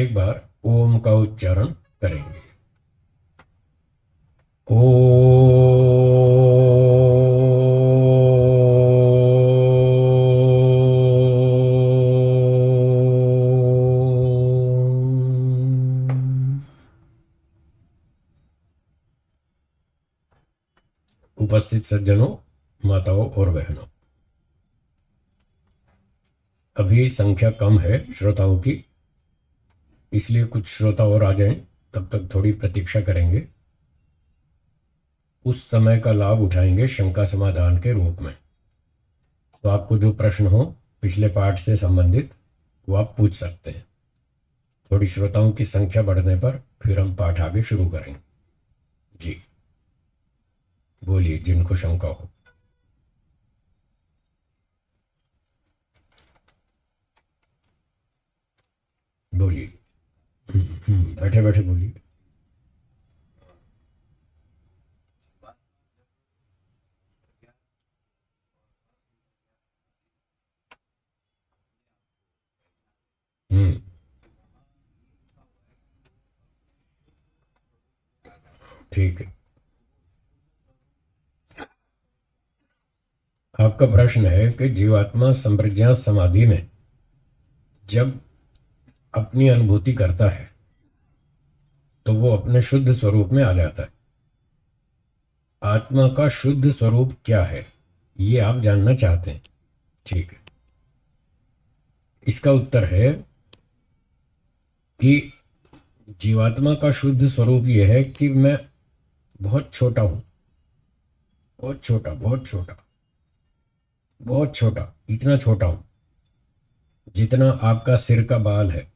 एक बार ओम का उच्चारण करेंगे। ओ उपस्थित सज्जनों, माताओं और बहनों, अभी संख्या कम है श्रोताओं की, इसलिए कुछ श्रोता और आ जाएं, तब तक थोड़ी प्रतीक्षा करेंगे। उस समय का लाभ उठाएंगे शंका समाधान के रूप में। तो आपको जो प्रश्न हो पिछले पाठ से संबंधित वो आप पूछ सकते हैं। थोड़ी श्रोताओं की संख्या बढ़ने पर फिर हम पाठ आगे शुरू करेंगे। जी बोलिए, जिनको शंका हो। बोलिए। बैठे बैठे बोलिए। हम्म ठीक है। आपका प्रश्न है कि जीवात्मा संप्रज्ञा समाधि में जब अपनी अनुभूति करता है तो वो अपने शुद्ध स्वरूप में आ जाता है। आत्मा का शुद्ध स्वरूप क्या है, ये आप जानना चाहते हैं। ठीक है। इसका उत्तर है कि जीवात्मा का शुद्ध स्वरूप यह है कि मैं बहुत छोटा हूं, बहुत छोटा, बहुत छोटा, बहुत छोटा, इतना छोटा हूं जितना आपका सिर का बाल है।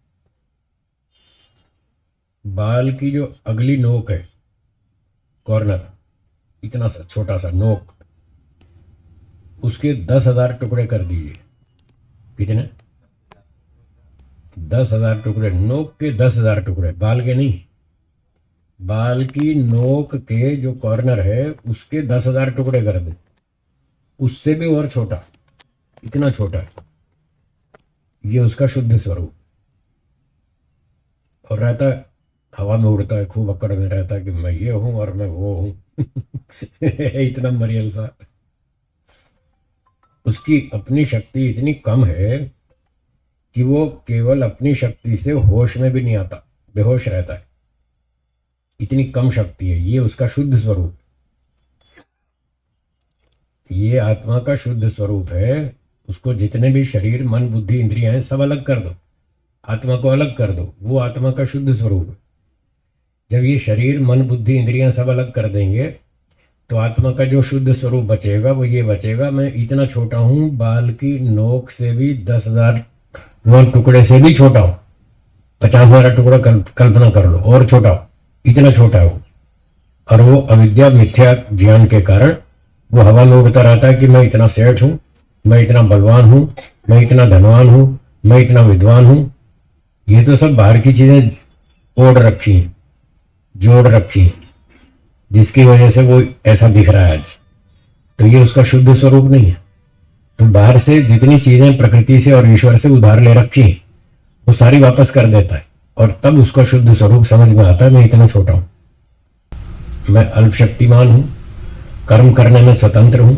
बाल की जो अगली नोक है, कॉर्नर, इतना सा छोटा सा नोक, उसके 10,000 टुकड़े कर दीजिए। कितने? 10,000 टुकड़े। नोक के 10,000 टुकड़े, बाल के नहीं। बाल की नोक के जो कॉर्नर है उसके 10,000 टुकड़े कर दे। उससे भी और छोटा, इतना छोटा है, ये उसका शुद्ध स्वरूप। और रहता है हवा में, उड़ता है, खूब अकड़ में रहता है कि मैं ये हूं और मैं वो हूं। इतना मरियल सा। उसकी अपनी शक्ति इतनी कम है कि वो केवल अपनी शक्ति से होश में भी नहीं आता, बेहोश रहता है। इतनी कम शक्ति है, ये उसका शुद्ध स्वरूप। ये आत्मा का शुद्ध स्वरूप है। उसको जितने भी शरीर, मन, बुद्धि, इंद्रियां हैं, सब अलग कर दो, आत्मा को अलग कर दो, वो आत्मा का शुद्ध स्वरूप है। जब ये शरीर, मन, बुद्धि, इंद्रियां सब अलग कर देंगे तो आत्मा का जो शुद्ध स्वरूप बचेगा वो ये बचेगा, मैं इतना छोटा हूं, बाल की नोक से भी 10,000 टुकड़े से भी छोटा हूं। 50,000 टुकड़ा कल्पना कर लो, और छोटा हो, इतना छोटा है वो। और वो अविद्या, मिथ्या ज्ञान के कारण वो हवा में उड़ता रहता है कि मैं इतना सेठ हूं, मैं इतना बलवान हूं, मैं इतना धनवान हूं, मैं इतना विद्वान हूं। ये तो सब बाहर की चीजें ओढ़ रखी हैं, जोड़ रखी हैं, जिसकी वजह से वो ऐसा दिख रहा है आज। तो ये उसका शुद्ध स्वरूप नहीं है। तो बाहर से जितनी चीजें प्रकृति से और ईश्वर से उधार ले रखी हैं वो सारी वापस कर देता है, और तब उसका शुद्ध स्वरूप समझ में आता है, मैं इतना छोटा हूं, मैं अल्पशक्तिमान हूं, कर्म करने में स्वतंत्र हूं,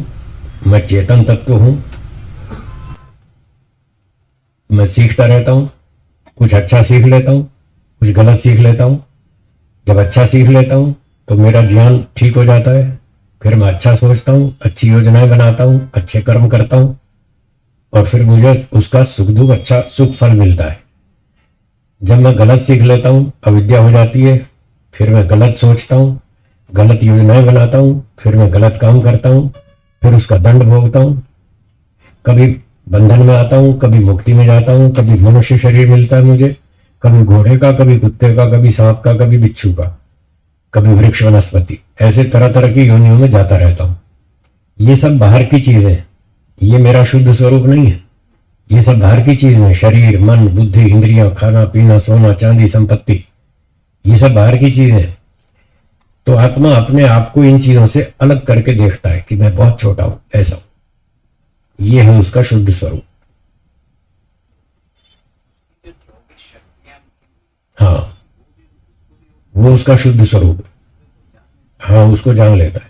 मैं चेतन तत्व हूं, मैं सीखता रहता हूं, कुछ अच्छा सीख लेता हूं, कुछ गलत सीख लेता हूं। जब अच्छा सीख लेता हूं तो मेरा ज्ञान ठीक हो जाता है, फिर मैं अच्छा सोचता हूं, अच्छी योजनाएं बनाता हूं, अच्छे कर्म करता हूं, और फिर मुझे उसका सुख दुख, अच्छा सुख फल मिलता है। जब मैं गलत सीख लेता हूं, अविद्या हो जाती है, फिर मैं गलत सोचता हूं, गलत योजनाएं बनाता हूं, फिर मैं गलत काम करता हूं, फिर उसका दंड भोगता हूं। कभी बंधन में आता हूं, कभी मुक्ति में जाता हूं, कभी मनुष्य शरीर मिलता है मुझे, कभी घोड़े का, कभी कुत्ते का, कभी सांप का, कभी बिच्छू का, कभी वृक्ष, वनस्पति, ऐसे तरह तरह की योनियों में जाता रहता हूं। ये सब बाहर की चीजें, ये मेरा शुद्ध स्वरूप नहीं है। ये सब बाहर की चीजें हैं, शरीर, मन, बुद्धि, इंद्रियां, खाना पीना, सोना चांदी, संपत्ति, ये सब बाहर की चीजें हैं। तो आत्मा अपने आप को इन चीजों से अलग करके देखता है कि मैं बहुत छोटा हूं, ऐसा हूं। ये है उसका शुद्ध स्वरूप। हाँ, वो उसका शुद्ध स्वरूप है। हाँ, उसको जान लेता है,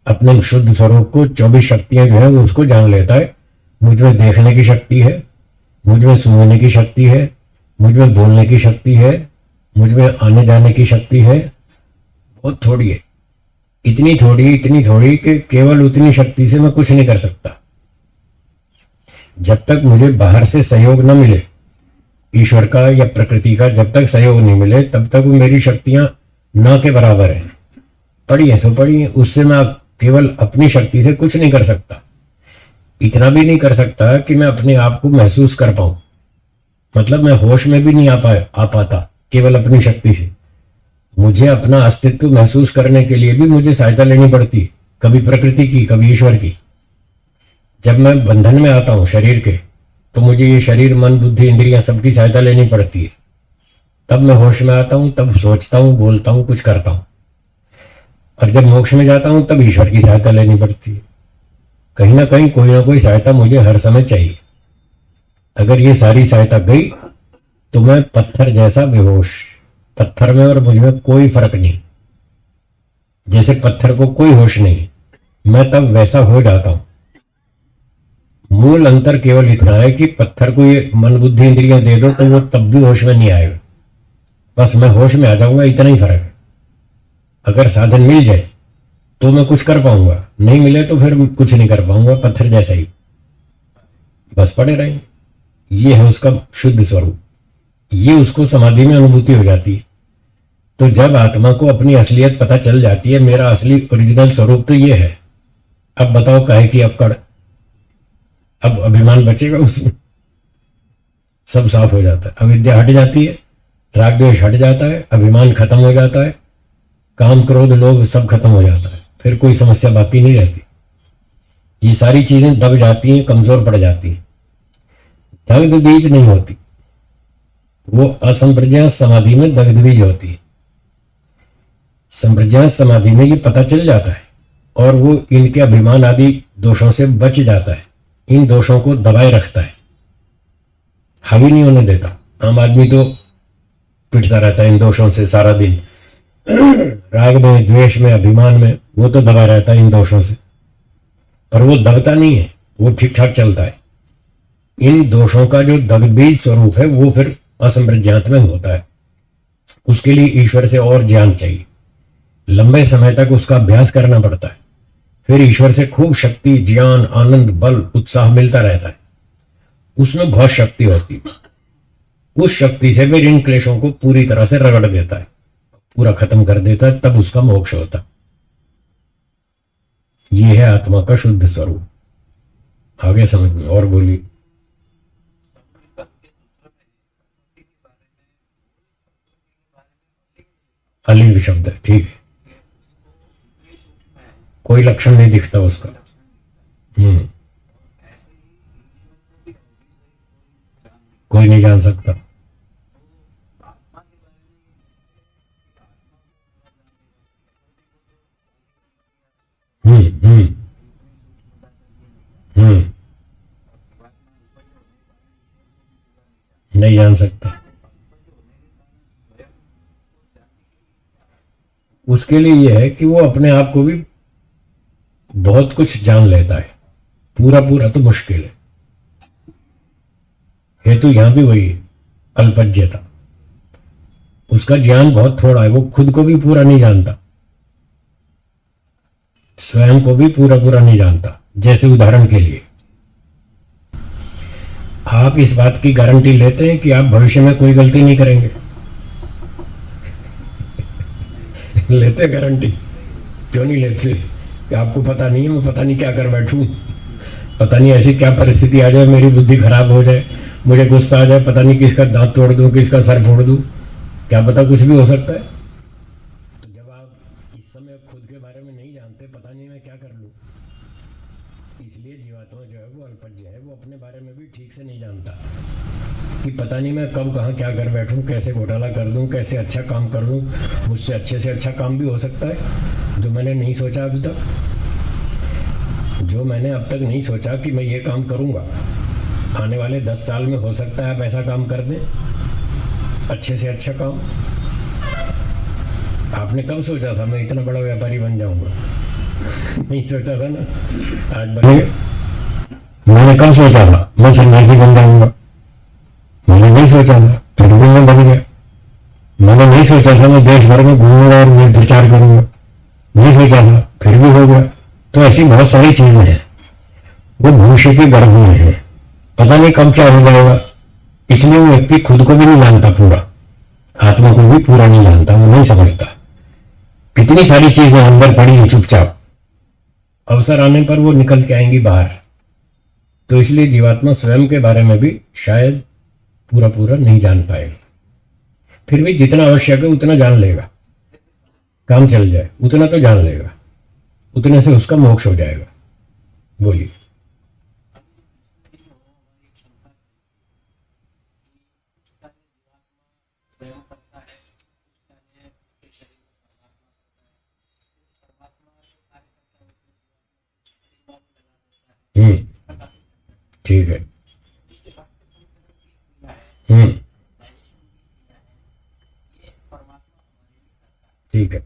अपने शुद्ध स्वरूप को। 24 शक्तियां जो है वो उसको जान लेता है। मुझ में देखने की शक्ति है, मुझ में सुनने की शक्ति है, मुझ में बोलने की शक्ति है, मुझ में आने जाने की शक्ति है। बहुत थोड़ी है, इतनी थोड़ी कि केवल उतनी शक्ति से मैं कुछ नहीं कर सकता। जब तक मुझे बाहर से सहयोग न मिले, ईश्वर का या प्रकृति का जब तक सहयोग नहीं मिले, तब तक वो मेरी शक्तियां ना के बराबर है। पड़ी है सो पड़ी है, उससे मैं केवल अपनी शक्ति से कुछ नहीं कर सकता। इतना भी नहीं कर सकता कि मैं अपने आप को महसूस कर पाऊं, मतलब मैं होश में भी नहीं आ पाता केवल अपनी शक्ति से। मुझे अपना अस्तित्व महसूस करने के लिए भी मुझे सहायता लेनी पड़ती, कभी प्रकृति की, कभी ईश्वर की। जब मैं बंधन में आता हूं शरीर के, तो मुझे ये शरीर, मन, बुद्धि, इंद्रियां सबकी सहायता लेनी पड़ती है। तब मैं होश में आता हूं, तब सोचता हूं, बोलता हूं, कुछ करता हूं। और जब मोक्ष में जाता हूं तब ईश्वर की सहायता लेनी पड़ती है। कहीं ना कहीं कोई ना कोई सहायता मुझे हर समय चाहिए। अगर ये सारी सहायता गई तो मैं पत्थर जैसा बेहोश, पत्थर में और मुझ में कोई फर्क नहीं। जैसे पत्थर को कोई होश नहीं, मैं तब वैसा हो जाता हूं। मूल अंतर केवल इतना है कि पत्थर को ये मन, बुद्धि, इंद्रियां दे दो तो वो तब भी होश में नहीं आएगा, बस मैं होश में आ जाऊंगा, इतना ही फर्क है। अगर साधन मिल जाए तो मैं कुछ कर पाऊंगा, नहीं मिले तो फिर कुछ नहीं कर पाऊंगा, पत्थर जैसा ही बस पड़े रहेंगे। ये है उसका शुद्ध स्वरूप। ये उसको समाधि में अनुभूति हो जाती है। तो जब आत्मा को अपनी असलियत पता चल जाती है, मेरा असली ओरिजिनल स्वरूप तो ये है, अब बताओ काहे की अक्कड़, अब अभिमान बचेगा उसमें? सब साफ हो जाता है, अविद्या हट जाती है, राग द्वेष हट जाता है, अभिमान खत्म हो जाता है, काम, क्रोध, लोभ सब खत्म हो जाता है, फिर कोई समस्या बाकी नहीं रहती। ये सारी चीजें दब जाती हैं, कमजोर पड़ जाती हैं, दग्ध बीज नहीं होती। वो असंप्रज्ञात समाधि में दग्ध बीज होती है। संप्रज्ञात समाधि में ये पता चल जाता है और वो इनके अभिमान आदि दोषों से बच जाता है, इन दोषों को दबाए रखता है, हावी नहीं होने देता। आम आदमी तो पिटता रहता है इन दोषों से सारा दिन, राग में, द्वेष में, अभिमान में, वो तो दबा रहता है इन दोषों से, पर वो दबता नहीं है, वो ठीक ठाक चलता है। इन दोषों का जो दग्धबीज स्वरूप है वो फिर असंप्रज्ञात में होता है। उसके लिए ईश्वर से और ज्ञान चाहिए, लंबे समय तक उसका अभ्यास करना पड़ता है। फिर ईश्वर से खूब शक्ति, ज्ञान, आनंद, बल, उत्साह मिलता रहता है। उसमें बहुत शक्ति होती है। उस शक्ति से फिर इन क्लेशों को पूरी तरह से रगड़ देता है, पूरा खत्म कर देता है, तब उसका मोक्ष होता। यह है आत्मा का शुद्ध स्वरूप। आगे समझ में और बोली। अलिंग शब्द है, ठीक है, कोई लक्षण नहीं दिखता उसका। कोई नहीं जान सकता। हम्म हम्म हम्म नहीं जान सकता। उसके लिए यह है कि वो अपने आप को भी बहुत कुछ जान लेता है। पूरा पूरा तो मुश्किल है। हेतु यहां भी वही है, अल्पज्यता। उसका ज्ञान बहुत थोड़ा है, वो खुद को भी पूरा नहीं जानता, स्वयं को भी पूरा पूरा नहीं जानता। जैसे उदाहरण के लिए, आप इस बात की गारंटी लेते हैं कि आप भविष्य में कोई गलती नहीं करेंगे? लेते गारंटी? क्यों नहीं लेते? कि आपको पता नहीं है, मैं पता नहीं क्या कर बैठूं, पता नहीं ऐसी क्या परिस्थिति आ जाए, मेरी बुद्धि खराब हो जाए, मुझे गुस्सा आ जाए, पता नहीं किसका दांत तोड़ दूं, किसका सर फोड़ दूं, क्या पता, कुछ भी हो सकता है। तो जब आप इस समय खुद के बारे में नहीं जानते, पता नहीं मैं क्या कर लूं, इसलिए जीवात्मा जो है वो अल्पज्ञ है। वो अपने बारे में भी ठीक से नहीं जानता कि पता नहीं मैं कब कहाँ क्या कर बैठूं, कैसे घोटाला कर दूं, कैसे अच्छा काम कर दूं। मुझसे अच्छे से अच्छा काम भी हो सकता है जो मैंने नहीं सोचा अभी तक, जो मैंने अब तक नहीं सोचा कि मैं ये काम करूंगा। आने वाले 10 साल में हो सकता है आप ऐसा काम कर दें। अच्छे से अच्छा काम। आपने कब सोचा था मैं इतना बड़ा व्यापारी बन जाऊंगा? नहीं सोचा था ना, आज बन गया। मैंने कब सोचा था मैं सन्यासी बन जाऊंगा? मैंने नहीं सोचा था, फिर भी मैं बन गया। मैंने नहीं सोचा था मैं देश भर में घूमूंगा और मैं प्रचार करूंगा, नहीं सोचा था, फिर भी हो गया। तो ऐसी बहुत सारी चीजें हैं, वो भविष्य के गर्भ में है, पता नहीं कब क्या हो जाएगा। इसलिए वो व्यक्ति खुद को भी नहीं जानता पूरा, आत्मा को भी पूरा नहीं जानता, वो नहीं समझता। कितनी सारी चीजें अंदर पड़ी हैं चुपचाप, अवसर आने पर वो निकल के आएंगी बाहर। तो इसलिए जीवात्मा स्वयं के बारे में भी शायद पूरा पूरा नहीं जान पाएगा। फिर भी जितना आवश्यक है उतना जान लेगा, काम चल जाए उतना तो जान लेगा, उतने से उसका मोक्ष हो जाएगा। बोलिए। ठीक है। हम्म। ठीक है।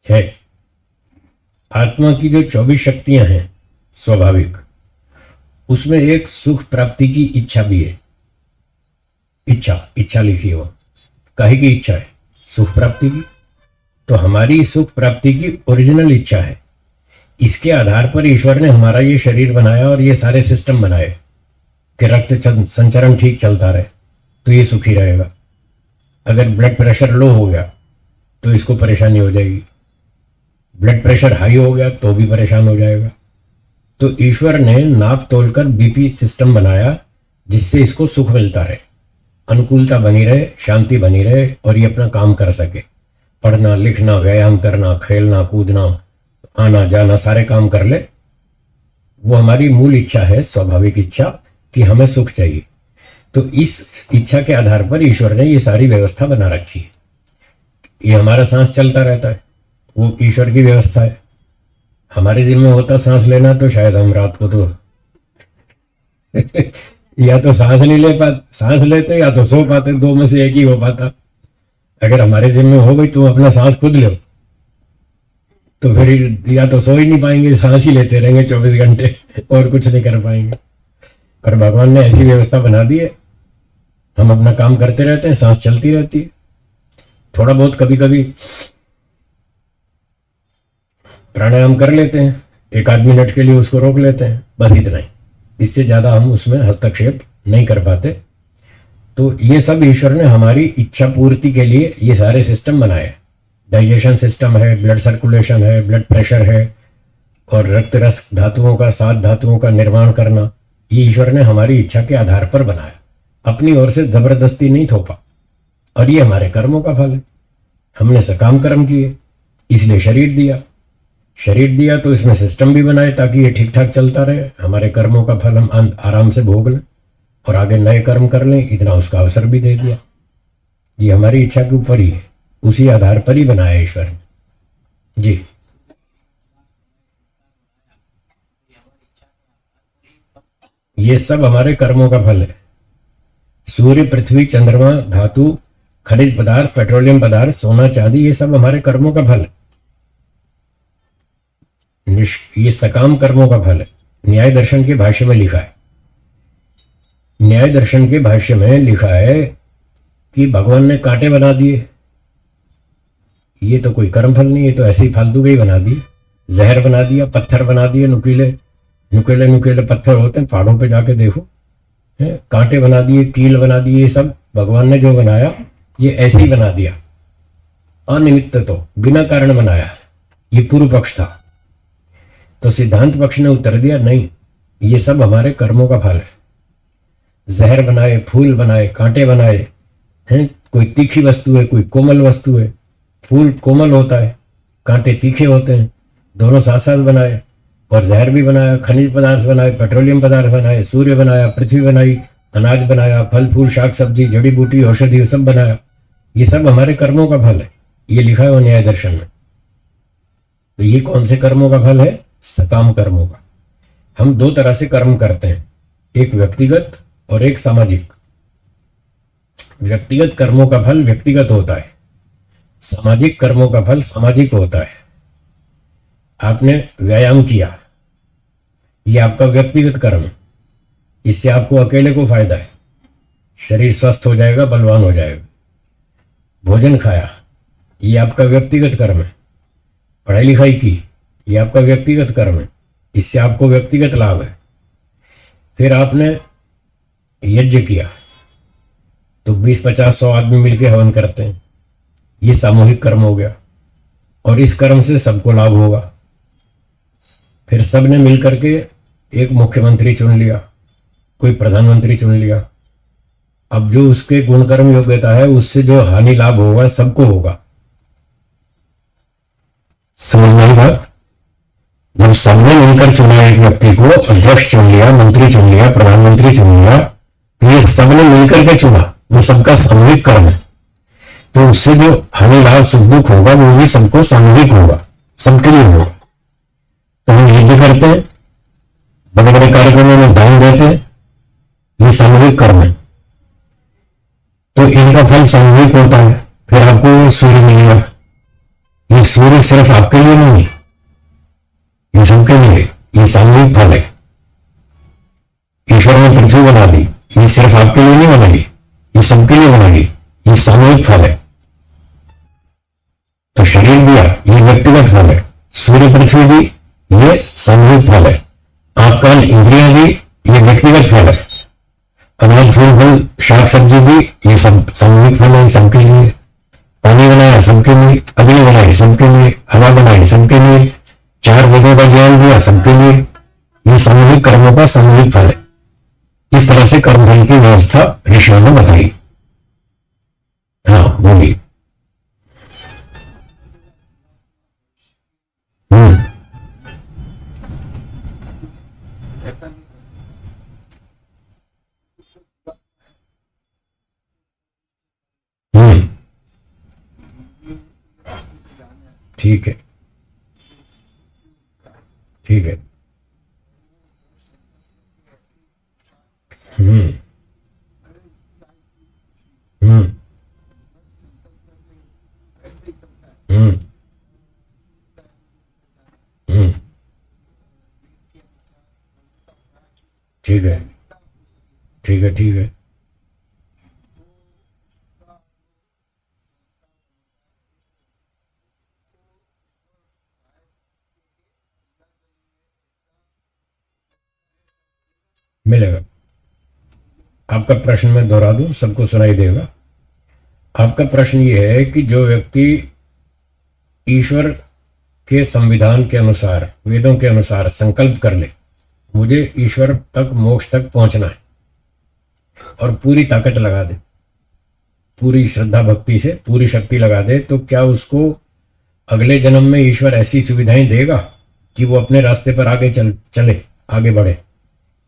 है आत्मा की जो 24 शक्तियां हैं स्वाभाविक, उसमें एक सुख प्राप्ति की इच्छा भी है। इच्छा, इच्छा लिखी हो, काहे की इच्छा है? सुख प्राप्ति की। तो हमारी सुख प्राप्ति की ओरिजिनल इच्छा है। इसके आधार पर ईश्वर ने हमारा ये शरीर बनाया और ये सारे सिस्टम बनाए कि रक्त संचरण ठीक चलता रहे तो ये सुखी रहेगा। अगर ब्लड प्रेशर लो हो गया तो इसको परेशानी हो जाएगी, ब्लड प्रेशर हाई हो गया तो भी परेशान हो जाएगा। तो ईश्वर ने नाप तोलकर बीपी सिस्टम बनाया जिससे इसको सुख मिलता रहे, अनुकूलता बनी रहे, शांति बनी रहे और ये अपना काम कर सके। पढ़ना लिखना, व्यायाम करना, खेलना कूदना, आना जाना, सारे काम कर ले। वो हमारी मूल इच्छा है, स्वाभाविक इच्छा कि हमें सुख चाहिए। तो इस इच्छा के आधार पर ईश्वर ने ये सारी व्यवस्था बना रखी है। ये हमारा सांस चलता रहता है, वो ईश्वर की व्यवस्था है। हमारे जिम्मे होता सांस लेना तो शायद हम रात को तो या तो सांस नहीं ले पाते, सांस लेते या तो सो पाते, दो में से एक ही हो पाता। अगर हमारे जिम्मे हो गई तुम अपना सांस खुद लो तो फिर या तो सो ही नहीं पाएंगे, सांस ही लेते रहेंगे 24 घंटे और कुछ नहीं कर पाएंगे। पर भगवान ने ऐसी व्यवस्था बना दी है, हम अपना काम करते रहते हैं, सांस चलती रहती है। थोड़ा बहुत कभी कभी प्राणायाम कर लेते हैं, एक आध मिनट के लिए उसको रोक लेते हैं, बस इतना ही। इससे ज्यादा हम उसमें हस्तक्षेप नहीं कर पाते। तो ये सब ईश्वर ने हमारी इच्छा पूर्ति के लिए ये सारे सिस्टम बनाए। डाइजेशन सिस्टम है, ब्लड सर्कुलेशन है, ब्लड प्रेशर है और रक्त रस धातुओं का, 7 धातुओं का निर्माण करना, ये ईश्वर ने हमारी इच्छा के आधार पर बनाया, अपनी ओर से जबरदस्ती नहीं थोपा। और ये हमारे कर्मों का फल है। हमने सकाम कर्म किए इसलिए शरीर दिया, शरीर दिया तो इसमें सिस्टम भी बनाए ताकि ये ठीक ठाक चलता रहे। हमारे कर्मों का फल हम आराम से भोग लें और आगे नए कर्म कर लें, इतना उसका अवसर भी दे दिया। ये हमारी इच्छा के ऊपर ही है, उसी आधार पर ही बनाया ईश्वर ने। जी। ये सब हमारे कर्मों का फल है। सूर्य, पृथ्वी, चंद्रमा, धातु, खनिज पदार्थ, पेट्रोलियम पदार्थ, सोना चांदी, ये सब हमारे कर्मों का फल है। ये सकाम कर्मों का फल है। न्याय दर्शन के भाष्य में लिखा है, न्याय दर्शन के भाष्य में लिखा है कि भगवान ने कांटे बना दिए, ये तो कोई कर्म फल नहीं, ये तो ऐसे ही फालतू के ही बना दिए। जहर बना दिया, पत्थर बना दिए, नुकीले नुकीले नुकीले पत्थर होते हैं, पहाड़ों पे जाके देखो, है, कांटे बना दिए, कील बना दिए, ये सब भगवान ने जो बनाया ये ऐसे ही बना दिया, अनिमित्त, तो बिना कारण बनाया। ये पूर्व पक्ष था। तो सिद्धांत पक्ष ने उत्तर दिया नहीं, ये सब हमारे कर्मों का फल है। जहर बनाए, फूल बनाए, कांटे बनाए हैं, कोई तीखी वस्तु है, कोई कोमल वस्तु है। फूल कोमल होता है, कांटे तीखे होते हैं, दोनों साथ साथ बनाए। और जहर भी बनाया, खनिज पदार्थ बनाए, पेट्रोलियम पदार्थ बनाए, सूर्य बनाया, पृथ्वी बनाई, अनाज बनाया, फल फूल शाक सब्जी जड़ी बूटी औषधि सब बनाया, ये सब हमारे कर्मों का फल है। ये लिखा है न्याय दर्शन में। तो ये कौन से कर्मों का फल है? सकाम कर्मों का। हम दो तरह से कर्म करते हैं, एक व्यक्तिगत और एक सामाजिक। व्यक्तिगत कर्मों का फल व्यक्तिगत होता है, सामाजिक कर्मों का फल सामाजिक होता है। आपने व्यायाम किया, ये आपका व्यक्तिगत कर्म है, इससे आपको अकेले को फायदा है, शरीर स्वस्थ हो जाएगा, बलवान हो जाएगा। भोजन खाया, ये आपका व्यक्तिगत कर्म है। पढ़ाई लिखाई की, ये आपका व्यक्तिगत कर्म है, इससे आपको व्यक्तिगत लाभ है। फिर आपने यज्ञ किया, तो 20-50-100 आदमी मिलकर हवन करते हैं, ये सामूहिक कर्म हो गया, और इस कर्म से सबको लाभ होगा। फिर सबने मिलकर के एक मुख्यमंत्री चुन लिया, कोई प्रधानमंत्री चुन लिया। अब जो उसके गुणकर्म योग्यता है, उससे जो हानि लाभ होगा सबको होगा। समझ में आई बात? जब सबने मिलकर चुना एक व्यक्ति को, अध्यक्ष चुन लिया, मंत्री चुन लिया, प्रधानमंत्री चुन लिया, तो ये सबने मिलकर के चुना, वो सबका सामूहिक कर्म है। तो उससे जो हानि लाभ सुख दुख होगा वो भी सबको सामूहिक होगा, सबके लिए होगा। तो हम यज्ञ करते हैं, बड़े बड़े कार्यक्रमों में दान देते हैं, ये सामूहिक कर्म है। तो इनका फल सामूहिक होता है। फिर आपको सूर्य मिलेगा, ये सूर्य सिर्फ आपके लिए नहीं, ये सबके लिए, ये सामूहिक फल है। ईश्वर ने पृथ्वी बना दी, ये सिर्फ आपके लिए नहीं बनाई, ये सबके लिए बनाई, ये सामूहिक फल है। तो शरीर दिया, ये व्यक्तिगत फल है। सूर्य पृथ्वी दी, ये सामूहिक फल है। आंख कान इंद्रियां दी, ये व्यक्तिगत फल है। अनाज फूल फल शाक सब्जी दी, ये सब सामूहिक फल है, सबके लिए। पानी बनाया सबके लिए, अग्नि बनाई सबके लिए, हवा बनाई सबके लिए, 4 वेदों का ज्ञान दिया सबके लिए, ये सामूहिक कर्मों का सामूहिक फल है। इस तरह से कर्म फल की व्यवस्था ऋषियों ने बताई। हाँ बोलिए। ठीक है, ठीक है। हम्म हम्म हम्म हम्म ठीक है, ठीक है, ठीक है। मिलेगा। आपका प्रश्न मैं दोहरा दूं, सबको सुनाई देगा। आपका प्रश्न ये है कि जो व्यक्ति ईश्वर के संविधान के अनुसार, वेदों के अनुसार संकल्प कर ले, मुझे ईश्वर तक, मोक्ष तक पहुंचना है, और पूरी ताकत लगा दे, पूरी श्रद्धा भक्ति से पूरी शक्ति लगा दे, तो क्या उसको अगले जन्म में ईश्वर ऐसी सुविधाएं देगा कि वो अपने रास्ते पर आगे चले, आगे बढ़े?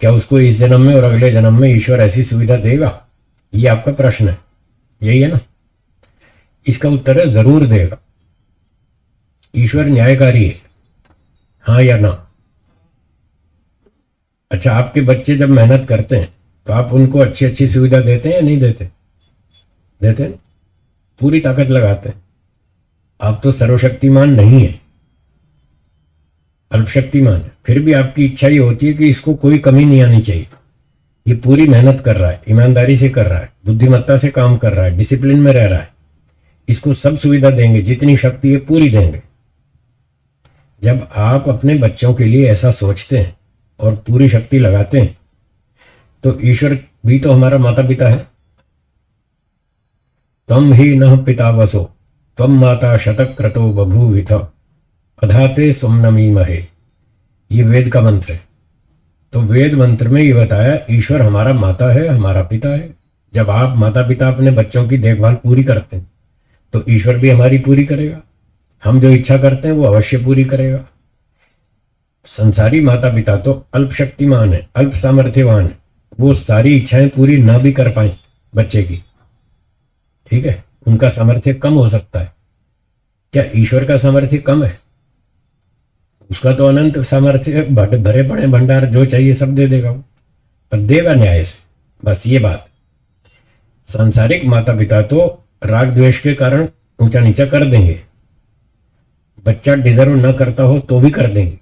क्या उसको इस जन्म में और अगले जन्म में ईश्वर ऐसी सुविधा देगा? ये आपका प्रश्न है, यही है ना? इसका उत्तर है जरूर देगा। ईश्वर न्यायकारी है, हाँ या ना? अच्छा, आपके बच्चे जब मेहनत करते हैं तो आप उनको अच्छी अच्छी सुविधा देते हैं या नहीं देते? देते हैं, पूरी ताकत लगाते हैं। आप तो सर्वशक्तिमान नहीं है, अल्पशक्तिमान है, फिर भी आपकी इच्छा ये होती है कि इसको कोई कमी नहीं आनी चाहिए। ये पूरी मेहनत कर रहा है, ईमानदारी से कर रहा है, बुद्धिमत्ता से काम कर रहा है, डिसिप्लिन में रह रहा है, इसको सब सुविधा देंगे, जितनी शक्ति है पूरी देंगे। जब आप अपने बच्चों के लिए ऐसा सोचते हैं और पूरी शक्ति लगाते हैं, तो ईश्वर भी तो हमारा माता पिता है। तम ही नः पिता वसो तम माता शतक क्रतो बभूविथ अधाते सुमनमीमहे, ये वेद का मंत्र है। तो वेद मंत्र में ये बताया ईश्वर हमारा माता है, हमारा पिता है। जब आप माता पिता अपने बच्चों की देखभाल पूरी करते हैं, तो ईश्वर भी हमारी पूरी करेगा। हम जो इच्छा करते हैं वो अवश्य पूरी करेगा। संसारी माता पिता तो अल्प शक्तिमान है, अल्प सामर्थ्यवान है, वो सारी इच्छाएं पूरी ना भी कर पाए बच्चे की, ठीक है, उनका सामर्थ्य कम हो सकता है। क्या ईश्वर का सामर्थ्य कम है? उसका तो अनंत सामर्थ्य है, भरे पड़े भंडार, जो चाहिए सब दे देगा वो, पर देगा न्याय से। बस ये बात। सांसारिक माता पिता तो राग द्वेष के कारण ऊंचा नीचा कर देंगे, बच्चा डिजर्व न करता हो तो भी कर देंगे,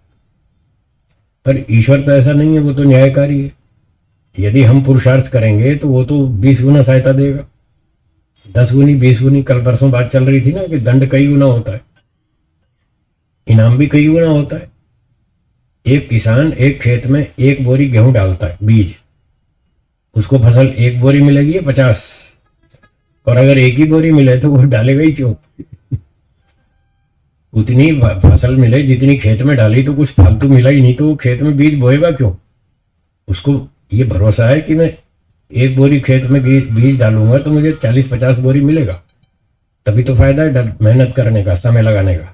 पर ईश्वर तो ऐसा नहीं है, वो तो न्यायकारी है। यदि हम पुरुषार्थ करेंगे तो वो तो 20 गुना सहायता देगा, 10 गुनी 20 गुनी। कल परसों बात चल रही थी ना कि दंड कई गुना होता है, इनाम भी कई गुना होता है। एक किसान एक खेत में 1 बोरी गेहूं डालता है बीज, उसको फसल 1 बोरी मिलेगी या 50? और अगर 1 ही बोरी मिले तो वो डालेगा ही क्यों? उतनी फसल मिले जितनी खेत में डाली, तो कुछ फालतू मिला ही नहीं, तो वो खेत में बीज बोएगा क्यों? उसको ये भरोसा है कि मैं 1 बोरी खेत में बीज डालूंगा तो मुझे 40-50 बोरी मिलेगा, तभी तो फायदा है मेहनत करने का, समय लगाने का।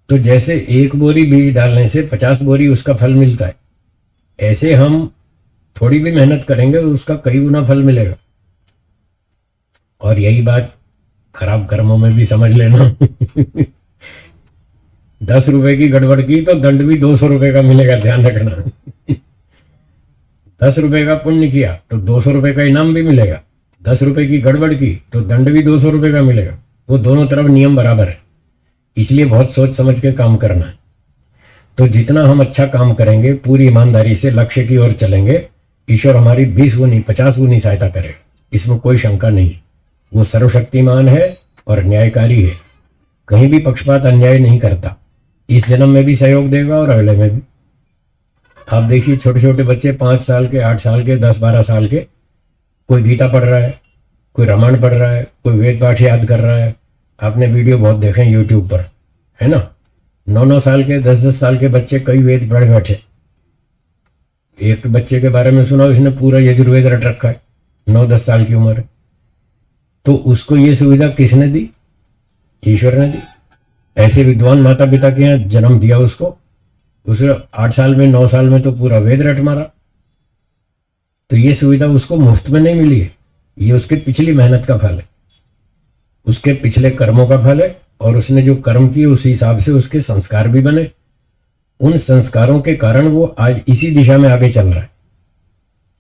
तो जैसे 1 बोरी बीज डालने से 50 बोरी उसका फल मिलता है, ऐसे हम थोड़ी भी मेहनत करेंगे तो उसका कई गुना फल मिलेगा। और यही बात खराब कर्मों में भी समझ लेना। 10 रुपए की गड़बड़ की तो दंड भी 200 रुपए का मिलेगा, ध्यान रखना। 10 रुपए का पुण्य किया तो 200 रुपए का इनाम भी मिलेगा, 10 रुपए की गड़बड़ की तो दंड भी 200 रुपए का मिलेगा। वो दोनों तरफ नियम बराबर है, इसलिए बहुत सोच समझ के काम करना है। तो जितना हम अच्छा काम करेंगे, पूरी ईमानदारी से लक्ष्य की ओर चलेंगे, ईश्वर हमारी 20 गुनी 50 गुनी सहायता करेगा, इसमें कोई शंका नहीं। वो सर्वशक्तिमान है और न्यायकारी है, कहीं भी पक्षपात अन्याय नहीं करता। इस जन्म में भी सहयोग देगा और अगले में भी। आप देखिए छोटे छोटे बच्चे 5 साल के, 8 साल के, 10-12 साल के, कोई गीता पढ़ रहा है, कोई रामायण पढ़ रहा है, कोई वेद पाठ याद कर रहा है। आपने वीडियो बहुत देखे यूट्यूब पर, है ना? 9-9 साल के, 10-10 साल के बच्चे कई वेद पढ़ बैठे। एक बच्चे के बारे में सुना, उसने पूरा यजुर्वेद रट रखा है, 9-10 साल की उम्र है। तो उसको ये सुविधा किसने दी? ईश्वर ने दी। ऐसे विद्वान माता पिता के यहाँ जन्म दिया उसको, उसे 8 साल में 9 साल में तो पूरा वेद रट मारा। तो ये सुविधा उसको मुफ्त में नहीं मिली है, ये उसके पिछली मेहनत का फल है, उसके पिछले कर्मों का फल है। और उसने जो कर्म किए उस हिसाब से उसके संस्कार भी बने, उन संस्कारों के कारण वो आज इसी दिशा में आगे चल रहा है,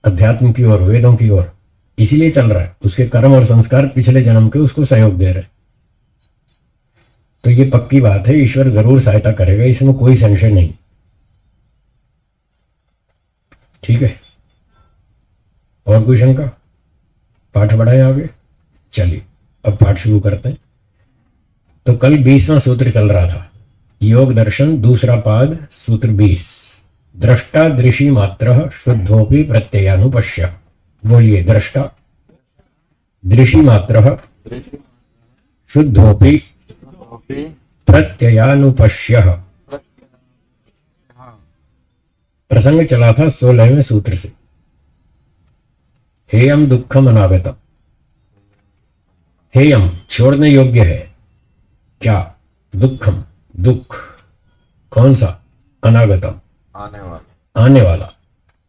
अध्यात्म की ओर, वेदों की ओर। इसीलिए चल रहा है, उसके कर्म और संस्कार पिछले जन्म के उसको सहयोग दे रहे। तो ये पक्की बात है, ईश्वर जरूर सहायता करेगा, इसमें कोई संशय नहीं। ठीक है, और कोई शंका? पाठ बढ़ाएं आगे, चलिए अब पाठ शुरू करते हैं। तो कल 20वां सूत्र चल रहा था, योग दर्शन दूसरा पाद, सूत्र 20। दृष्टा दृशि मात्र शुद्धोपि प्रत्ययानुपश्य। बोलिए, दृष्टा दृशि मात्र शुद्धोपि प्रत्ययानुपश्य। प्रसंग चला था 16वें सूत्र से। हेयम दुखम अनागतम। हेयम छोड़ने योग्य है, क्या? दुखम दुख। कौन सा? अनागतम आने वाला।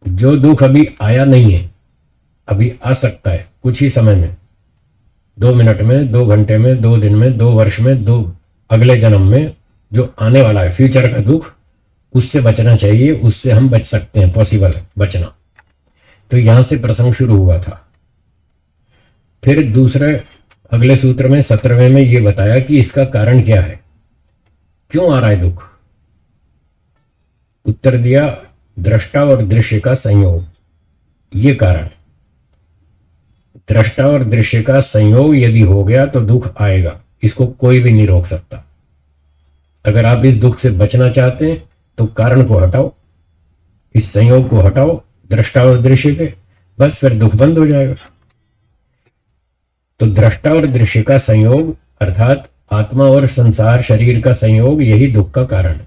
जो दुख अभी आया नहीं है, अभी आ सकता है कुछ ही समय में, 2 मिनट में, 2 घंटे में, 2 दिन में, 2 वर्ष में, 2 अगले जन्म में, जो आने वाला है फ्यूचर का दुख, उससे बचना चाहिए। उससे हम बच सकते हैं, पॉसिबल है बचना। तो यहां से प्रसंग शुरू हुआ था। फिर दूसरे अगले सूत्र में 17वें में यह बताया कि इसका कारण क्या है, क्यों आ रहा है दुख। उत्तर दिया, दृष्टा और दृश्य का संयोग, ये कारण। दृष्टा और दृश्य का संयोग यदि हो गया तो दुख आएगा, इसको कोई भी नहीं रोक सकता। अगर आप इस दुख से बचना चाहते हैं तो कारण को हटाओ, इस संयोग को हटाओ दृष्टा और दृश्य के, बस फिर दुख बंद हो जाएगा। तो दृष्टा और दृश्य का संयोग अर्थात आत्मा और संसार शरीर का संयोग, यही दुख का कारण है।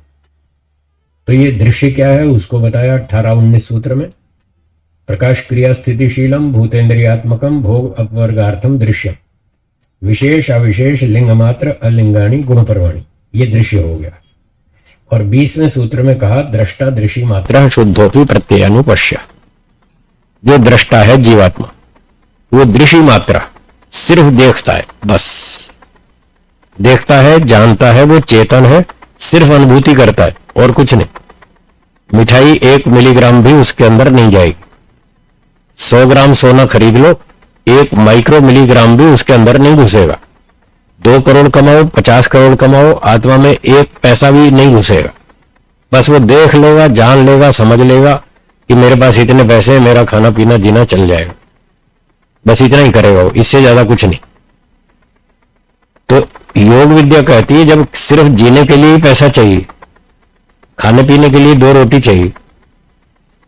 तो ये दृश्य क्या है उसको बताया 18-19 सूत्र में। प्रकाश क्रिया स्थितिशीलम भूतेन्द्रियात्मकम भोग अपवर्गार्थम दृश्यम विशेष अविशेष लिंग मात्र अलिंगाणी गुण परवाणी, ये दृश्य हो गया। और 20वें सूत्र में कहा, दृष्टा दृश्य मात्र शुद्धोपि प्रत्ययानुपश्य। जो दृष्टा है जीवात्मा, वो दृश्य मात्रा सिर्फ देखता है, बस देखता है, जानता है, वो चेतन है, सिर्फ अनुभूति करता है और कुछ नहीं। मिठाई 1 मिलीग्राम भी उसके अंदर नहीं जाएगी। 100 ग्राम सोना खरीद लो, 1 माइक्रो मिलीग्राम भी उसके अंदर नहीं घुसेगा। 2 करोड़ कमाओ, 50 करोड़ कमाओ, आत्मा में 1 पैसा भी नहीं घुसेगा। बस वो देख लेगा, जान लेगा, समझ लेगा कि मेरे पास इतने पैसे, मेरा खाना पीना जीना चल जाएगा। बस इतना ही करेगा वो, इससे ज्यादा कुछ नहीं। तो योग विद्या कहती है जब सिर्फ जीने के लिए ही पैसा चाहिए, खाने पीने के लिए 2 रोटी चाहिए,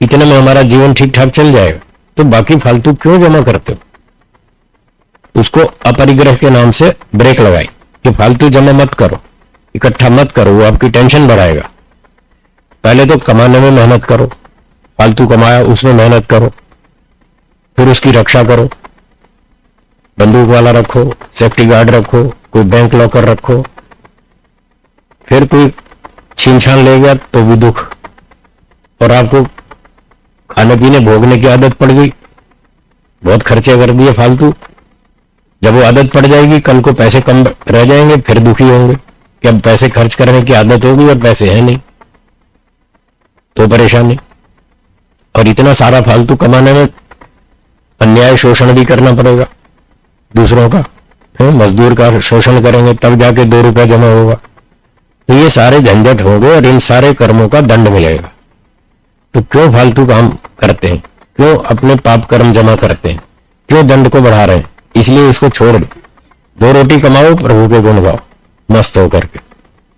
इतने में हमारा जीवन ठीक ठाक चल जाएगा, तो बाकी फालतू क्यों जमा करते हो? उसको अपरिग्रह के नाम से ब्रेक लगाई कि फालतू जमा मत करो, इकट्ठा मत करो, वो आपकी टेंशन बढ़ाएगा। पहले तो कमाने में मेहनत करो, फालतू कमाया उसमें मेहनत करो, फिर उसकी रक्षा करो, बंदूक वाला रखो, सेफ्टी गार्ड रखो, कोई बैंक लॉकर रखो। फिर कोई छीन छान ले गया तो भी दुख, और आपको खाने पीने भोगने की आदत पड़ गई, बहुत खर्चे कर दिए फालतू। जब वो आदत पड़ जाएगी, कल को पैसे कम रह जाएंगे, फिर दुखी होंगे कि अब पैसे खर्च करने की आदत होगी और पैसे है नहीं, तो परेशानी। और इतना सारा फालतू कमाने में अन्याय शोषण भी करना पड़ेगा दूसरों का, मजदूर का शोषण करेंगे तब जाके 2 रुपया जमा होगा। तो ये सारे झंझट होंगे और इन सारे कर्मों का दंड मिलेगा। तो क्यों फालतू काम करते हैं, क्यों अपने पाप कर्म जमा करते हैं, क्यों दंड को बढ़ा रहे हैं? इसलिए इसको छोड़ दो, 2 रोटी कमाओ, प्रभु के गुण गाओ मस्त होकर के।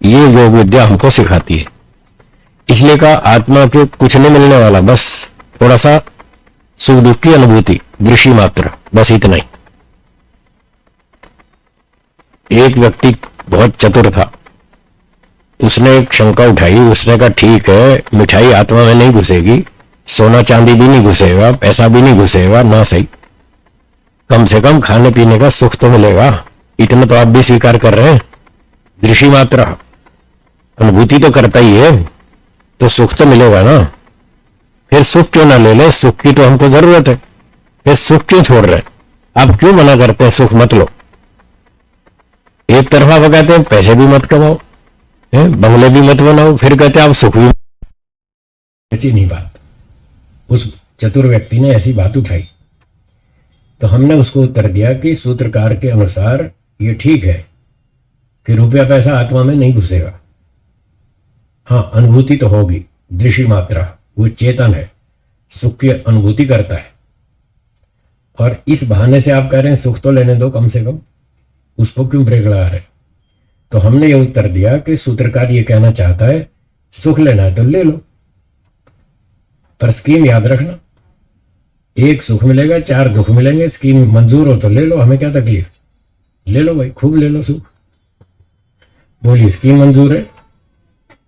ये योग विद्या हमको सिखाती है। इसलिए कहा आत्मा के कुछ नहीं मिलने वाला, बस थोड़ा सा सुख दुख की अनुभूति, दृश्य मात्र, बस इतना ही। एक व्यक्ति बहुत चतुर था, उसने एक शंका उठाई। उसने कहा ठीक है, मिठाई आत्मा में नहीं घुसेगी, सोना चांदी भी नहीं घुसेगा, पैसा भी नहीं घुसेगा, ना सही, कम से कम खाने पीने का सुख तो मिलेगा। इतना तो आप भी स्वीकार कर रहे हैं, दृश्य मात्र अनुभूति तो करता ही है, तो सुख तो मिलेगा ना। फिर सुख क्यों ना ले ले, सुख की तो हमको जरूरत है, फिर सुख क्यों छोड़ रहे हैं? आप क्यों मना करते हैं सुख मत लो? एक तरफा वो कहते हैं पैसे भी मत कमाओ, बंगले भी मत बनाओ, फिर कहते हैं आप सुख भी। सच्ची नहीं बात। उस चतुर व्यक्ति ने ऐसी बात उठाई तो हमने उसको उत्तर दिया कि सूत्रकार के अनुसार ये ठीक है कि रुपया पैसा आत्मा में नहीं घुसेगा। हाँ, अनुभूति तो होगी, दृश्य मात्रा, वो चेतन है, सुख की अनुभूति करता है। और इस बहाने से आप कह रहे हैं सुख तो लेने दो कम से कम, उसको क्यों ब्रेक लगा रहे? तो हमने ये उत्तर दिया कि सूत्रकार ये कहना चाहता है सुख लेना है तो ले लो, पर स्कीम याद रखना, 1 सुख मिलेगा 4 दुख मिलेंगे। स्कीम मंजूर हो तो ले लो, हमें क्या तकलीफ, ले लो भाई, खूब ले लो सुख। बोलिए, स्कीम मंजूर है,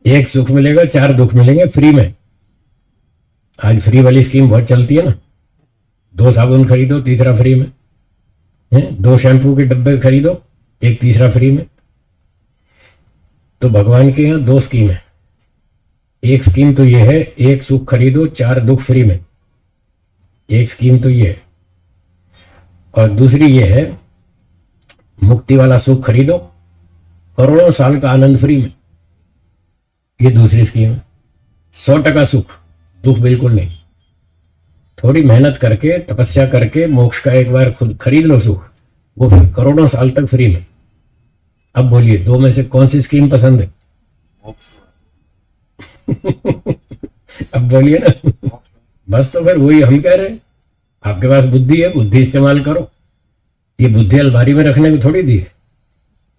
1 सुख मिलेगा 4 दुख मिलेंगे फ्री में। आज फ्री वाली स्कीम बहुत चलती है ना, 2 साबुन खरीदो, तीसरा फ्री में, 2 शैम्पू के डब्बे खरीदो, 1 तीसरा फ्री में। तो भगवान के यहाँ 2 स्कीम है। एक स्कीम तो ये है 1 सुख खरीदो 4 दुख फ्री में, एक स्कीम तो ये है। और दूसरी ये है मुक्ति वाला सुख खरीदो, करोड़ों साल का आनंद फ्री में, ये दूसरी स्कीम है। 100% सुख, दुख बिल्कुल नहीं। थोड़ी मेहनत करके, तपस्या करके मोक्ष का एक बार खुद खरीद लो सुख, वो फिर करोड़ों साल तक फ्री में। अब बोलिए, 2 में से कौन सी स्कीम पसंद है? अब बोलिए ना। बस तो फिर वही हम कह रहे हैं, आपके पास बुद्धि है, बुद्धि इस्तेमाल करो। ये बुद्धि अलमारी में रखने को थोड़ी दी है,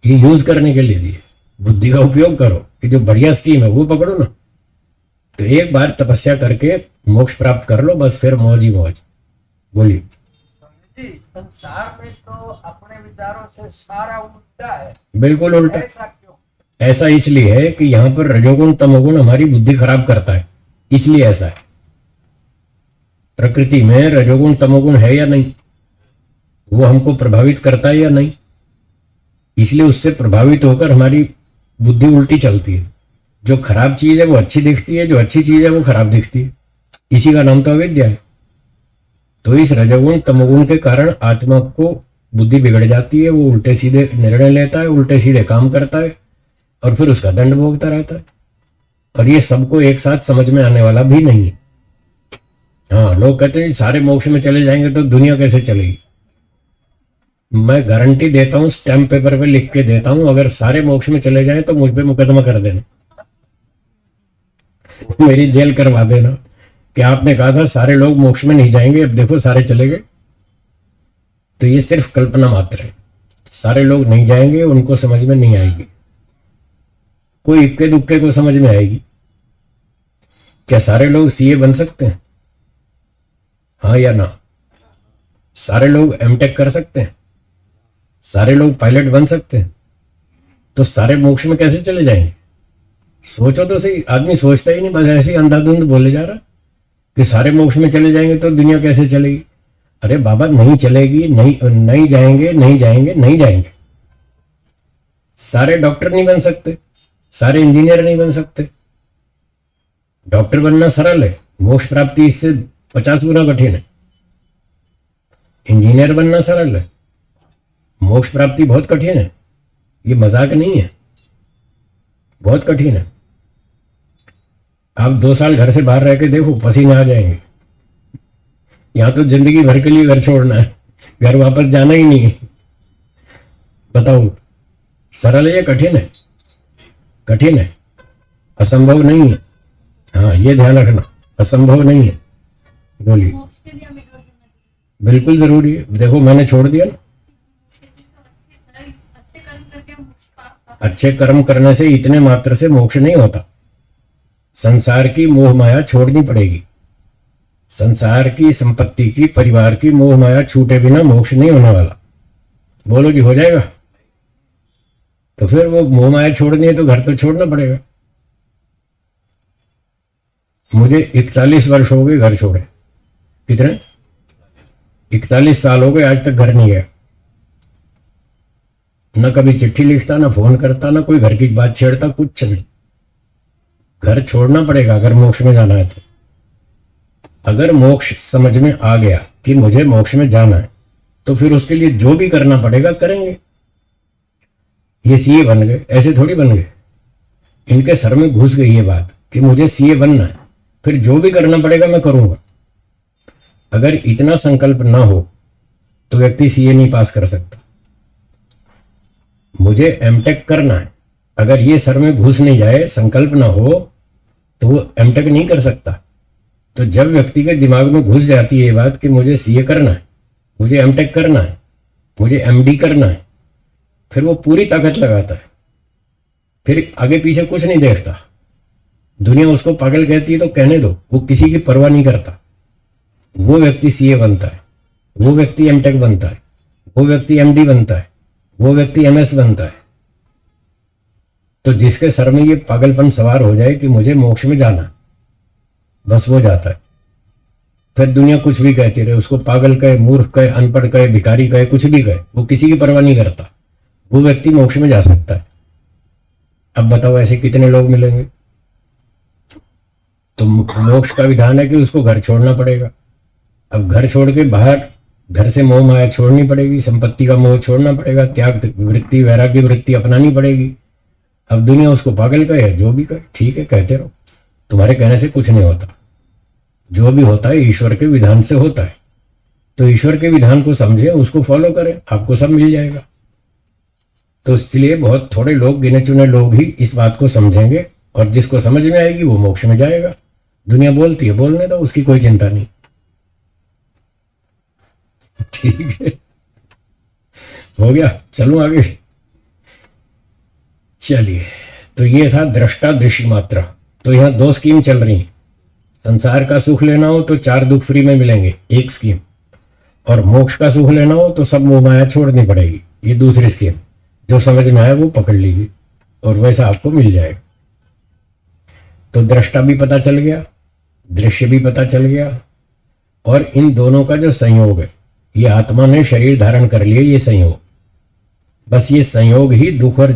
ये यूज करने के लिए दी है। बुद्धि का उपयोग करो, कि जो बढ़िया स्कीम है वो पकड़ो ना। तो एक बार तपस्या करके मोक्ष प्राप्त कर लो, बस फिर मौज ही मौज। बोलिए। संसार में तो अपने विचारों से सारा उल्टा है। बिल्कुल उल्टा। ऐसा क्यों? ऐसा इसलिए है कि यहाँ पर रजोगुण तमोगुण हमारी बुद्धि खराब करता है, इसलिए ऐसा है। प्रकृति में रजोगुण तमोगुण है या नहीं, वो हमको प्रभावित करता है या नहीं, इसलिए उससे प्रभावित होकर हमारी बुद्धि उल्टी चलती है। जो खराब चीज है वो अच्छी दिखती है, जो अच्छी चीज है वो खराब दिखती है। इसी का नाम तो अविद्या है। तो इस रजोगुण तमोगुण के कारण आत्मा को बुद्धि बिगड़ जाती है, वो उल्टे सीधे निर्णय लेता है, उल्टे सीधे काम करता है और फिर उसका दंड भोगता रहता है। और ये सबको एक साथ समझ में आने वाला भी नहीं है। हाँ, लोग कहते हैं सारे मोक्ष में चले जाएंगे तो दुनिया कैसे चलेगी। मैं गारंटी देता हूं, स्टैम्प पेपर पे लिख के देता हूं, अगर सारे मोक्ष में चले जाएं तो मुझ पे मुकदमा कर देना, मेरी जेल करवा देना कि आपने कहा था सारे लोग मोक्ष में नहीं जाएंगे, अब देखो सारे चले गए। तो ये सिर्फ कल्पना मात्र है। सारे लोग नहीं जाएंगे, उनको समझ में नहीं आएगी, कोई इक्के दुक्के को समझ में आएगी। क्या सारे लोग सीए बन सकते हैं? हाँ या ना? सारे लोग एमटेक कर सकते हैं? सारे लोग पायलट बन सकते हैं? तो सारे मोक्ष में कैसे चले जाएंगे? सोचो तो सही। आदमी सोचता ही नहीं, बस ऐसे ही अंधाधुंध बोले जा रहा कि सारे मोक्ष में चले जाएंगे तो दुनिया कैसे चलेगी। अरे बाबा, नहीं चलेगी, नहीं जाएंगे, नहीं जाएंगे, नहीं जाएंगे। सारे डॉक्टर नहीं बन सकते, सारे इंजीनियर नहीं बन सकते। डॉक्टर बनना सरल है, मोक्ष प्राप्ति इससे 50 गुना कठिन है। इंजीनियर बनना सरल है, मोक्ष प्राप्ति बहुत कठिन है। ये मजाक नहीं है, बहुत कठिन है। आप 2 साल घर से बाहर रह के देखो, पसीने आ जाएंगे। यहां तो जिंदगी भर के लिए घर छोड़ना है, घर वापस जाना ही नहीं है। बताओ, सरल है या कठिन है? कठिन है, असंभव नहीं है। हाँ, ये ध्यान रखना, असंभव नहीं है। बोलिए। बिल्कुल जरूरी है। देखो, मैंने छोड़ दिया ना। अच्छे कर्म करने से इतने मात्र से मोक्ष नहीं होता। संसार की मोह माया छोड़नी पड़ेगी। संसार की, संपत्ति की, परिवार की मोह माया छूटे बिना मोक्ष नहीं होने वाला। बोलो जी, हो जाएगा? तो फिर वो मोह माया छोड़नी है तो घर तो छोड़ना पड़ेगा। मुझे 41 वर्ष हो गए घर छोड़े। कितने? 41 साल हो गए, आज तक घर नहीं गया। न कभी चिट्ठी लिखता, ना फोन करता, ना कोई घर की बात छेड़ता, कुछ नहीं। घर छोड़ना पड़ेगा अगर मोक्ष में जाना है तो। अगर मोक्ष समझ में आ गया कि मुझे मोक्ष में जाना है, तो फिर उसके लिए जो भी करना पड़ेगा करेंगे। ये सीए बन गए, ऐसे थोड़ी बन गए। इनके सर में घुस गई ये बात कि मुझे सीए बनना है, फिर जो भी करना पड़ेगा मैं करूंगा। अगर इतना संकल्प ना हो तो व्यक्ति सीए नहीं पास कर सकता। मुझे एमटेक करना है, अगर ये सर में घुस नहीं जाए, संकल्प ना हो, तो वो एमटेक नहीं कर सकता। तो जब व्यक्ति के दिमाग में घुस जाती है ये बात कि मुझे सीए करना है, मुझे एमटेक करना है, मुझे एमडी करना है, फिर वो पूरी ताकत लगाता है, फिर आगे पीछे कुछ नहीं देखता। दुनिया उसको पागल कहती है तो कहने दो, वो किसी की परवाह नहीं करता। वो व्यक्ति सीए बनता है, वो व्यक्ति एमटेक बनता है, वो व्यक्ति एमडी बनता है, वो व्यक्ति एमएस बनता है। तो जिसके सर में ये पागलपन सवार हो जाए कि मुझे मोक्ष में जाना, बस वो जाता है। फिर दुनिया कुछ भी कहती रहे, उसको पागल कहे, मूर्ख कहे, अनपढ़ कहे, भिखारी कहे, कुछ भी कहे, वो किसी की परवाह नहीं करता। वो व्यक्ति मोक्ष में जा सकता है। अब बताओ, ऐसे कितने लोग मिलेंगे? तो मोक्ष का विधान है कि उसको घर छोड़ना पड़ेगा। अब घर छोड़ के बाहर, घर से मोह माया छोड़नी पड़ेगी, संपत्ति का मोह छोड़ना पड़ेगा, त्याग वृत्ति, वैराग्य वृत्ति अपनानी पड़ेगी। अब दुनिया उसको पागल कहे, जो भी कहे, ठीक है, कहते रहो। तुम्हारे कहने से कुछ नहीं होता। जो भी होता है ईश्वर के विधान से होता है। तो ईश्वर के विधान को समझे, उसको फॉलो करें, आपको सब मिल जाएगा। तो इसलिए बहुत थोड़े लोग, गिने चुने लोग ही इस बात को समझेंगे, और जिसको समझ में आएगी वो मोक्ष में जाएगा। दुनिया बोलती है, बोलने दो, उसकी कोई चिंता नहीं। ठीक है, हो गया, चलूं आगे। चलिए, तो ये था दृष्टा दृश्य मात्रा। तो यहाँ 2 स्कीम चल रही हैं। संसार का सुख लेना हो तो 4 दुख फ्री में मिलेंगे, एक स्कीम। और मोक्ष का सुख लेना हो तो सब मोह माया छोड़नी पड़ेगी, ये दूसरी स्कीम। जो समझ में आए वो पकड़ लीजिए, और वैसा आपको मिल जाएगा। तो दृष्टा भी पता चल गया, दृश्य भी पता चल गया, और इन दोनों का जो संयोग है, ये आत्मा ने शरीर धारण कर लिया, ये संयोग। बस ये संयोग ही दुख और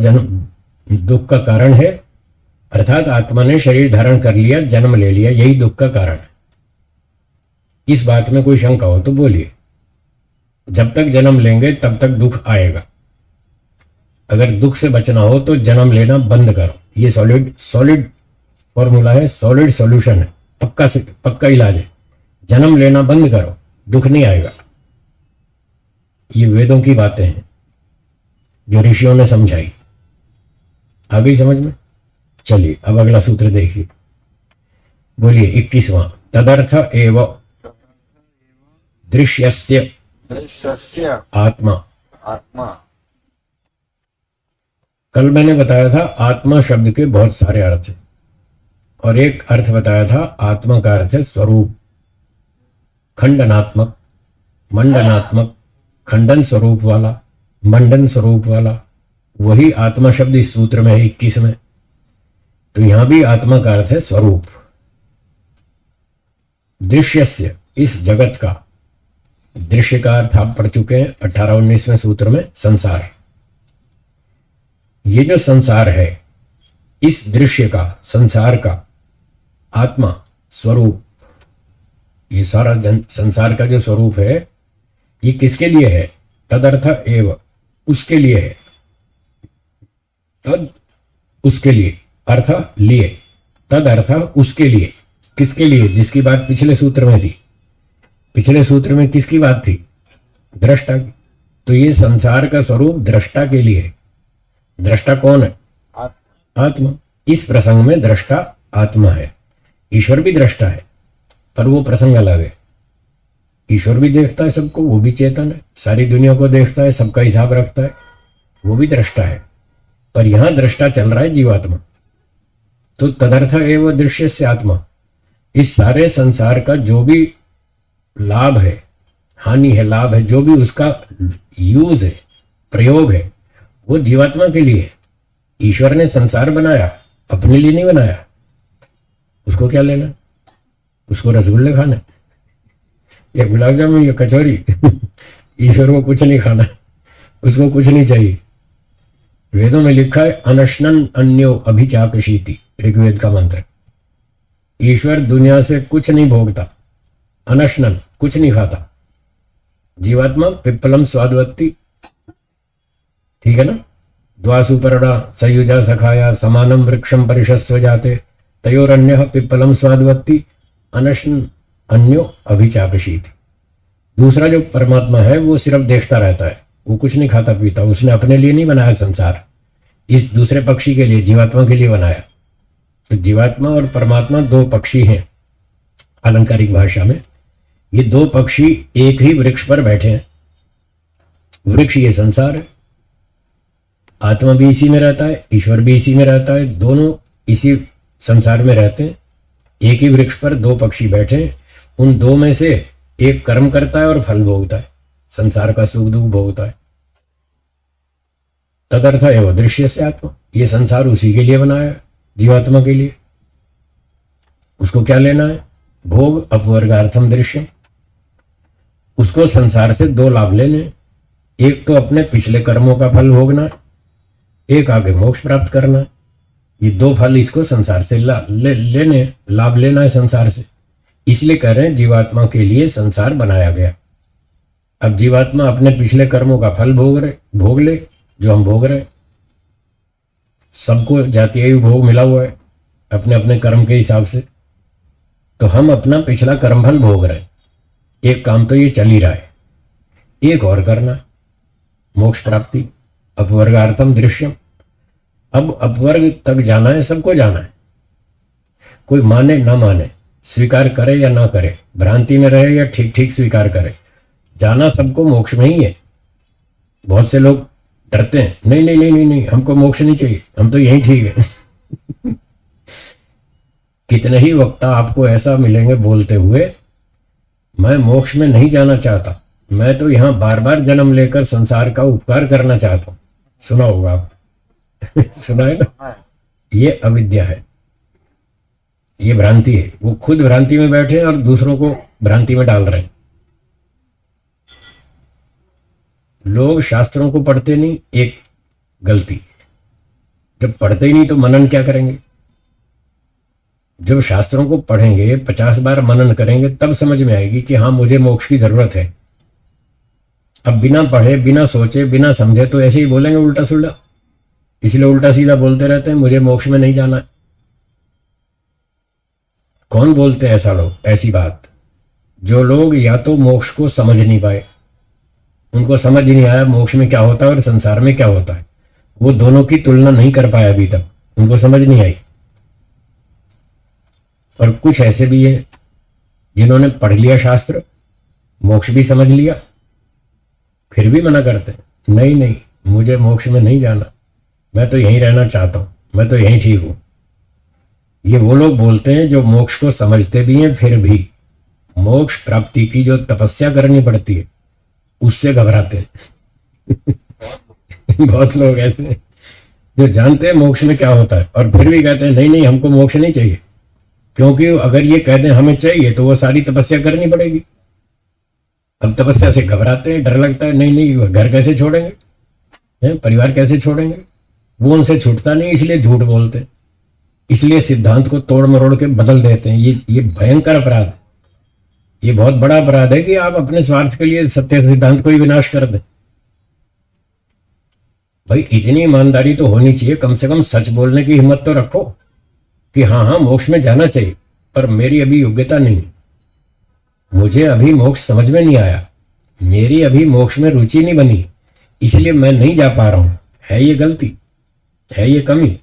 दुख का कारण है। अर्थात आत्मा ने शरीर धारण कर लिया, जन्म ले लिया, यही दुख का कारण है। इस बात में कोई शंका हो तो बोलिए। जब तक जन्म लेंगे तब तक दुख आएगा। अगर दुख से बचना हो तो जन्म लेना बंद करो। ये सॉलिड सॉलिड फॉर्मूला है, सॉलिड सॉल्यूशन है, पक्का से पक्का इलाज है। जन्म लेना बंद करो, दुख नहीं आएगा। ये वेदों की बातें हैं जो ऋषियों ने समझाई। आ गई समझ में? चलिए अब अगला सूत्र देखिए। बोलिए 21वां। तदर्थ एव दृश्यस्य दृश्यस्य आत्मा। आत्मा। कल मैंने बताया था आत्मा शब्द के बहुत सारे अर्थ हैं और एक अर्थ बताया था आत्मा का अर्थ है स्वरूप, खंडनात्मक, मंडनात्मक, खंडन स्वरूप वाला, मंडन स्वरूप वाला। वही आत्मा शब्द इस सूत्र में है 21 में। तो यहां भी आत्मा का अर्थ है स्वरूप। दृश्यस्य, इस जगत का, दृश्य का अर्थ आप पढ़ चुके हैं 18-19वें सूत्र में, संसार। ये जो संसार है, इस दृश्य का, संसार का आत्मा स्वरूप, ये सारा संसार का जो स्वरूप है ये किसके लिए है? तदर्थ एव, उसके लिए है। तद, उसके लिए, अर्थ लिए, तद अर्थ उसके लिए। किसके लिए? जिसकी बात पिछले सूत्र में थी। पिछले सूत्र में किसकी बात थी? दृष्टा की। तो ये संसार का स्वरूप दृष्टा के लिए है। दृष्टा कौन है? आत्मा। इस प्रसंग में दृष्टा आत्मा है। ईश्वर भी दृष्टा है पर वो प्रसंग अलग है। ईश्वर भी देखता है सबको, वो भी चेतन है, सारी दुनिया को देखता है, सबका हिसाब रखता है, वो भी दृष्टा है। पर यहां दृष्टा चल रहा है जीवात्मा। तो तदर्थ एवं दृश्य से आत्मा, इस सारे संसार का जो भी लाभ है, हानि है, लाभ है, जो भी उसका यूज है, प्रयोग है, वो जीवात्मा के लिए है। ईश्वर ने संसार बनाया, अपने लिए नहीं बनाया। उसको क्या लेना? उसको रसगुल्ले खाना या गुलाब जामुन या कचौरी ईश्वर को कुछ नहीं खाना, उसको कुछ नहीं चाहिए। वेदों में लिखा है अनशनन अन्यो अभिचापशीति, ऋग्वेद का मंत्र। ईश्वर दुनिया से कुछ नहीं भोगता, अनशनन, कुछ नहीं खाता। जीवात्मा पिप्पलम स्वादवत्ती, ठीक है ना? द्वासुपर्णा सयुजा सखाया समानम वृक्षम परिशस्व जाते तयोरन्य पिप्पलम स्वादवत्ती अनशन अन्यो अभिचापशीति। दूसरा जो परमात्मा है वो सिर्फ देखता रहता है, वो कुछ नहीं खाता पीता। उसने अपने लिए नहीं बनाया संसार, इस दूसरे पक्षी के लिए, जीवात्मा के लिए बनाया। तो जीवात्मा और परमात्मा दो पक्षी हैं अलंकारिक भाषा में। ये दो पक्षी एक ही वृक्ष पर बैठे हैं। वृक्ष ये संसार है, आत्मा भी इसी में रहता है, ईश्वर भी इसी में रहता है, दोनों इसी संसार में रहते हैं। एक ही वृक्ष पर दो पक्षी बैठे हैं, उन दो में से एक कर्म करता है और फल भोगता है, संसार का सुख दुख भोगता है। तदर्थ एवं दृश्य से आत्मा, ये संसार उसी के लिए बनाया, जीवात्मा के लिए। उसको क्या लेना है? भोग अपवर्गार्थम दृश्यम। उसको संसार से दो लाभ लेने, एक तो अपने पिछले कर्मों का फल भोगना, एक आगे मोक्ष प्राप्त करना। ये दो फल इसको संसार से लेने, लाभ लेना है संसार से। इसलिए कह रहे हैं जीवात्मा के लिए संसार बनाया गया। अब जीवात्मा अपने पिछले कर्मों का फल भोग ले, जो हम भोग रहे हैं। सबको जातीय भोग मिला हुआ है अपने अपने कर्म के हिसाब से, तो हम अपना पिछला कर्म फल भोग रहे हैं। एक काम तो ये चल ही रहा है, एक और करना, मोक्ष प्राप्ति, अपवर्गार्थम दृश्यम। अब अपवर्ग तक जाना है, सबको जाना है। कोई माने ना माने, स्वीकार करे या ना करे, भ्रांति में रहे या ठीक ठीक स्वीकार करे, जाना सबको मोक्ष में ही है। बहुत से लोग डरते हैं, नहीं नहीं नहीं नहीं नहीं, हमको मोक्ष नहीं चाहिए, हम तो यही ठीक है। कितने ही वक्ता आपको ऐसा मिलेंगे बोलते हुए, मैं मोक्ष में नहीं जाना चाहता, मैं तो यहां बार बार जन्म लेकर संसार का उपकार करना चाहता हूं। सुना होगा आप सुना है ना? ये अविद्या है, ये भ्रांति है। वो खुद भ्रांति में बैठे हैं और दूसरों को भ्रांति में डाल रहे हैं। लोग शास्त्रों को पढ़ते नहीं, एक गलती, जब पढ़ते ही नहीं तो मनन क्या करेंगे? जब शास्त्रों को पढ़ेंगे, 50 बार मनन करेंगे, तब समझ में आएगी कि हाँ मुझे मोक्ष की जरूरत है। अब बिना पढ़े, बिना सोचे, बिना समझे तो ऐसे ही बोलेंगे उल्टा सुल्टा। इसलिए उल्टा सीधा बोलते रहते हैं, मुझे मोक्ष में नहीं जाना है। कौन बोलते हैं ऐसा लोग, ऐसी बात? जो लोग या तो मोक्ष को समझ नहीं पाए, उनको समझ ही नहीं आया मोक्ष में क्या होता है और संसार में क्या होता है, वो दोनों की तुलना नहीं कर पाए अभी तक, उनको समझ नहीं आई। और कुछ ऐसे भी है जिन्होंने पढ़ लिया शास्त्र, मोक्ष भी समझ लिया, फिर भी मना करते हैं, नहीं नहीं मुझे मोक्ष में नहीं जाना, मैं तो यहीं रहना चाहता हूं, मैं तो यहीं ठीक हूं। ये वो लोग बोलते हैं जो मोक्ष को समझते भी हैं, फिर भी मोक्ष प्राप्ति की जो तपस्या करनी पड़ती है उससे घबराते हैं। बहुत लोग ऐसे हैं जो जानते हैं मोक्ष में क्या होता है और फिर भी कहते हैं नहीं नहीं हमको मोक्ष नहीं चाहिए, क्योंकि अगर ये कह दें हमें चाहिए तो वो सारी तपस्या करनी पड़ेगी। अब तपस्या से घबराते हैं, डर लगता है, नहीं नहीं घर कैसे छोड़ेंगे, परिवार कैसे छोड़ेंगे, वो उनसे छूटता नहीं, इसलिए झूठ बोलते हैं, इसलिए सिद्धांत को तोड़ मरोड़ के बदल देते हैं। ये भयंकर अपराध है, ये बहुत बड़ा अपराध है कि आप अपने स्वार्थ के लिए सत्य सिद्धांत को ही विनाश कर दें। भाई इतनी ईमानदारी तो होनी चाहिए, कम से कम सच बोलने की हिम्मत तो रखो कि हाँ हाँ मोक्ष में जाना चाहिए, पर मेरी अभी योग्यता नहीं, मुझे अभी मोक्ष समझ में नहीं आया, मेरी अभी मोक्ष में रुचि नहीं बनी, इसलिए मैं नहीं जा पा रहा हूं। है ये गलती, है ये कमी?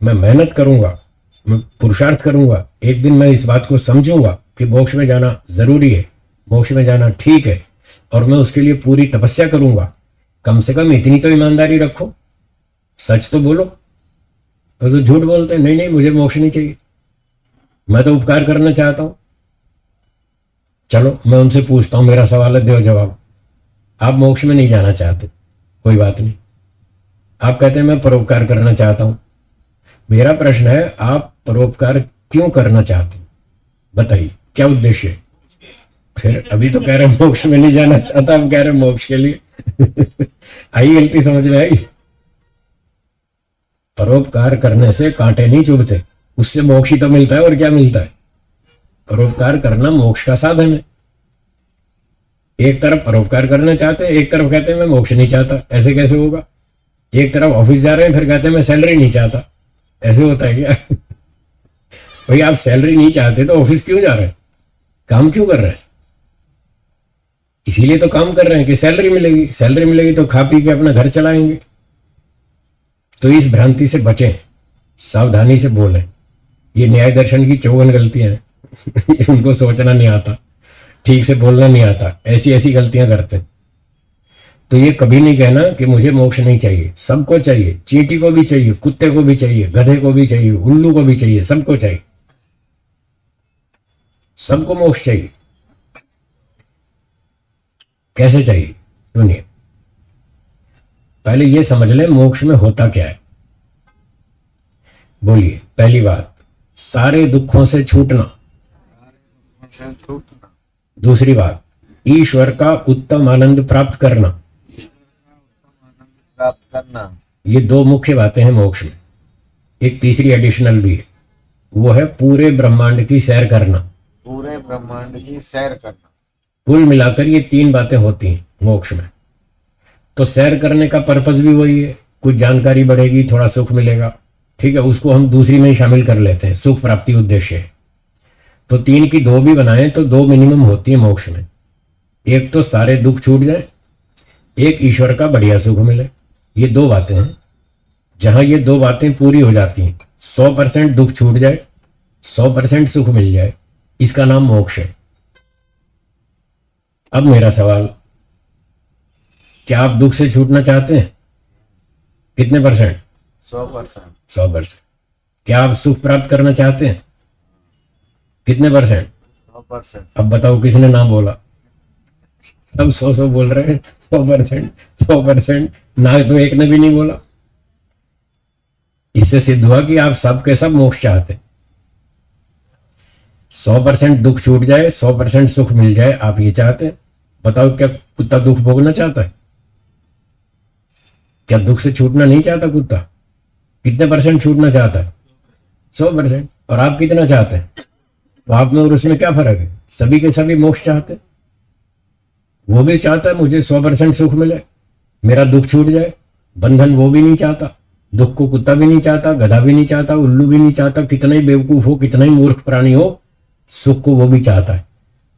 मैं मेहनत करूंगा, मैं पुरुषार्थ करूंगा, एक दिन मैं इस बात को समझूंगा कि मोक्ष में जाना जरूरी है, मोक्ष में जाना ठीक है, और मैं उसके लिए पूरी तपस्या करूंगा। कम से कम इतनी तो ईमानदारी रखो, सच तो बोलो। तो झूठ बोलते हैं, नहीं नहीं मुझे मोक्ष नहीं चाहिए, मैं तो उपकार करना चाहता हूं। चलो मैं उनसे पूछता हूं, मेरा सवाल है, दो जवाब। आप मोक्ष में नहीं जाना चाहते, कोई बात नहीं, आप कहते हैं मैं परोपकार करना चाहता हूं। मेरा प्रश्न है, आप परोपकार क्यों करना चाहते हैं, बताइए क्या उद्देश्य है? फिर अभी तो कह रहे हैं मोक्ष में नहीं जाना चाहता, हम कह रहे हैं मोक्ष के लिए। आई गलती समझ में आई? परोपकार करने से कांटे नहीं चुभते, उससे मोक्ष ही तो मिलता है, और क्या मिलता है? परोपकार करना मोक्ष का साधन है। एक तरफ परोपकार करना चाहते हैं, एक तरफ कहते हैं मैं मोक्ष नहीं चाहता, ऐसे कैसे होगा? एक तरफ ऑफिस जा रहे हैं, फिर कहते हैं मैं सैलरी नहीं चाहता, ऐसे होता है क्या? भाई आप सैलरी नहीं चाहते तो ऑफिस क्यों जा रहे हैं, काम क्यों कर रहे हैं? इसीलिए तो काम कर रहे हैं कि सैलरी मिलेगी, सैलरी मिलेगी तो खा पी के अपना घर चलाएंगे। तो इस भ्रांति से बचें, सावधानी से बोलें। ये न्याय दर्शन की 54 गलतियां हैं। उनको सोचना नहीं आता, ठीक से बोलना नहीं आता, ऐसी ऐसी गलतियां करते हैं। तो ये कभी नहीं कहना कि मुझे मोक्ष नहीं चाहिए, सबको चाहिए, चींटी को भी चाहिए, कुत्ते को भी चाहिए, गधे को भी चाहिए, उल्लू को भी चाहिए, सबको चाहिए, सबको मोक्ष चाहिए। कैसे चाहिए सुनिए, पहले ये समझ ले मोक्ष में होता क्या है। बोलिए, पहली बात, सारे दुखों से छूटना। दूसरी बात, ईश्वर का उत्तम आनंद प्राप्त करना। ये दो मुख्य बातें हैं मोक्ष में। एक तीसरी एडिशनल भी है, वो है पूरे ब्रह्मांड की सैर करना। पूरे ब्रह्मांड की सैर करना। कुल मिलाकर ये 3 बातें होती हैं मोक्ष में। तो सैर करने का पर्पस भी वही है, कुछ जानकारी बढ़ेगी, थोड़ा सुख मिलेगा, ठीक है, उसको हम दूसरी में ही शामिल कर लेते हैं, सुख प्राप्ति उद्देश्य है। तो 3 की 2 भी बनाएं तो 2 मिनिमम होती है मोक्ष में। एक तो सारे दुख छूट जाए, एक ईश्वर का बढ़िया सुख मिले। ये 2 बातें हैं, जहां ये 2 बातें पूरी हो जाती हैं, 100% दुख छूट जाए, 100% सुख मिल जाए, इसका नाम मोक्ष है। अब मेरा सवाल, क्या आप दुख से छूटना चाहते हैं? कितने %? 100%। 100%। क्या आप सुख प्राप्त करना चाहते हैं? कितने %? 100%। अब बताओ किसने ना बोला? सब 100 बोल रहे हैं, 100%, 100%, ना तो एक ने भी नहीं बोला। इससे सिद्ध हुआ कि आप सब के सब मोक्ष चाहते हैं। 100% दुख छूट जाए, 100% सुख मिल जाए, आप ये चाहते हैं? बताओ, क्या कुत्ता दुख भोगना चाहता है? क्या दुख से छूटना नहीं चाहता कुत्ता? कितने % छूटना चाहता है? 100%। और आप कितना चाहते हैं? तो आप में और उसमें क्या फर्क है? सभी के सभी मोक्ष चाहते हैं। वो भी चाहता है मुझे 100% सुख मिले, मेरा दुख छूट जाए। बंधन वो भी नहीं चाहता। दुख को कुत्ता भी नहीं चाहता, गधा भी नहीं चाहता, उल्लू भी नहीं चाहता। कितना ही बेवकूफ हो, कितना ही मूर्ख प्राणी हो, सुख को वो भी चाहता है,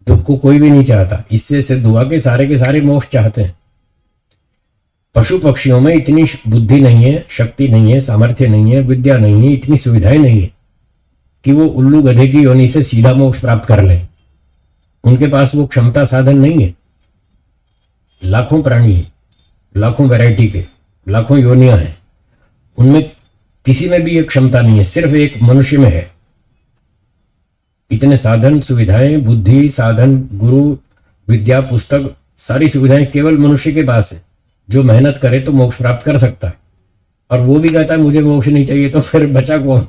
दुख को कोई भी नहीं चाहता। इससे सिद्ध हुआ कि सारे के सारे मोक्ष चाहते हैं। पशु पक्षियों में इतनी बुद्धि नहीं है, शक्ति नहीं है, सामर्थ्य नहीं है, विद्या नहीं है, इतनी सुविधाएं नहीं है कि वो उल्लू गधे की योनि से सीधा मोक्ष प्राप्त कर ले। उनके पास वो क्षमता साधन नहीं है। लाखों प्राणी हैं, लाखों वैरायटी के, लाखों योनियां हैं, उनमें किसी में भी ये क्षमता नहीं है, सिर्फ एक मनुष्य में है। इतने साधन, सुविधाएं, बुद्धि, साधन, गुरु, विद्या, पुस्तक, सारी सुविधाएं केवल मनुष्य के पास है। जो मेहनत करे तो मोक्ष प्राप्त कर सकता है। और वो भी कहता है मुझे मोक्ष नहीं चाहिए, तो फिर बचा कौन?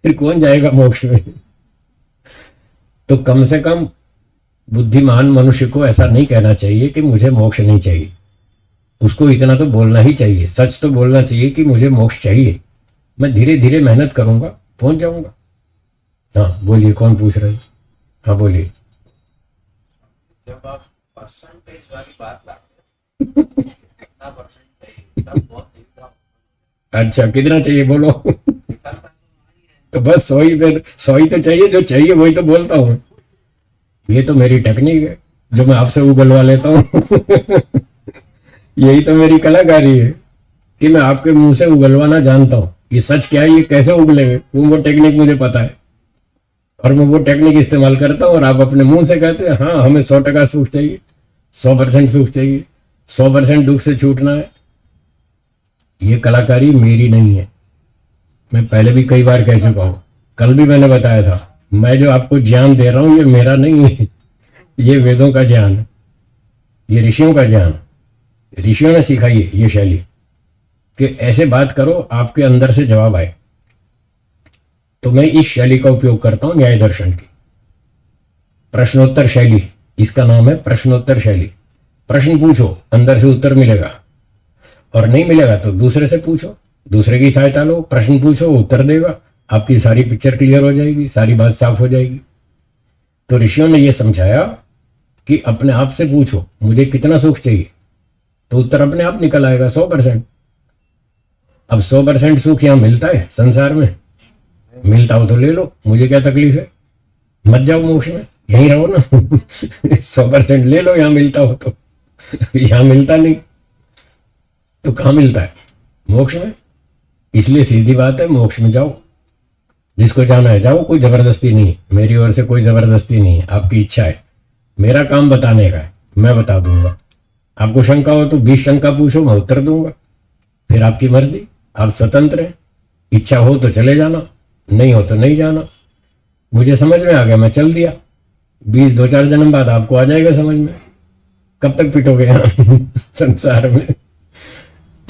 फिर कौन जाएगा मोक्ष में? तो कम से कम बुद्धिमान मनुष्य को ऐसा नहीं कहना चाहिए कि मुझे मोक्ष नहीं चाहिए। उसको इतना तो बोलना ही चाहिए, सच तो बोलना चाहिए कि मुझे मोक्ष चाहिए, मैं धीरे धीरे मेहनत करूंगा, पहुंच जाऊंगा। हाँ बोलिए, कौन पूछ रहे हैं? हाँ बोलिए। जब आप परसेंटेज वाली बात लाते हैं, कितना परसेंट चाहिए, तब बहुत दिक्कत होती अच्छा, कितना चाहिए बोलो? है। निकलता तो नहीं है। तो बस 100 ही, फिर 100 ही तो चाहिए, जो चाहिए वही तो बोलता हूँ। ये तो मेरी टेक्निक है जो मैं आपसे उगलवा लेता हूँ। यही तो मेरी कलाकारी है कि मैं आपके मुंह से उगलवाना जानता हूँ। ये सच क्या है, ये कैसे उगलेंगे, वो टेक्निक मुझे पता है और मैं वो टेक्निक इस्तेमाल करता हूँ। और आप अपने मुंह से कहते हैं हाँ हमें 100% सुख चाहिए, 100% सुख चाहिए, 100% दुख से छूटना है। ये कलाकारी मेरी नहीं है। मैं पहले भी कई बार कह चुका हूँ, कल भी मैंने बताया था, मैं जो आपको ज्ञान दे रहा हूँ ये मेरा नहीं है, ये वेदों का ज्ञान है, ये ऋषियों का ज्ञान। ऋषियों ने सिखाई है ये शैली कि ऐसे बात करो आपके अंदर से जवाब आए। तो मैं इस शैली का उपयोग करता हूं, न्याय दर्शन की प्रश्नोत्तर शैली। इसका नाम है प्रश्नोत्तर शैली। प्रश्न पूछो, अंदर से उत्तर मिलेगा, और नहीं मिलेगा तो दूसरे से पूछो, दूसरे की सहायता लो, प्रश्न पूछो, उत्तर देगा, आपकी सारी पिक्चर क्लियर हो जाएगी, सारी बात साफ हो जाएगी। तो ऋषियों ने यह समझाया कि अपने आप से पूछो मुझे कितना सुख चाहिए, तो उत्तर अपने आप निकल आएगा 100%। अब 100% सुख यहां मिलता है संसार में? मिलता हो तो ले लो, मुझे क्या तकलीफ है, मत जाओ मोक्ष में, यहीं रहो ना। 100% ले लो, यहां मिलता हो तो। यहां मिलता नहीं तो कहां मिलता है? मोक्ष में। इसलिए सीधी बात है, मोक्ष में जाओ, जिसको जाना है जाओ, कोई जबरदस्ती नहीं है, मेरी ओर से कोई जबरदस्ती नहीं है, आपकी इच्छा है। मेरा काम बताने का है, मैं बता दूंगा। आपको शंका हो तो 20 शंका पूछो, मैं उत्तर दूंगा, फिर आपकी मर्जी, आप स्वतंत्र हैं। इच्छा हो तो चले जाना, नहीं हो तो नहीं जाना। मुझे समझ में आ गया, मैं चल दिया। 2-4 जन्म बाद आपको आ जाएगा समझ में। कब तक पिटोगे यहाँ संसार में?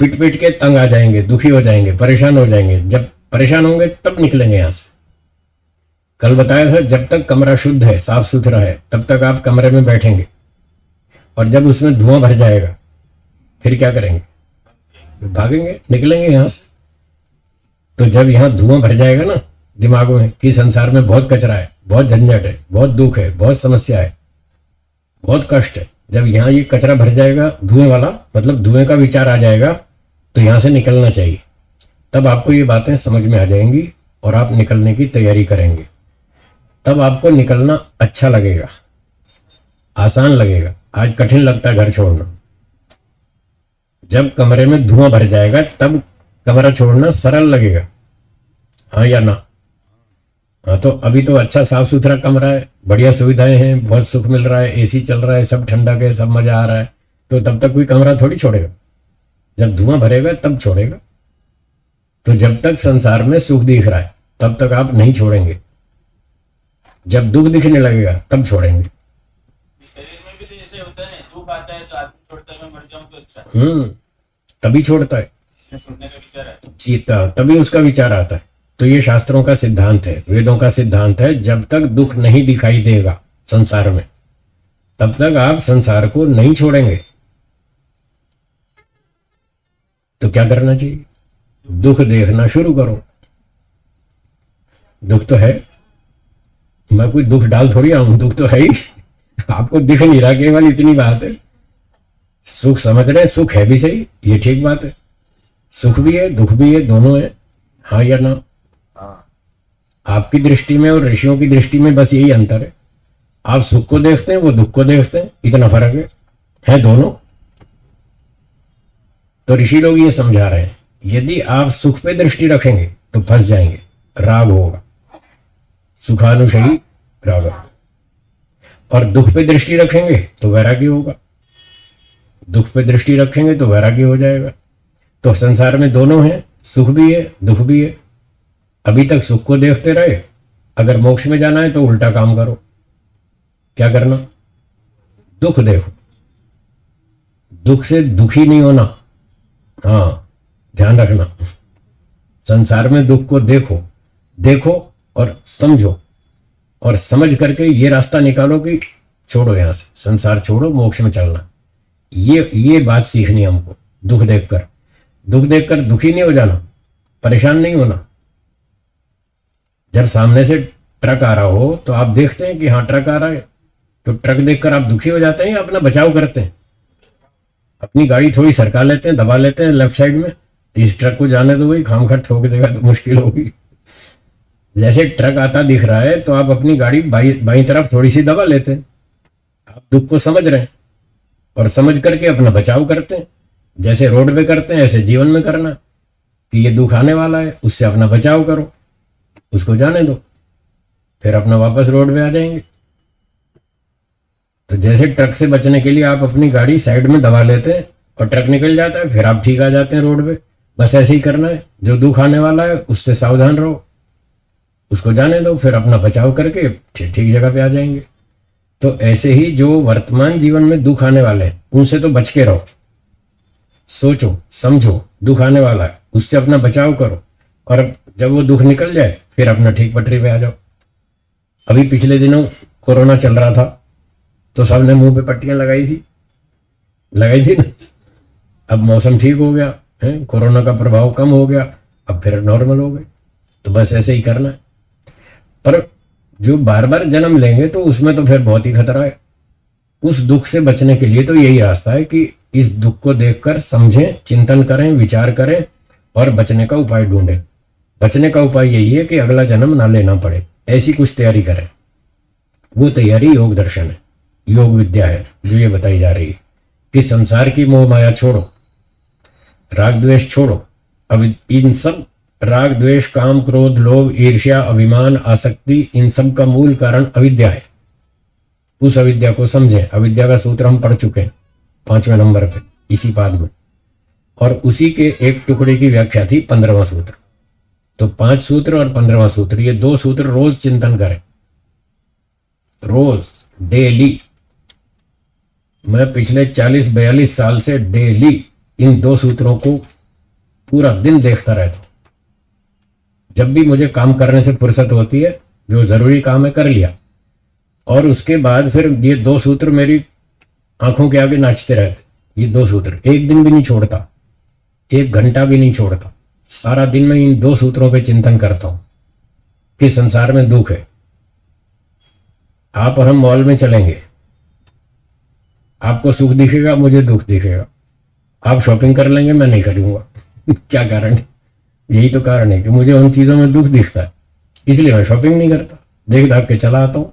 पिट पिट के तंग आ जाएंगे, दुखी हो जाएंगे, परेशान हो जाएंगे। जब परेशान होंगे तब निकलेंगे यहां से। कल बताया था, जब तक कमरा शुद्ध है, साफ सुथरा है, तब तक आप कमरे में बैठेंगे, और जब उसमें धुआं भर जाएगा फिर क्या करेंगे? भागेंगे, निकलेंगे यहां से। तो जब यहां धुआं भर जाएगा ना दिमाग में कि संसार में बहुत कचरा है, बहुत झंझट है, बहुत दुख है, बहुत समस्या है, बहुत कष्ट है, जब यहां ये कचरा भर जाएगा धुएं वाला, मतलब धुएं का विचार आ जाएगा, तो यहां से निकलना चाहिए। तब आपको ये बातें समझ में आ जाएंगी और आप निकलने की तैयारी करेंगे। तब आपको निकलना अच्छा लगेगा, आसान लगेगा। आज कठिन लगता है घर छोड़ना। जब कमरे में धुआं भर जाएगा तब कमरा छोड़ना सरल लगेगा, हाँ या ना? हाँ, तो अभी तो अच्छा साफ सुथरा कमरा है, बढ़िया सुविधाएं हैं, बहुत सुख मिल रहा है, एसी चल रहा है, सब ठंडक है, सब मजा आ रहा है, तो तब तक कोई कमरा थोड़ी छोड़ेगा। जब धुआं भरेगा तब छोड़ेगा। तो जब तक संसार में सुख दिख रहा है तब तक आप नहीं छोड़ेंगे, जब दुख दिखने लगेगा तब छोड़ेंगे। शरीर में भी तो जैसे होता है, दुख आता है तो आदमी छोड़ता है, मैं मर जाऊं तो अच्छा, तभी छोड़ता है, छोड़ने का विचार है। जीता तभी उसका विचार आता है। तो ये शास्त्रों का सिद्धांत है, वेदों का सिद्धांत है। जब तक दुख नहीं दिखाई देगा संसार में तब तक आप संसार को नहीं छोड़ेंगे। तो क्या करना चाहिए? दुख देखना शुरू करो। दुख तो है, मैं कोई दुख डाल थोड़ी आऊं, दुख तो है ही, आपको दिख नहीं रहा, केवल इतनी बात है। सुख समझ रहे हैं, सुख है भी सही, ये ठीक बात है, सुख भी है दुख भी है, दोनों है, हाँ या ना। हाँ आपकी दृष्टि में और ऋषियों की दृष्टि में बस यही अंतर है, आप सुख को देखते हैं, वो दुख को देखते हैं, इतना फर्क है दोनों। तो ऋषि लोग ये समझा रहे हैं, यदि आप सुख पे दृष्टि रखेंगे तो फंस जाएंगे, राग होगा, सुखानुशयी राग, और दुख पे दृष्टि रखेंगे तो वैराग्य होगा, दुख पे दृष्टि रखेंगे तो वैराग्य हो जाएगा। तो संसार में दोनों हैं, सुख भी है दुख भी है। अभी तक सुख को देखते रहे, अगर मोक्ष में जाना है तो उल्टा काम करो, क्या करना, दुख देखो, दुख से दुखी नहीं होना, हाँ ध्यान रखना, संसार में दुख को देखो, देखो और समझो, और समझ करके ये रास्ता निकालो कि छोड़ो, यहां से संसार छोड़ो, मोक्ष में चलना। ये बात सीखनी है हमको। दुख देखकर दुखी नहीं हो जाना, परेशान नहीं होना। जब सामने से ट्रक आ रहा हो तो आप देखते हैं कि हाँ ट्रक आ रहा है, तो ट्रक देखकर आप दुखी हो जाते हैं या अपना बचाव करते हैं, अपनी गाड़ी थोड़ी सरका लेते हैं, दबा लेते हैं लेफ्ट साइड में, इस ट्रक को जाने दो भाई, खामखा ठोक देगा तो मुश्किल होगी। जैसे ट्रक आता दिख रहा है तो आप अपनी गाड़ी बाई तरफ थोड़ी सी दबा लेते हैं, आप दुख को समझ रहे हैं और समझ करके अपना बचाव करते हैं। जैसे रोड पे करते हैं ऐसे जीवन में करना, कि ये दुख आने वाला है, उससे अपना बचाव करो, उसको जाने दो, फिर अपना वापस रोड पे आ जाएंगे। तो जैसे ट्रक से बचने के लिए आप अपनी गाड़ी साइड में दबा लेते हैं और ट्रक निकल जाता है, फिर आप ठीक आ जाते हैं रोड पे। बस ऐसे ही करना है, जो दुख आने वाला है उससे सावधान रहो, उसको जाने दो, फिर अपना बचाव करके ठीक जगह पे आ जाएंगे। तो ऐसे ही जो वर्तमान जीवन में दुख आने वाले हैं उनसे तो बच के रहो, सोचो समझो, दुख आने वाला है उससे अपना बचाव करो, और जब वो दुख निकल जाए फिर अपना ठीक पटरी पे आ जाओ। अभी पिछले दिनों कोरोना चल रहा था तो सबने मुंह पे पट्टियां लगाई थी ना। अब मौसम ठीक हो गया है, कोरोना का प्रभाव कम हो गया, अब फिर नॉर्मल हो गए। तो बस ऐसे ही करना है। पर जो बार बार जन्म लेंगे तो उसमें तो फिर बहुत ही खतरा है। उस दुख से बचने के लिए तो यही रास्ता है कि इस दुख को देखकर समझें, चिंतन करें, विचार करें और बचने का उपाय ढूंढें। बचने का उपाय यही है कि अगला जन्म ना लेना पड़े, ऐसी कुछ तैयारी करें। वो तैयारी योग दर्शन है, योग विद्या है, जो ये बताई जा रही है कि संसार की मोह माया छोड़ो, राग द्वेष छोड़ो। अब इन सब राग द्वेष काम क्रोध लोभ ईर्ष्या अभिमान आसक्ति, इन सब का मूल कारण अविद्या है। उस अविद्या को समझें। अविद्या का सूत्र हम पढ़ चुके हैं 5वें नंबर पे इसी पाद में, और उसी के एक टुकड़े की व्याख्या थी 15वां सूत्र। तो 5 सूत्र और 15वां सूत्र, ये 2 सूत्र रोज चिंतन करें, रोज डेली। मैं पिछले 40-42 साल से डेली इन 2 सूत्रों को पूरा दिन देखता रहता हूं। जब भी मुझे काम करने से फुर्सत होती है, जो जरूरी काम है कर लिया, और उसके बाद फिर ये 2 सूत्र मेरी आंखों के आगे नाचते रहते। ये 2 सूत्र एक दिन भी नहीं छोड़ता, 1 घंटा भी नहीं छोड़ता। सारा दिन मैं इन 2 सूत्रों पे चिंतन करता हूं कि संसार में दुख है। आप और हम मॉल में चलेंगे, आपको सुख दिखेगा, मुझे दुख दिखेगा। आप शॉपिंग कर लेंगे, मैं नहीं करूंगा। क्या कारण है? यही तो कारण है कि मुझे उन चीजों में दुख दिखता है, इसलिए मैं शॉपिंग नहीं करता, देख दाख के चला आता हूं।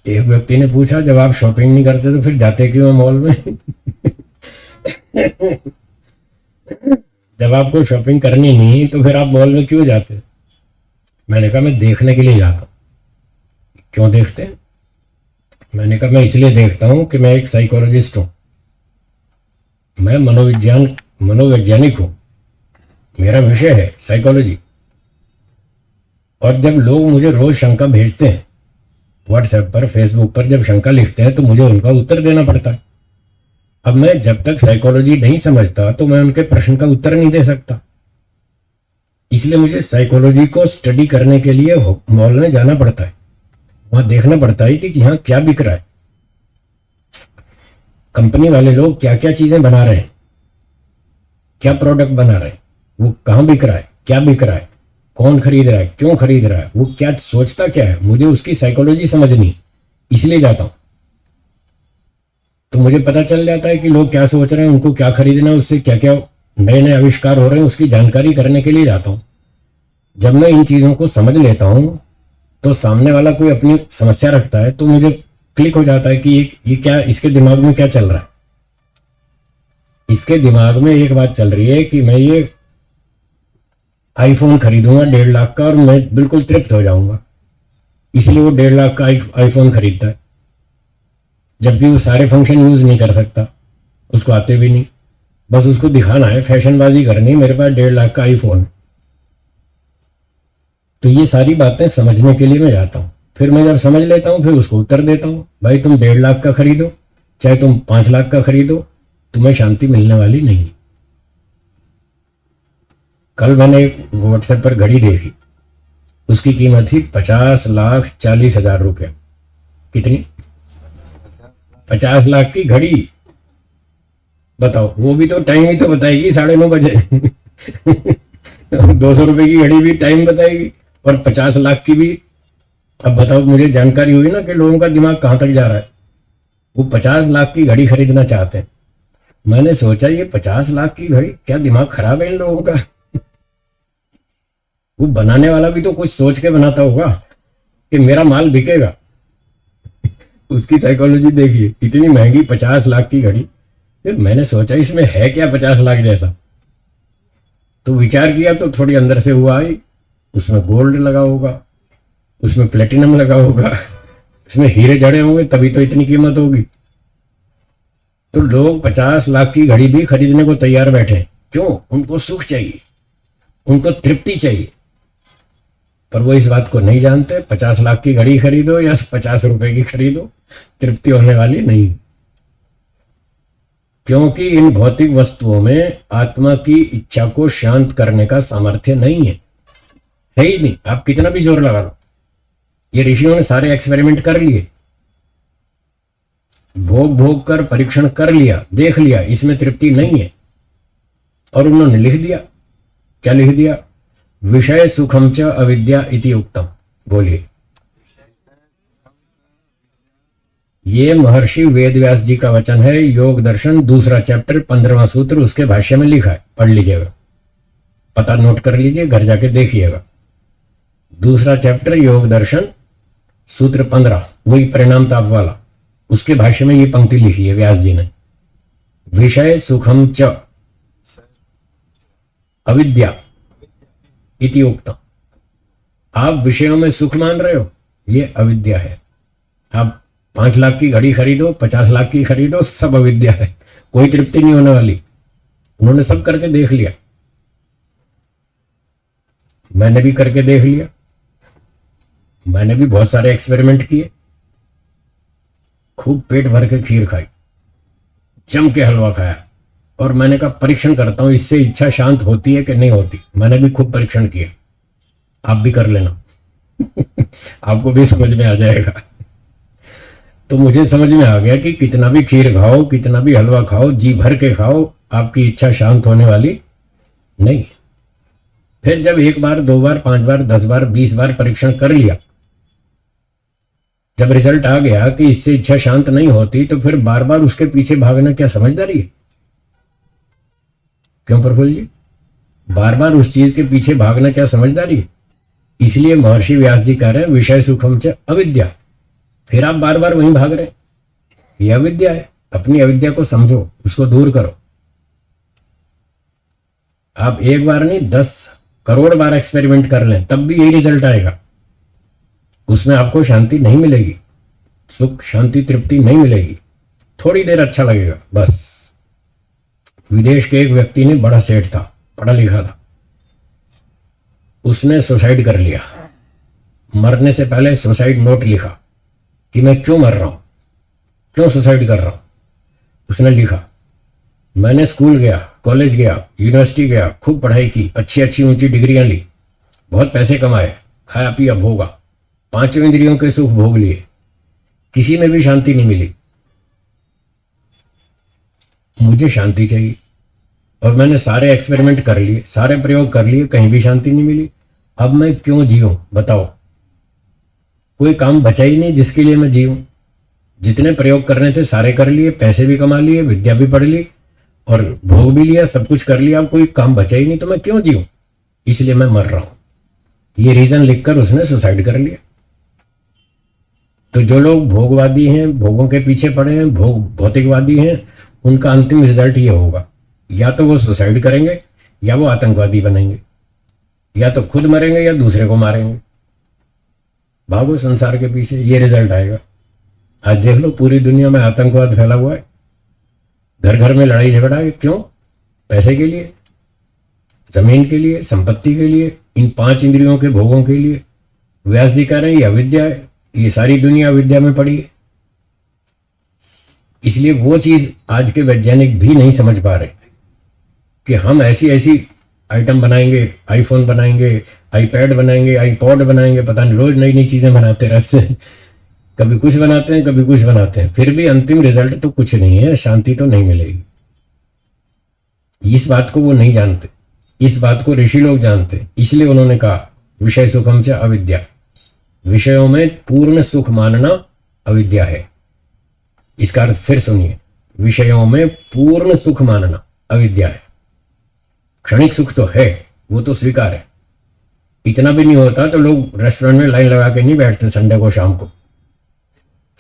एक व्यक्ति ने पूछा, जब आप शॉपिंग नहीं करते तो फिर जाते क्यों मॉल में? जब आपको शॉपिंग करनी नहीं तो फिर आप मॉल में क्यों जाते? मैंने कहा मैं देखने के लिए जाता हूं। क्यों देखते हैं? मैंने कहा मैं इसलिए देखता हूं कि मैं एक साइकोलॉजिस्ट हूं, मैं मनोवैज्ञानिक हूं, मेरा विषय है साइकोलॉजी। और जब लोग मुझे रोज शंका भेजते हैं व्हाट्सएप पर, फेसबुक पर, जब शंका लिखते हैं तो मुझे उनका उत्तर देना पड़ता है। अब मैं जब तक साइकोलॉजी नहीं समझता तो मैं उनके प्रश्न का उत्तर नहीं दे सकता। इसलिए मुझे साइकोलॉजी को स्टडी करने के लिए मॉल में जाना पड़ता है, वहां देखना पड़ता है कि यहाँ क्या बिक रहा है, कंपनी वाले लोग क्या क्या चीजें बना रहे हैं, क्या प्रोडक्ट बना रहे हैं, वो कहाँ बिक रहा है, क्या बिक रहा है, कौन खरीद रहा है, क्यों खरीद रहा है, वो क्या सोचता क्या है, मुझे उसकी साइकोलॉजी समझनी, इसलिए जाता हूं। तो मुझे पता चल जाता है कि लोग क्या सोच रहे हैं, उनको क्या खरीदना है, उससे क्या क्या नए नए आविष्कार हो रहे हैं, उसकी जानकारी करने के लिए जाता हूं। जब मैं इन चीजों को समझ लेता हूं तो सामने वाला कोई अपनी समस्या रखता है तो मुझे क्लिक हो जाता है कि ये क्या, इसके दिमाग में क्या चल रहा है। इसके दिमाग में एक बात चल रही है कि मैं ये आईफोन खरीदूंगा 1.5 लाख का और मैं बिल्कुल तृप्त हो जाऊंगा, इसलिए वो 1.5 लाख का आईफोन खरीदता है, जबकि वो सारे फंक्शन यूज नहीं कर सकता, उसको आते भी नहीं, बस उसको दिखाना है, फैशनबाजी करनी, मेरे पास 1.5 लाख का आईफोन। तो ये सारी बातें समझने के लिए मैं जाता हूं। फिर मैं जब समझ लेता हूं फिर उसको उत्तर देता हूं, भाई तुम 1.5 लाख का खरीदो चाहे तुम 5 लाख का खरीदो, तुम्हें शांति मिलने वाली नहीं। कल मैंने एक व्हाट्सएप पर घड़ी देखी, उसकी कीमत थी 50,40,000 रुपया। कितनी? 50 लाख की घड़ी। बताओ, वो भी तो टाइम ही तो बताएगी 9:30 बजे 200 रुपए की घड़ी भी टाइम बताएगी और 50 लाख की भी। अब बताओ, मुझे जानकारी हुई ना कि लोगों का दिमाग कहां तक जा रहा है। वो 50 लाख की घड़ी खरीदना चाहते हैं। मैंने सोचा ये 50 लाख की घड़ी, क्या दिमाग खराब है इन लोगों का। वो बनाने वाला भी तो कुछ सोच के बनाता होगा कि मेरा माल बिकेगा। उसकी साइकोलॉजी देखिए, इतनी महंगी 50 लाख की घड़ी। फिर मैंने सोचा इसमें है क्या 50 लाख जैसा, तो विचार किया तो थोड़ी अंदर से हुआ आई, उसमें गोल्ड लगा होगा, उसमें प्लेटिनम लगा होगा, उसमें हीरे जड़े होंगे, तभी तो इतनी कीमत होगी। तो लोग 50 लाख की घड़ी भी खरीदने को तैयार बैठे। क्यों? उनको सुख चाहिए, उनको तृप्ति चाहिए। पर वो इस बात को नहीं जानते, 50 लाख की घड़ी खरीदो या 50 रुपए की खरीदो, तृप्ति होने वाली नहीं। क्योंकि इन भौतिक वस्तुओं में आत्मा की इच्छा को शांत करने का सामर्थ्य नहीं है ही नहीं। आप कितना भी जोर लगा लो, ये ऋषियों ने सारे एक्सपेरिमेंट कर लिए, भोग भोग कर परीक्षण कर लिया, देख लिया इसमें तृप्ति नहीं है, और उन्होंने लिख दिया। क्या लिख दिया? विषय सुखम च अविद्या इति उक्तम। बोलिए। ये महर्षि वेदव्यास जी का वचन है। योग दर्शन 2 चैप्टर 15वां सूत्र उसके भाष्य में लिखा है, पढ़ लीजिएगा, पता नोट कर लीजिए, घर जाके देखिएगा। 2 चैप्टर योग दर्शन सूत्र 15, वही परिणाम ताप वाला, उसके भाष्य में ये पंक्ति लिखी है व्यास जी ने। विषय सुखम च अविद्या इति उक्तम। आप विषयों में सुख मान रहे हो, ये अविद्या है। आप 5 लाख की घड़ी खरीदो, 50 लाख की खरीदो, सब अविद्या है, कोई तृप्ति नहीं होने वाली। उन्होंने सब करके देख लिया, मैंने भी करके देख लिया, मैंने भी बहुत सारे एक्सपेरिमेंट किए, खूब पेट भर के खीर खाई, जम के हलवा खाया, और मैंने कहा परीक्षण करता हूं इससे इच्छा शांत होती है कि नहीं होती। मैंने भी खूब परीक्षण किए, आप भी कर लेना आपको भी समझ में आ जाएगा। तो मुझे समझ में आ गया कि कितना भी खीर खाओ, कितना भी हलवा खाओ, जी भर के खाओ, आपकी इच्छा शांत होने वाली नहीं। फिर जब 1 बार 2 बार 5 बार 10 बार 20 बार परीक्षण कर लिया, जब रिजल्ट आ गया कि इससे इच्छा शांत नहीं होती, तो फिर बार बार उसके पीछे भागना क्या समझदारी है? क्यों प्रफुल्ल जी? बार बार उस चीज के पीछे भागना क्या समझदारी है? इसलिए महर्षि व्यास जी कह रहे हैं विषय सुखम च अविद्या। फिर आप बार बार वहीं भाग रहे, यह अविद्या है। अपनी अविद्या को समझो, उसको दूर करो। आप 1 बार नहीं 10 करोड़ बार एक्सपेरिमेंट कर लें, तब भी यही रिजल्ट आएगा। उसमें आपको शांति नहीं मिलेगी, सुख शांति तृप्ति नहीं मिलेगी। थोड़ी देर अच्छा लगेगा बस। विदेश के एक व्यक्ति ने, बड़ा सेठ था, पढ़ा लिखा था, उसने सुसाइड कर लिया। मरने से पहले सुसाइड नोट लिखा कि मैं क्यों मर रहा हूं, क्यों सुसाइड कर रहा हूं। उसने लिखा, मैंने स्कूल गया, कॉलेज गया, यूनिवर्सिटी गया, खूब पढ़ाई की, अच्छी अच्छी ऊंची डिग्रियां ली, बहुत पैसे कमाए, खाया पिया भोगा, 5 इंद्रियों के सुख भोग लिए, किसी में भी शांति नहीं मिली। मुझे शांति चाहिए, और मैंने सारे एक्सपेरिमेंट कर लिए, सारे प्रयोग कर लिए, कहीं भी शांति नहीं मिली। अब मैं क्यों जीऊं बताओ? कोई काम बचा ही नहीं जिसके लिए मैं जीऊं। जितने प्रयोग करने थे सारे कर लिए, पैसे भी कमा लिए, विद्या भी पढ़ ली और भोग भी लिया, सब कुछ कर लिया, अब कोई काम बचा ही नहीं, तो मैं क्यों जीऊं? इसलिए मैं मर रहा हूं। ये रीजन लिखकर उसने सुसाइड कर लिया। तो जो लोग भोगवादी हैं, भोगों के पीछे पड़े हैं, भौतिकवादी हैं, उनका अंतिम रिजल्ट ये होगा, या तो वो सुसाइड करेंगे या वो आतंकवादी बनेंगे, या तो खुद मरेंगे या दूसरे को मारेंगे। भागो संसार के पीछे, ये रिजल्ट आएगा। आज देख लो पूरी दुनिया में आतंकवाद फैला हुआ है, घर घर में लड़ाई झगड़ा है। क्यों? पैसे के लिए, जमीन के लिए, संपत्ति के लिए, इन 5 इंद्रियों के भोगों के लिए। व्यास जी कह रहे हैं ये अविद्या है, ये सारी दुनिया अविद्या में पड़ी है। इसलिए वो चीज आज के वैज्ञानिक भी नहीं समझ पा रहे कि हम ऐसी ऐसी आइटम बनाएंगे, आईफोन बनाएंगे, आईपैड बनाएंगे, आईपॉड बनाएंगे, पता नहीं रोज नई नई चीजें बनाते रहते हैं। कभी कुछ बनाते हैं, कभी कुछ बनाते हैं, फिर भी अंतिम रिजल्ट तो कुछ नहीं है, शांति तो नहीं मिलेगी। इस बात को वो नहीं जानते, इस बात को ऋषि लोग जानते, इसलिए उन्होंने कहा विषय सुखम च अविद्या। विषयों में पूर्ण सुख मानना अविद्या है। इसका अर्थ फिर सुनिए, विषयों में पूर्ण सुख मानना अविद्या है। क्षणिक सुख तो है, वो तो स्वीकार है। इतना भी नहीं होता तो लोग रेस्टोरेंट में लाइन लगा के नहीं बैठते संडे को शाम को।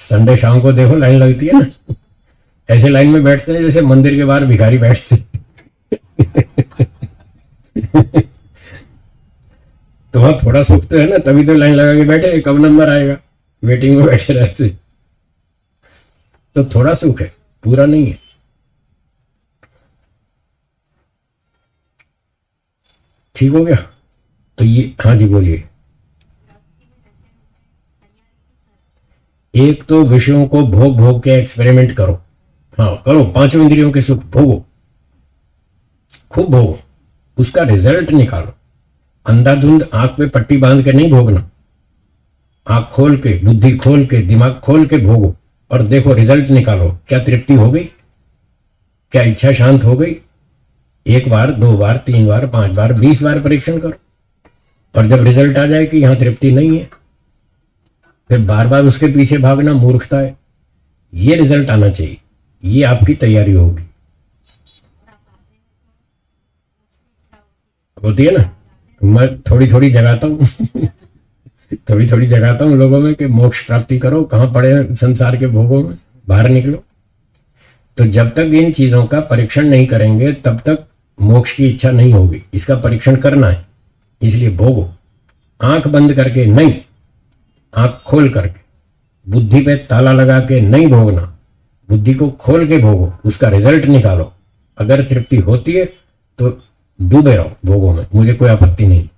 संडे शाम को देखो लाइन लगती है ना, ऐसे लाइन में बैठते हैं जैसे मंदिर के बाहर भिखारी बैठते। तो वहां थोड़ा सुख तो है ना, तभी तो लाइन लगा के बैठे, कब नंबर आएगा, वेटिंग में बैठे रहते। तो थोड़ा सुख है, पूरा नहीं है। ठीक हो गया? तो ये, हाँ जी बोलिए। एक तो विषयों को भोग भोग के एक्सपेरिमेंट करो। हाँ करो, 5 इंद्रियों के सुख भोगो, खूब भोगो, उसका रिजल्ट निकालो। अंधाधुंध आंख पे पट्टी बांध के नहीं भोगना, आंख खोल के, बुद्धि खोल के, दिमाग खोल के भोगो और देखो रिजल्ट निकालो। क्या तृप्ति हो गई? क्या इच्छा शांत हो गई? 1 बार, 2 बार, 3 बार, 5 बार, 20 बार परीक्षण करो। और जब रिजल्ट आ जाए कि यहां तृप्ति नहीं है, फिर बार बार उसके पीछे भागना मूर्खता है। ये रिजल्ट आना चाहिए, ये आपकी तैयारी होगी। होती है ना, मैं थोड़ी थोड़ी जगाता हूँ थोड़ी थोड़ी जगाता हूँ लोगों में कि मोक्ष प्राप्ति करो, कहाँ पड़े हैं संसार के भोगों में, बाहर निकलो। तो जब तक इन चीजों का परीक्षण नहीं करेंगे तब तक मोक्ष की इच्छा नहीं होगी। इसका परीक्षण करना है, इसलिए भोगो। आंख बंद करके नहीं, आंख खोल करके, बुद्धि पे ताला लगा के नहीं भोगना, बुद्धि को खोल के भोगो, उसका रिजल्ट निकालो। अगर तृप्ति होती है तो डूबे रहो भोगों में, मुझे कोई आपत्ति नहीं।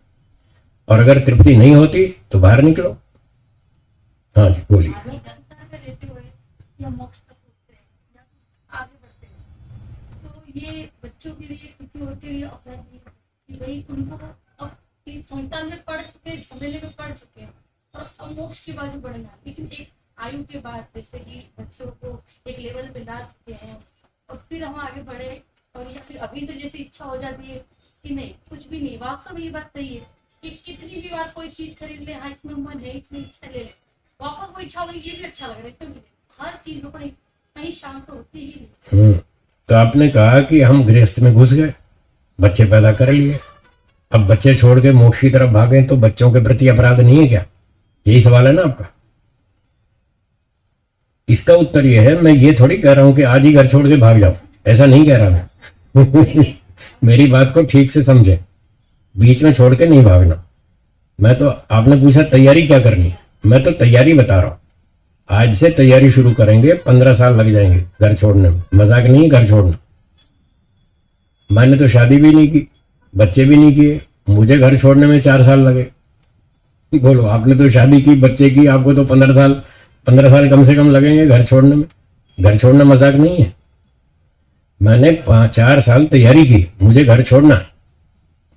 और अगर तृप्ति नहीं होती तो बाहर निकलो। हाँ जी बोलिए। ये बच्चों के लिए खुशी होती है कि भाई उनको अब संतान में पढ़ चुके, झमेले में पढ़ चुके हैं और अब मोक्ष की बाजू बढ़ना। लेकिन एक आयु के बाद जैसे कि बच्चों को एक लेवल पे ला चुके हैं और फिर हम आगे बढ़े, और या फिर अभी तो जैसे इच्छा हो जाती है कि नहीं कुछ भी नहीं। वास्तव में ये बात सही है कि कितनी भी बार कोई चीज खरीद ले, हाँ इसमें मन है, इसमें इच्छा ले ले, वापस वो इच्छा हो रही, ये भी अच्छा लग रहा है, इसमें हर चीज में कहीं शांत तो होती ही नहीं। तो आपने कहा कि हम गृहस्थ में घुस गए, बच्चे पैदा कर लिए, अब बच्चे छोड़ के मोक्ष की तरफ भागे, तो बच्चों के प्रति अपराध नहीं है क्या? यही सवाल है ना आपका। इसका उत्तर यह है, मैं ये थोड़ी कह रहा हूं कि आज ही घर छोड़ के भाग जाओ, ऐसा नहीं कह रहा मैं मेरी बात को ठीक से समझे, बीच में छोड़ के नहीं भागना। मैं तो, आपने पूछा तैयारी क्या करनी है, मैं तो तैयारी बता रहा हूं। आज से तैयारी शुरू करेंगे, 15 साल लग जाएंगे घर छोड़ने में, मजाक नहीं है घर छोड़ना। मैंने तो शादी भी नहीं की, बच्चे भी नहीं किए, मुझे घर छोड़ने में 4 साल लगे। बोलो, आपने तो शादी की, बच्चे की, आपको तो 15 साल कम से कम लगेंगे घर छोड़ने में। घर छोड़ना मजाक नहीं है। मैंने 4 साल तैयारी की, मुझे घर छोड़ना है,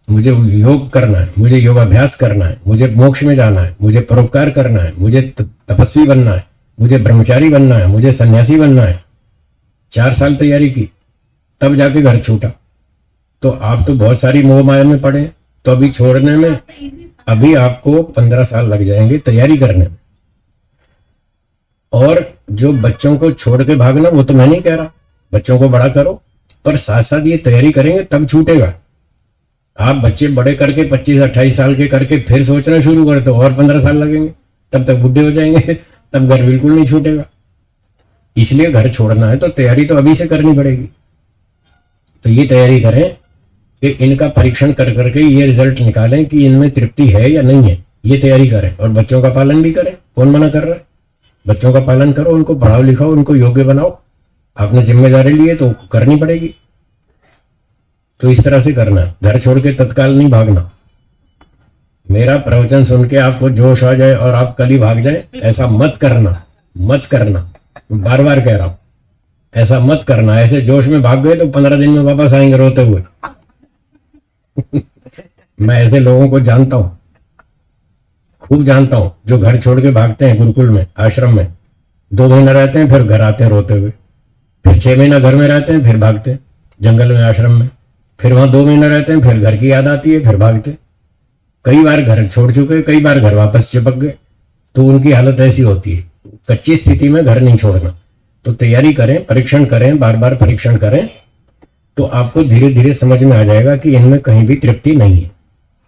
मुझे योग करना है, मुझे योगाभ्यास करना है, मुझे मोक्ष में जाना है, मुझे परोपकार करना है, मुझे तपस्वी बनना है, मुझे ब्रह्मचारी बनना है, मुझे सन्यासी बनना है। 4 साल तैयारी की, तब जाके घर छूटा। तो आप तो बहुत सारी मोह माया में पड़े, तो अभी छोड़ने में अभी आपको 15 साल लग जाएंगे तैयारी करने में। और जो बच्चों को छोड़ के भागना, वो तो मैं नहीं कह रहा, बच्चों को बड़ा करो, पर साथ साथ ये तैयारी करेंगे तब छूटेगा। आप बच्चे बड़े करके 25-28 साल के करके फिर सोचना शुरू कर दो और 15 साल लगेंगे, तब तक बुढ़े हो जाएंगे, तब घर बिल्कुल नहीं छूटेगा। इसलिए घर छोड़ना है तो तैयारी तो अभी से करनी पड़ेगी। तो ये तैयारी करें कि इनका परीक्षण कर करके ये रिजल्ट निकालें कि इनमें तृप्ति है या नहीं है, ये तैयारी करें। और बच्चों का पालन भी करें, कौन मना कर रहा है? बच्चों का पालन करो, उनको पढ़ाओ लिखाओ, उनको योग्य बनाओ। आपने जिम्मेदारी ली है तो करनी पड़ेगी। तो इस तरह से करना, घर छोड़ के तत्काल नहीं भागना। मेरा प्रवचन सुन के आपको जोश आ जाए और आप कल ही भाग जाए, ऐसा मत करना, मत करना। बार बार कह रहा हूं, ऐसा मत करना। ऐसे जोश में भाग गए तो 15 दिन में वापस आएंगे रोते हुए। मैं ऐसे लोगों को जानता हूं, खूब जानता हूं, जो घर छोड़ के भागते हैं गुरुकुल में, आश्रम में। 2 महीना रहते हैं, फिर घर आते हैं रोते हुए। फिर 6 महीना घर में रहते हैं, फिर भागते हैं जंगल में, आश्रम में। फिर वहां 2 महीना रहते हैं, फिर घर की याद आती है, फिर भागते। कई बार घर छोड़ चुके, कई बार घर वापस चिपक गए। तो उनकी हालत ऐसी होती है। कच्ची स्थिति में घर नहीं छोड़ना। तो तैयारी करें, परीक्षण करें, बार बार परीक्षण करें, तो आपको धीरे धीरे समझ में आ जाएगा कि इनमें कहीं भी तृप्ति नहीं है।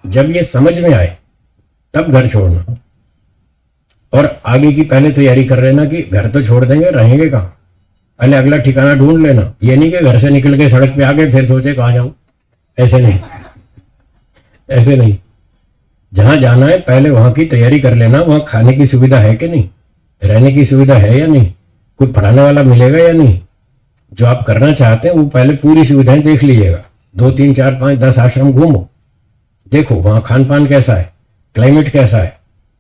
जब ये समझ में आए तब घर छोड़ना। और आगे की पहले तैयारी कर लेना कि घर तो छोड़ देंगे, रहेंगे कहाँ, पहले अगला ठिकाना ढूंढ लेना। ये नहीं कि घर से निकल के सड़क पे आ गए फिर सोचे कहाँ जाऊं। ऐसे नहीं, ऐसे नहीं। जहां जाना है पहले वहां की तैयारी कर लेना। वहां खाने की सुविधा है कि नहीं, रहने की सुविधा है या नहीं, कोई पढ़ाने वाला मिलेगा या नहीं। जो आप करना चाहते हैं वो पहले पूरी सुविधाएं देख लीजिएगा। 2, 3, 4, 5, 10 आश्रम घूमो, देखो वहां खान पान कैसा है, क्लाइमेट कैसा है,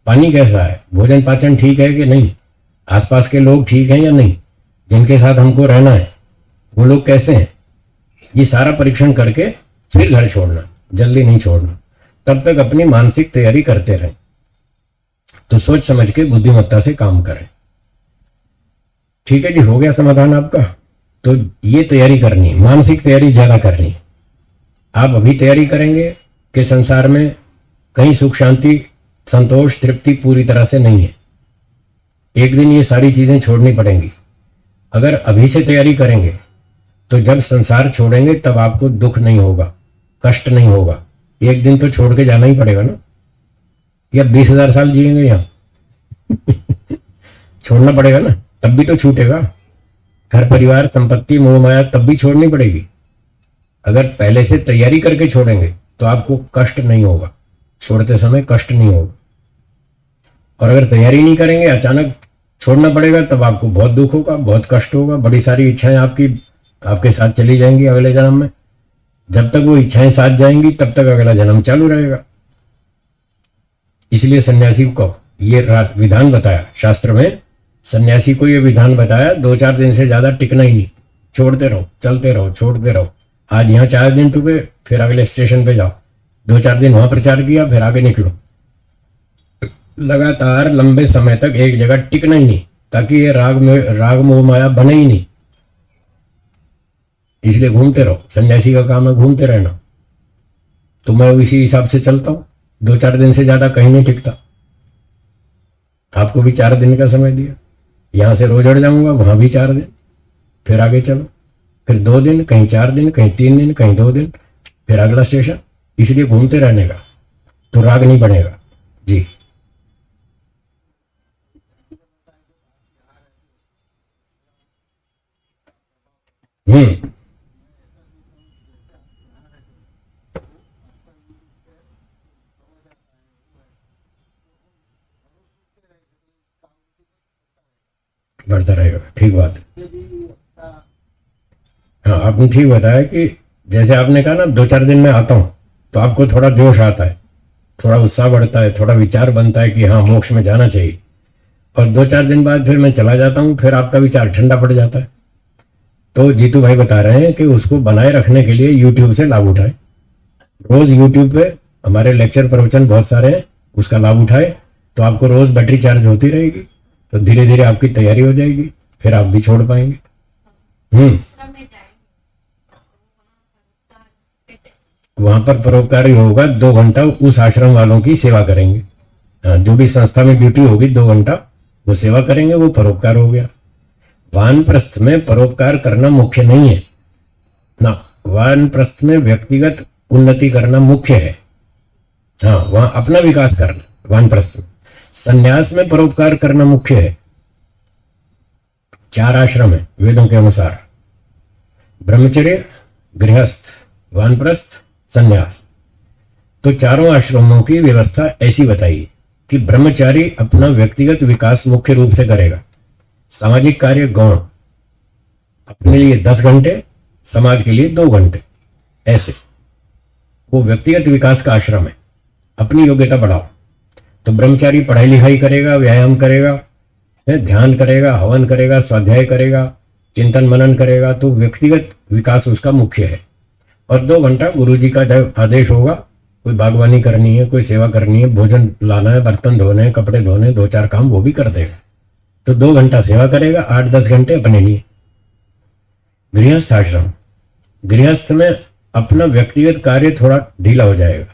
पानी कैसा है, भोजन पाचन ठीक है कि नहीं, आसपास के लोग ठीक हैं या नहीं, जिनके साथ हमको रहना है वो लोग कैसे हैं। ये सारा परीक्षण करके फिर घर छोड़ना, जल्दी नहीं छोड़ना। तब तक अपनी मानसिक तैयारी करते रहें। तो सोच समझ के बुद्धिमत्ता से काम करें। ठीक है जी, हो गया समाधान आपका। तो ये तैयारी करनी है, मानसिक तैयारी ज्यादा करनी है। आप अभी तैयारी करेंगे कि संसार में कहीं सुख शांति संतोष तृप्ति पूरी तरह से नहीं है। एक दिन ये सारी चीजें छोड़नी पड़ेंगी। अगर अभी से तैयारी करेंगे तो जब संसार छोड़ेंगे तब आपको दुख नहीं होगा, कष्ट नहीं होगा। एक दिन तो छोड़ के जाना ही पड़ेगा ना, या 20,000 साल जिएंगे यहाँ छोड़ना पड़ेगा ना, तब भी तो छूटेगा। घर परिवार संपत्ति मोह माया तब भी छोड़नी पड़ेगी। अगर पहले से तैयारी करके छोड़ेंगे तो आपको कष्ट नहीं होगा, छोड़ते समय कष्ट नहीं होगा। और अगर तैयारी नहीं करेंगे, अचानक छोड़ना पड़ेगा, तब आपको बहुत दुख होगा, बहुत कष्ट होगा। बड़ी सारी इच्छाएं आपके साथ चली जाएंगी अगले जन्म में। जब तक वो इच्छाएं साथ जाएंगी तब तक अगला जन्म चालू रहेगा। इसलिए सन्यासी को ये विधान बताया शास्त्र में, सन्यासी को ये विधान बताया, 2-4 दिन से ज्यादा टिकना ही नहीं, छोड़ते रहो, चलते रहो, छोड़ते रहो। आज यहाँ 4 दिन टुके, फिर अगले स्टेशन पे जाओ, 2-4 दिन वहां प्रचार किया, फिर आगे निकलो। लगातार लंबे समय तक एक जगह टिकना ही नहीं, ताकि ये राग मोह माया बने ही नहीं। इसलिए घूमते रहो, सन्यासी का काम है घूमते रहना। तो मैं इसी हिसाब से चलता हूं, 2-4 दिन से ज्यादा कहीं नहीं टिकता। आपको भी 4 दिन का समय दिया, यहां से रोज हट जाऊंगा, वहां भी 4 दिन, फिर आगे चलो, फिर 2 दिन, कहीं 4 दिन, कहीं 3 दिन, कहीं 2 दिन, फिर अगला स्टेशन। इसलिए घूमते रहने का, तो राग नहीं बनेगा जी। बढ़ता रहेगा, ठीक बात है। हाँ, आपने ठीक बताया कि जैसे आपने कहा ना 2-4 दिन में आता हूं, तो आपको थोड़ा जोश आता है, थोड़ा उत्साह बढ़ता है, थोड़ा विचार बनता है कि हाँ मोक्ष में जाना चाहिए। और 2-4 दिन बाद फिर मैं चला जाता हूँ, फिर आपका विचार ठंडा पड़ जाता है। तो जीतू भाई बता रहे हैं कि उसको बनाए रखने के लिए यूट्यूब से लाभ उठाए। रोज यूट्यूब पे हमारे लेक्चर प्रवचन बहुत सारे हैं, उसका लाभ उठाए, तो आपको रोज बैटरी चार्ज होती रहेगी। तो धीरे धीरे आपकी तैयारी हो जाएगी, फिर आप भी छोड़ पाएंगे। वहां पर परोपकारी होगा, 2 घंटा उस आश्रम वालों की सेवा करेंगे। हाँ, जो भी संस्था में ड्यूटी होगी 2 घंटा वो सेवा करेंगे, वो परोपकार हो गया। वानप्रस्थ में परोपकार करना मुख्य नहीं है ना, वानप्रस्थ में व्यक्तिगत उन्नति करना मुख्य है। हाँ, वहां अपना विकास करना वानप्रस्थ में। संन्यास में परोपकार करना मुख्य है। 4 आश्रम है वेदों के अनुसार, ब्रह्मचर्य, गृहस्थ, वानप्रस्थ, संन्यास। तो चारों आश्रमों की व्यवस्था ऐसी बताइए कि ब्रह्मचारी अपना व्यक्तिगत विकास मुख्य रूप से करेगा, सामाजिक कार्य गौण, अपने लिए 10 घंटे, समाज के लिए 2 घंटे, ऐसे। वो व्यक्तिगत विकास का आश्रम है, अपनी योग्यता बढ़ाओ। तो ब्रह्मचारी पढ़ाई लिखाई करेगा, व्यायाम करेगा, ध्यान करेगा, हवन करेगा, स्वाध्याय करेगा, चिंतन मनन करेगा, तो व्यक्तिगत विकास उसका मुख्य है। और 2 घंटा गुरु जी का जब आदेश होगा, कोई बागवानी करनी है, कोई सेवा करनी है, भोजन लाना है, बर्तन धोने हैं, कपड़े धोने, 2-4 काम वो भी कर देगा। तो 2 घंटा सेवा करेगा, 8-10 घंटे अपने लिए। गृहस्थ आश्रम, गृहस्थ में अपना व्यक्तिगत कार्य थोड़ा ढीला हो जाएगा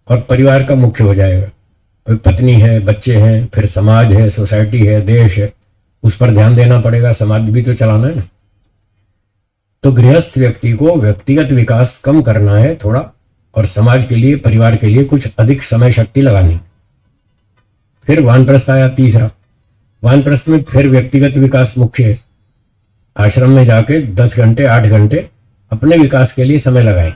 और परिवार का मुख्य हो जाएगा। कोई पत्नी है, बच्चे हैं, फिर समाज है, सोसाइटी है, देश है, उस पर ध्यान देना पड़ेगा, समाज भी तो चलाना है ना। तो गृहस्थ व्यक्ति को व्यक्तिगत विकास कम करना है थोड़ा, और समाज के लिए, परिवार के लिए कुछ अधिक समय शक्ति लगानी। फिर वानप्रस्थ आया तीसरा। वानप्रस्थ में फिर व्यक्तिगत विकास मुख्य है। आश्रम में जाके 10 घंटे 8 घंटे अपने विकास के लिए समय लगाएं,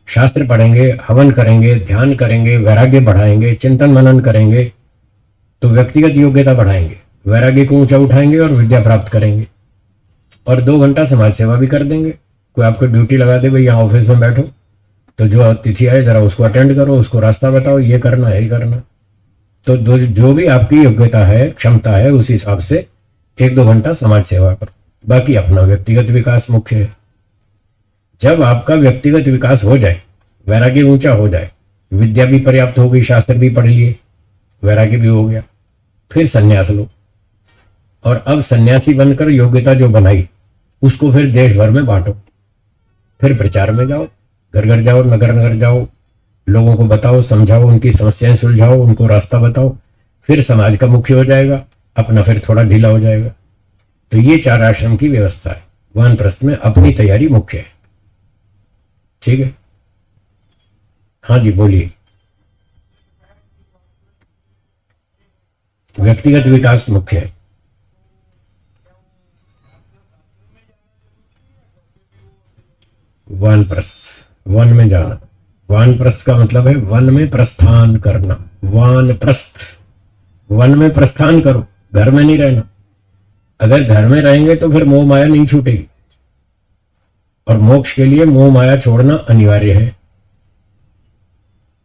शास्त्र पढ़ेंगे, हवन करेंगे, ध्यान करेंगे, वैराग्य बढ़ाएंगे, चिंतन मनन करेंगे, तो व्यक्तिगत योग्यता बढ़ाएंगे, वैराग्य को ऊंचा उठाएंगे और विद्या प्राप्त करेंगे। और 2 घंटा समाज सेवा भी कर देंगे। कोई आपको ड्यूटी लगा दे, भाई यहाँ ऑफिस में बैठो, तो जो अतिथि आए जरा उसको अटेंड करो, उसको रास्ता बताओ, ये करना है, ये करना। तो जो भी आपकी योग्यता है, क्षमता है, उस हिसाब से 1-2 घंटा समाज सेवा करो, बाकी अपना व्यक्तिगत विकास मुख्य है। जब आपका व्यक्तिगत विकास हो जाए, वैराग्य ऊंचा हो जाए, विद्या भी पर्याप्त हो गई, शास्त्र भी पढ़ लिए, वैराग्य भी हो गया, फिर संन्यास लो। और अब सन्यासी बनकर योग्यता जो बनाई उसको फिर देश भर में बांटो, फिर प्रचार में जाओ, घर घर जाओ, नगर नगर जाओ, लोगों को बताओ, समझाओ, उनकी समस्याएं सुलझाओ, उनको रास्ता बताओ, फिर समाज का मुख्य हो जाएगा, अपना फिर थोड़ा ढीला हो जाएगा। तो ये 4 आश्रम की व्यवस्था है। वानप्रस्थ में अपनी तैयारी मुख्य है। ठीक है, हाँ जी बोलिए। व्यक्तिगत विकास मुख्य है। वानप्रस्थ, वन में जाना। वानप्रस्थ का मतलब है वन में प्रस्थान करना। वानप्रस्थ, वन में प्रस्थान करो, घर में नहीं रहना। अगर घर में रहेंगे तो फिर मोह माया नहीं छूटेगी, और मोक्ष के लिए मोह माया छोड़ना अनिवार्य है।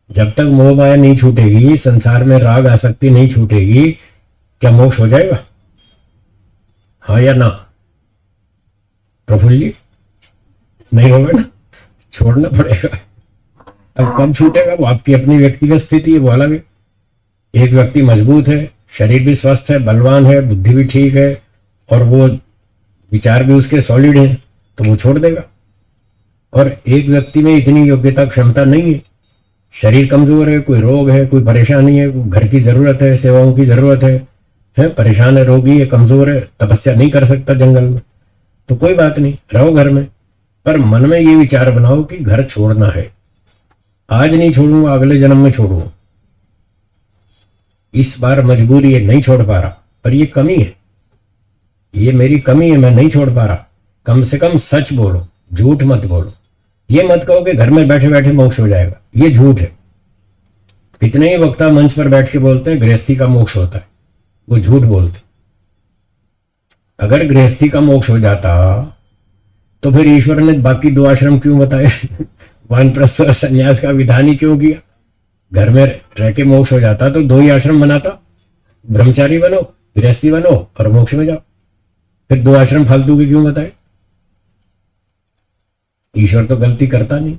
जब तक मोह माया नहीं छूटेगी, संसार में राग आसक्ति नहीं छूटेगी, क्या मोक्ष हो जाएगा? हाँ या ना प्रफुल्ल जी? नहीं होगा ना, छोड़ना पड़ेगा। अब कब छूटेगा वो आपकी अपनी व्यक्तिगत स्थिति है, वो अलग है। एक व्यक्ति मजबूत है, शरीर भी स्वस्थ है, बलवान है, बुद्धि भी ठीक है, और वो विचार भी उसके सॉलिड हैं, तो वो छोड़ देगा। और एक व्यक्ति में इतनी योग्यता क्षमता नहीं है, शरीर कमजोर है, कोई रोग है, कोई परेशानी है, घर की जरूरत है, सेवाओं की जरूरत है, परेशान है, रोगी है, कमजोर है, तपस्या नहीं कर सकता जंगल में, तो कोई बात नहीं, रहो घर में। पर मन में ये विचार बनाओ कि घर छोड़ना है, आज नहीं छोड़ूंगा, अगले जन्म में छोड़ूंगा। इस बार मजबूरी है, नहीं छोड़ पा रहा, पर ये कमी है, ये मेरी कमी है, मैं नहीं छोड़ पा रहा। कम से कम सच बोलो, झूठ मत बोलो। ये मत कहो कि घर में बैठे बैठे मोक्ष हो जाएगा, ये झूठ है। कितने ही वक्ता मंच पर बैठ के बोलते हैं गृहस्थी का मोक्ष होता है, वो झूठ बोलते। अगर गृहस्थी का मोक्ष हो जाता तो फिर ईश्वर ने बाकी 2 आश्रम क्यों बताए? वानप्रस्थ और संन्यास का विधान ही क्यों किया? घर में रह के मोक्ष हो जाता तो 2 ही आश्रम बनाता, ब्रह्मचारी बनो, गृहस्थी बनो और मोक्ष में जाओ। फिर 2 आश्रम फालतू के क्यों बताए? ईश्वर तो गलती करता नहीं।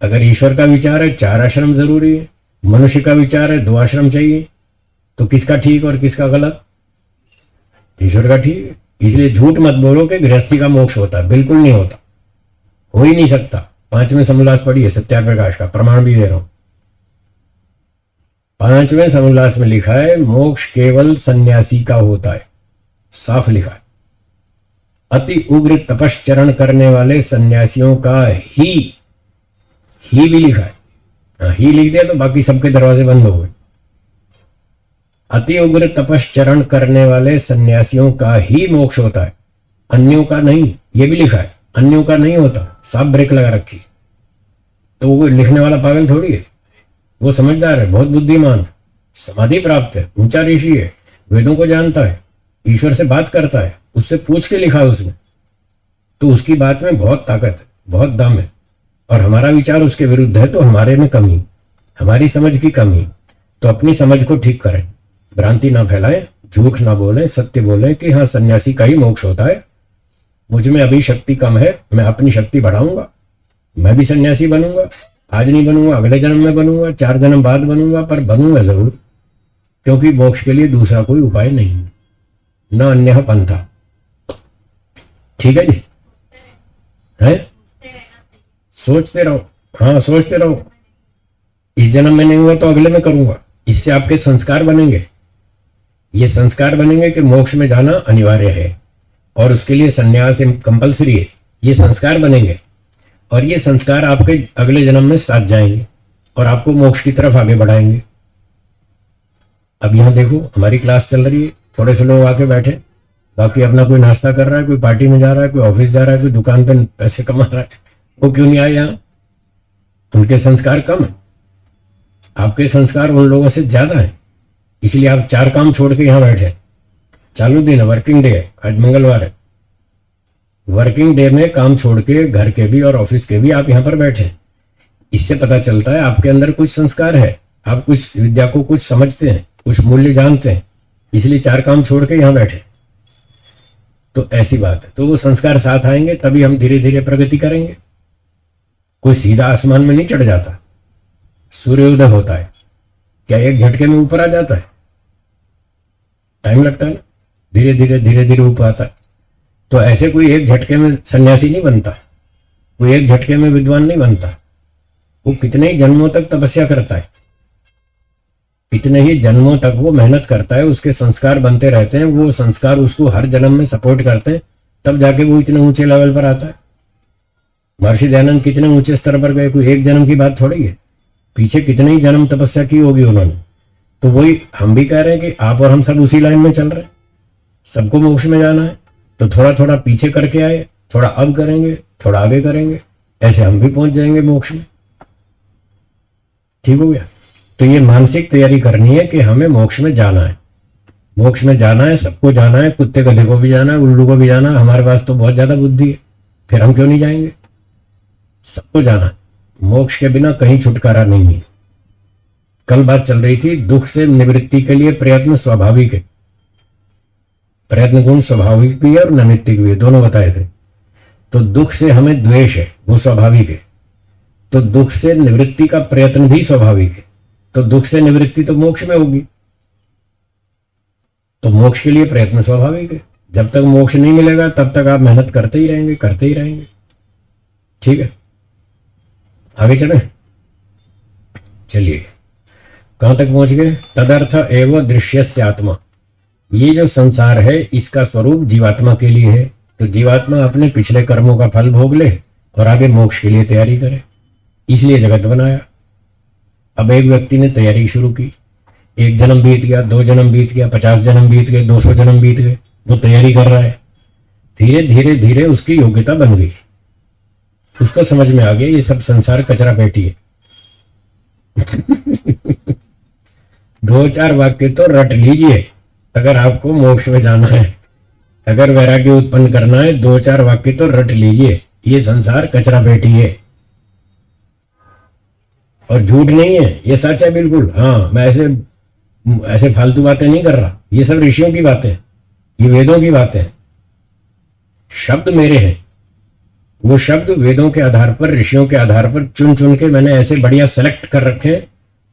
अगर ईश्वर का विचार है 4 आश्रम जरूरी है, मनुष्य का विचार है 2 आश्रम चाहिए, तो किसका ठीक और किसका गलत? ईश्वर का ठीक है। इसलिए झूठ मत बोलो कि गृहस्थी का मोक्ष होता है, बिल्कुल नहीं होता, हो ही नहीं सकता। 5वें समोल्लास पढ़िए सत्याप्रकाश का, प्रमाण भी दे रहा हूं। 5वें समोल्लास में लिखा है मोक्ष केवल सन्यासी का होता है, साफ लिखा है। अति उग्र तपश्चरण करने वाले सन्यासियों का ही भी लिखा है। ही लिख दिया तो बाकी सबके दरवाजे बंद हो गए। अति उग्र तपश्चरण करने वाले सन्यासियों का ही मोक्ष होता है, अन्यों का नहीं। ये भी लिखा है अन्यों का नहीं होता, साफ ब्रेक लगा रखी। तो वो लिखने वाला पागल थोड़ी है, वो समझदार है, बहुत बुद्धिमान, समाधि प्राप्त है, ऊंचा ऋषि है, वेदों को जानता है, ईश्वर से बात करता है, उससे पूछ के लिखा है उसने। तो उसकी बात में बहुत ताकत है, बहुत दम है। और हमारा विचार उसके विरुद्ध है तो हमारे में कमी, हमारी समझ की कमी। तो अपनी समझ को ठीक करें, भ्रांति ना फैलाएं, झूठ ना बोलें, सत्य बोलें कि हाँ सन्यासी का ही मोक्ष होता है। मुझ में अभी शक्ति कम है, मैं अपनी शक्ति बढ़ाऊंगा, मैं भी सन्यासी बनूंगा। आज नहीं बनूंगा, अगले जन्म में बनूंगा, 4 जन्म बाद बनूंगा, पर बनूंगा जरूर, क्योंकि मोक्ष के लिए दूसरा कोई उपाय नहीं है, न अन्य पंथा। ठीक है जी, है सोचते रहो, हाँ सोचते रहो। इस जन्म में नहीं हुआ तो अगले में करूंगा। इससे आपके संस्कार बनेंगे, ये संस्कार बनेंगे कि मोक्ष में जाना अनिवार्य है और उसके लिए संन्यास कंपलसरी है। ये संस्कार बनेंगे और ये संस्कार आपके अगले जन्म में साथ जाएंगे और आपको मोक्ष की तरफ आगे बढ़ाएंगे। अब यहां देखो हमारी क्लास चल रही है, थोड़े से लोग आके बैठे, बाकी अपना कोई नाश्ता कर रहा है, कोई पार्टी में जा रहा है, कोई ऑफिस जा रहा है, कोई दुकान पे पैसे कमा रहा है। वो क्यों नहीं आए यहाँ? उनके संस्कार कम है, आपके संस्कार उन लोगों से ज्यादा है, इसलिए आप 4 काम छोड़ के यहाँ बैठे। चालू दिन है, वर्किंग डे है, आज मंगलवार है। वर्किंग डे में काम छोड़ के घर के भी और ऑफिस के भी आप यहाँ पर बैठे। इससे पता चलता है आपके अंदर कुछ संस्कार है, आप कुछ विद्या को कुछ समझते हैं, कुछ मूल्य जानते हैं, इसलिए 4 काम छोड़ के यहाँ बैठे। तो ऐसी बात है, तो वो संस्कार साथ आएंगे तभी हम धीरे धीरे प्रगति करेंगे। कोई सीधा आसमान में नहीं चढ़ जाता, सूर्योदय होता है, क्या एक झटके में ऊपर आ जाता है? टाइम लगता है ना, धीरे धीरे ऊपर आता है। तो ऐसे कोई एक झटके में सन्यासी नहीं बनता, कोई एक झटके में विद्वान नहीं बनता। वो कितने ही जन्मों तक तपस्या करता है, कितने ही जन्मों तक वो मेहनत करता है, उसके संस्कार बनते रहते हैं, वो संस्कार उसको हर जन्म में सपोर्ट करते हैं, तब जाके वो इतने ऊंचे लेवल पर आता है। महर्षि दयानंद कितने ऊंचे स्तर पर गए, कोई एक जन्म की बात थोड़ी है, पीछे कितने ही जन्म तपस्या की होगी उन्होंने। तो वही हम भी कह रहे हैं कि आप और हम सब उसी लाइन में चल रहे हैं, सबको मोक्ष में जाना है। तो थोड़ा थोड़ा पीछे करके आए, थोड़ा अब करेंगे, थोड़ा आगे करेंगे, ऐसे हम भी पहुंच जाएंगे मोक्ष में। ठीक हो गया? तो ये मानसिक तैयारी करनी है कि हमें मोक्ष में जाना है, मोक्ष में जाना है, सबको जाना है, कुत्ते गधे को भी जाना है, उल्लू को भी जाना है। हमारे पास तो बहुत ज्यादा बुद्धि है, फिर हम क्यों नहीं जाएंगे? सबको जाना है, मोक्ष के बिना कहीं छुटकारा नहीं है। कल बात चल रही थी दुख से निवृत्ति के लिए प्रयत्न स्वाभाविक है, प्रयत्न गुण स्वाभाविक भी है और नैमित्तिक भी है, दोनों बताए थे। तो दुख से हमें द्वेष है, वो स्वाभाविक है, तो दुख से निवृत्ति का प्रयत्न भी स्वाभाविक है। तो दुख से निवृत्ति तो मोक्ष में होगी, तो मोक्ष के लिए प्रयत्न स्वाभाविक है। जब तक मोक्ष नहीं मिलेगा तब तक आप मेहनत करते ही रहेंगे, करते ही रहेंगे। ठीक है, आगे चले, चलिए कहां तक पहुंच गए? तदर्थ एवं दृश्यस्य आत्मा, ये जो संसार है इसका स्वरूप जीवात्मा के लिए है। तो जीवात्मा अपने पिछले कर्मों का फल भोग ले और आगे मोक्ष के लिए तैयारी करे, इसलिए जगत बनाया। अब एक व्यक्ति ने तैयारी शुरू की, 1 जन्म बीत गया, 2 जन्म बीत गया, 50 जन्म बीत गए, 200 जन्म बीत गए, वो तैयारी कर रहा है। धीरे धीरे धीरे उसकी योग्यता बन गई, उसको समझ में आ गया ये सब संसार कचरा पेटी है। 2-4 वाक्य तो रट लीजिए अगर आपको मोक्ष में जाना है, अगर वैराग्य उत्पन्न करना है, 2-4 वाक्य तो रट लीजिए, ये संसार कचरा पेटी है। और झूठ नहीं है, ये सच है बिल्कुल। हाँ, मैं ऐसे फालतू बातें नहीं कर रहा, ये सब ऋषियों की बातें, ये वेदों की बातें। शब्द मेरे हैं, वो शब्द वेदों के आधार पर, ऋषियों के आधार पर चुन चुन के मैंने ऐसे बढ़िया सेलेक्ट कर रखे हैं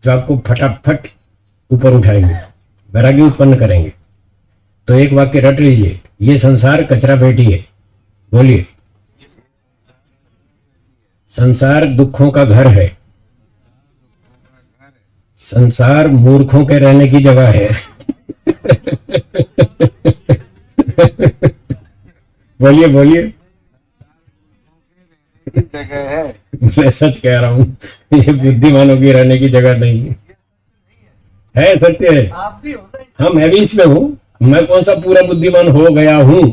जो आपको फटाफट ऊपर उठाएंगे, वैराग्य उत्पन्न करेंगे। तो एक वाक्य रट लीजिए, ये संसार कचरा पेटी है। बोलिए, संसार दुखों का घर है, संसार मूर्खों के रहने की जगह है। बोलिए बोलिए। जगह है। मैं सच कह रहा हूं, ये बुद्धिमानों की रहने की जगह नहीं है, सत्य है। आप भी हो रहे हाँ, मैं भी इसमें हूं। मैं कौन सा पूरा बुद्धिमान हो गया हूं?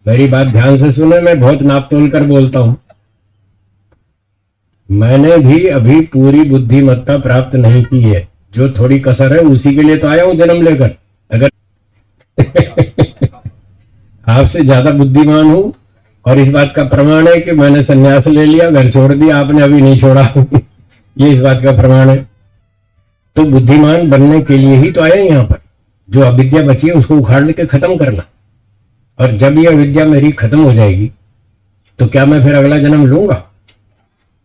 मेरी बात ध्यान से सुने, मैं बहुत नाप तोल कर बोलता हूं। मैंने भी अभी पूरी बुद्धिमत्ता प्राप्त नहीं की है, जो थोड़ी कसर है उसी के लिए तो आया हूं जन्म लेकर। अगर आपसे ज्यादा बुद्धिमान हूं, और इस बात का प्रमाण है कि मैंने संन्यास ले लिया, घर छोड़ दिया, आपने अभी नहीं छोड़ा। ये इस बात का प्रमाण है। तो बुद्धिमान बनने के लिए ही तो आए यहाँ पर। जो अविद्या बची है उसको उखाड़ के खत्म करना। और जब ये अविद्या मेरी खत्म हो जाएगी तो क्या मैं फिर अगला जन्म लूंगा?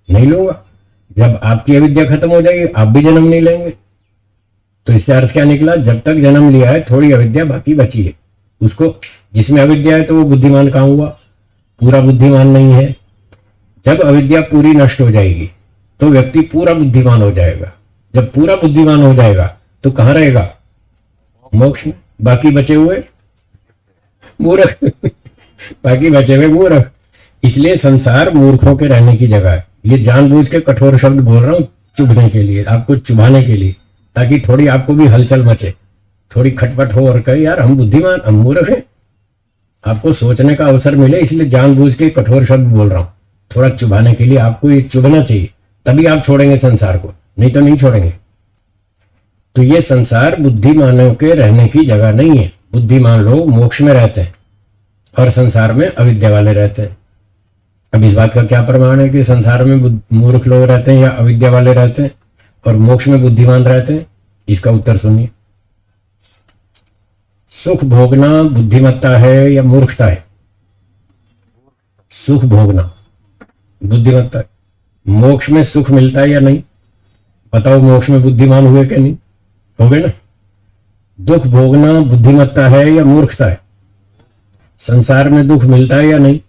नहीं लूंगा। जब आपकी अविद्या खत्म हो जाएगी आप भी जन्म नहीं लेंगे। तो इससे अर्थ क्या निकला? जब तक जन्म लिया है थोड़ी अविद्या बाकी बची है, उसको, जिसमें अविद्या है तो वो बुद्धिमान कहाँ हुआ? पूरा बुद्धिमान नहीं है। जब अविद्या पूरी नष्ट हो जाएगी तो व्यक्ति पूरा बुद्धिमान हो जाएगा। जब पूरा बुद्धिमान हो जाएगा तो कहाँ रहेगा? मोक्ष में। बाकी बचे हुए मूर्ख। बाकी बचे हुए मूर्ख। इसलिए संसार मूर्खों के रहने की जगह है। ये जानबूझ के कठोर शब्द बोल रहा हूं, चुभने के लिए, आपको चुभाने के लिए, ताकि थोड़ी आपको भी हलचल मचे, थोड़ी खटपट हो और कहे यार हम बुद्धिमान, हम मूर्ख हैं। आपको सोचने का अवसर मिले, इसलिए जानबूझ के कठोर शब्द बोल रहा हूं, थोड़ा चुभाने के लिए। आपको ये चुभना चाहिए, तभी आप छोड़ेंगे संसार को, नहीं तो नहीं छोड़ेंगे। तो ये संसार बुद्धिमानों के रहने की जगह नहीं है। बुद्धिमान लोग मोक्ष में रहते हैं और संसार में अविद्या वाले रहते हैं। अब इस बात का क्या प्रमाण है कि संसार में मूर्ख लोग रहते हैं या अविद्या वाले रहते हैं और मोक्ष में बुद्धिमान रहते हैं? इसका उत्तर सुनिए। सुख भोगना बुद्धिमत्ता है या मूर्खता है? सुख भोगना बुद्धिमत्ता है। मोक्ष में सुख मिलता है या नहीं? बताओ, मोक्ष में बुद्धिमान हुए कि नहीं? हो गए ना। दुख भोगना बुद्धिमत्ता है या मूर्खता है? संसार में दुख मिलता है या नहीं?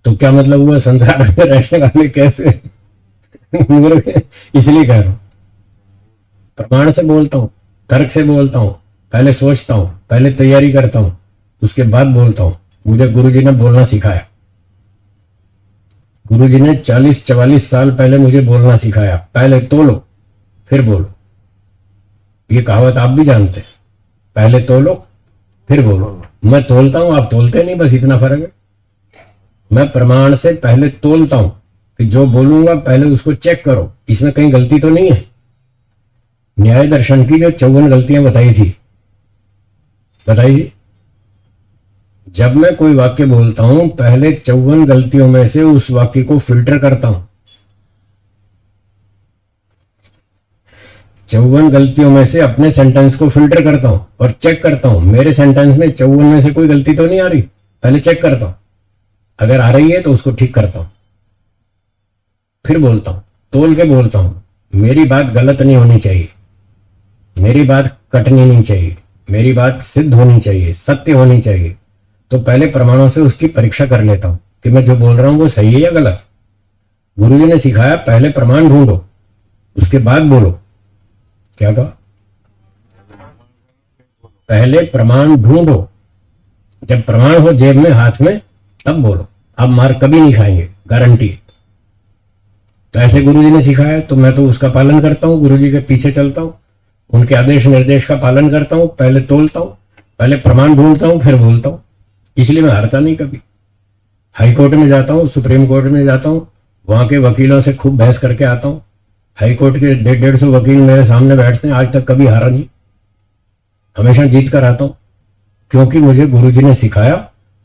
तो क्या मतलब हुआ? संसार में रहने वाले कैसे मूर्ख हैं? इसलिए कह रहा हूं, प्रमाण से बोलता हूं, तर्क से बोलता हूं, पहले सोचता हूं, पहले तैयारी करता हूं, उसके बाद बोलता हूं। मुझे गुरुजी ने बोलना सिखाया। गुरुजी ने 40-44 साल पहले मुझे बोलना सिखाया। पहले तोलो फिर बोलो। ये कहावत आप भी जानते हैं, पहले तोलो फिर बोलो। मैं तोलता हूं, आप तोलते नहीं, बस इतना फर्क है। मैं प्रमाण से पहले तोलता हूं कि जो बोलूंगा पहले उसको चेक करो, इसमें कहीं गलती तो नहीं है। न्याय दर्शन की जो 54 गलतियां बताई थी, बताइए। जब मैं कोई वाक्य बोलता हूं पहले 54 गलतियों में से उस वाक्य को फिल्टर करता हूं। 54 गलतियों में से अपने सेंटेंस को फिल्टर करता हूं और चेक करता हूं मेरे सेंटेंस में 54 में से कोई गलती तो नहीं आ रही। पहले चेक करता हूं, अगर आ रही है तो उसको ठीक करता हूं, फिर बोलता हूं, तोल के बोलता हूं। मेरी बात गलत नहीं होनी चाहिए, मेरी बात कटनी नहीं चाहिए, मेरी बात सिद्ध होनी चाहिए, सत्य होनी चाहिए। तो पहले प्रमाणों से उसकी परीक्षा कर लेता हूं कि मैं जो बोल रहा हूं वो सही है या गलत। गुरुजी ने सिखाया पहले प्रमाण ढूंढो उसके बाद बोलो। क्या कहा? पहले प्रमाण ढूंढो, जब प्रमाण हो जेब में, हाथ में, तब बोलो। आप मार कभी नहीं खाएंगे, गारंटी। तो ऐसे गुरुजी ने सिखाया तो मैं तो उसका पालन करता हूं, गुरुजी के पीछे चलता हूं, उनके आदेश निर्देश का पालन करता हूं। पहले तोलता हूं, पहले प्रमाण ढूंढता हूं, फिर बोलता हूं। इसलिए मैं हारता नहीं कभी। हाई कोर्ट में जाता हूं, सुप्रीम कोर्ट में जाता हूं, वहां के वकीलों से खूब बहस करके आता हूं। हाई कोर्ट के 150 वकील मेरे सामने बैठते हैं, आज तक कभी हारा नहीं, हमेशा जीत कर आता हूं, क्योंकि मुझे गुरुजी ने सिखाया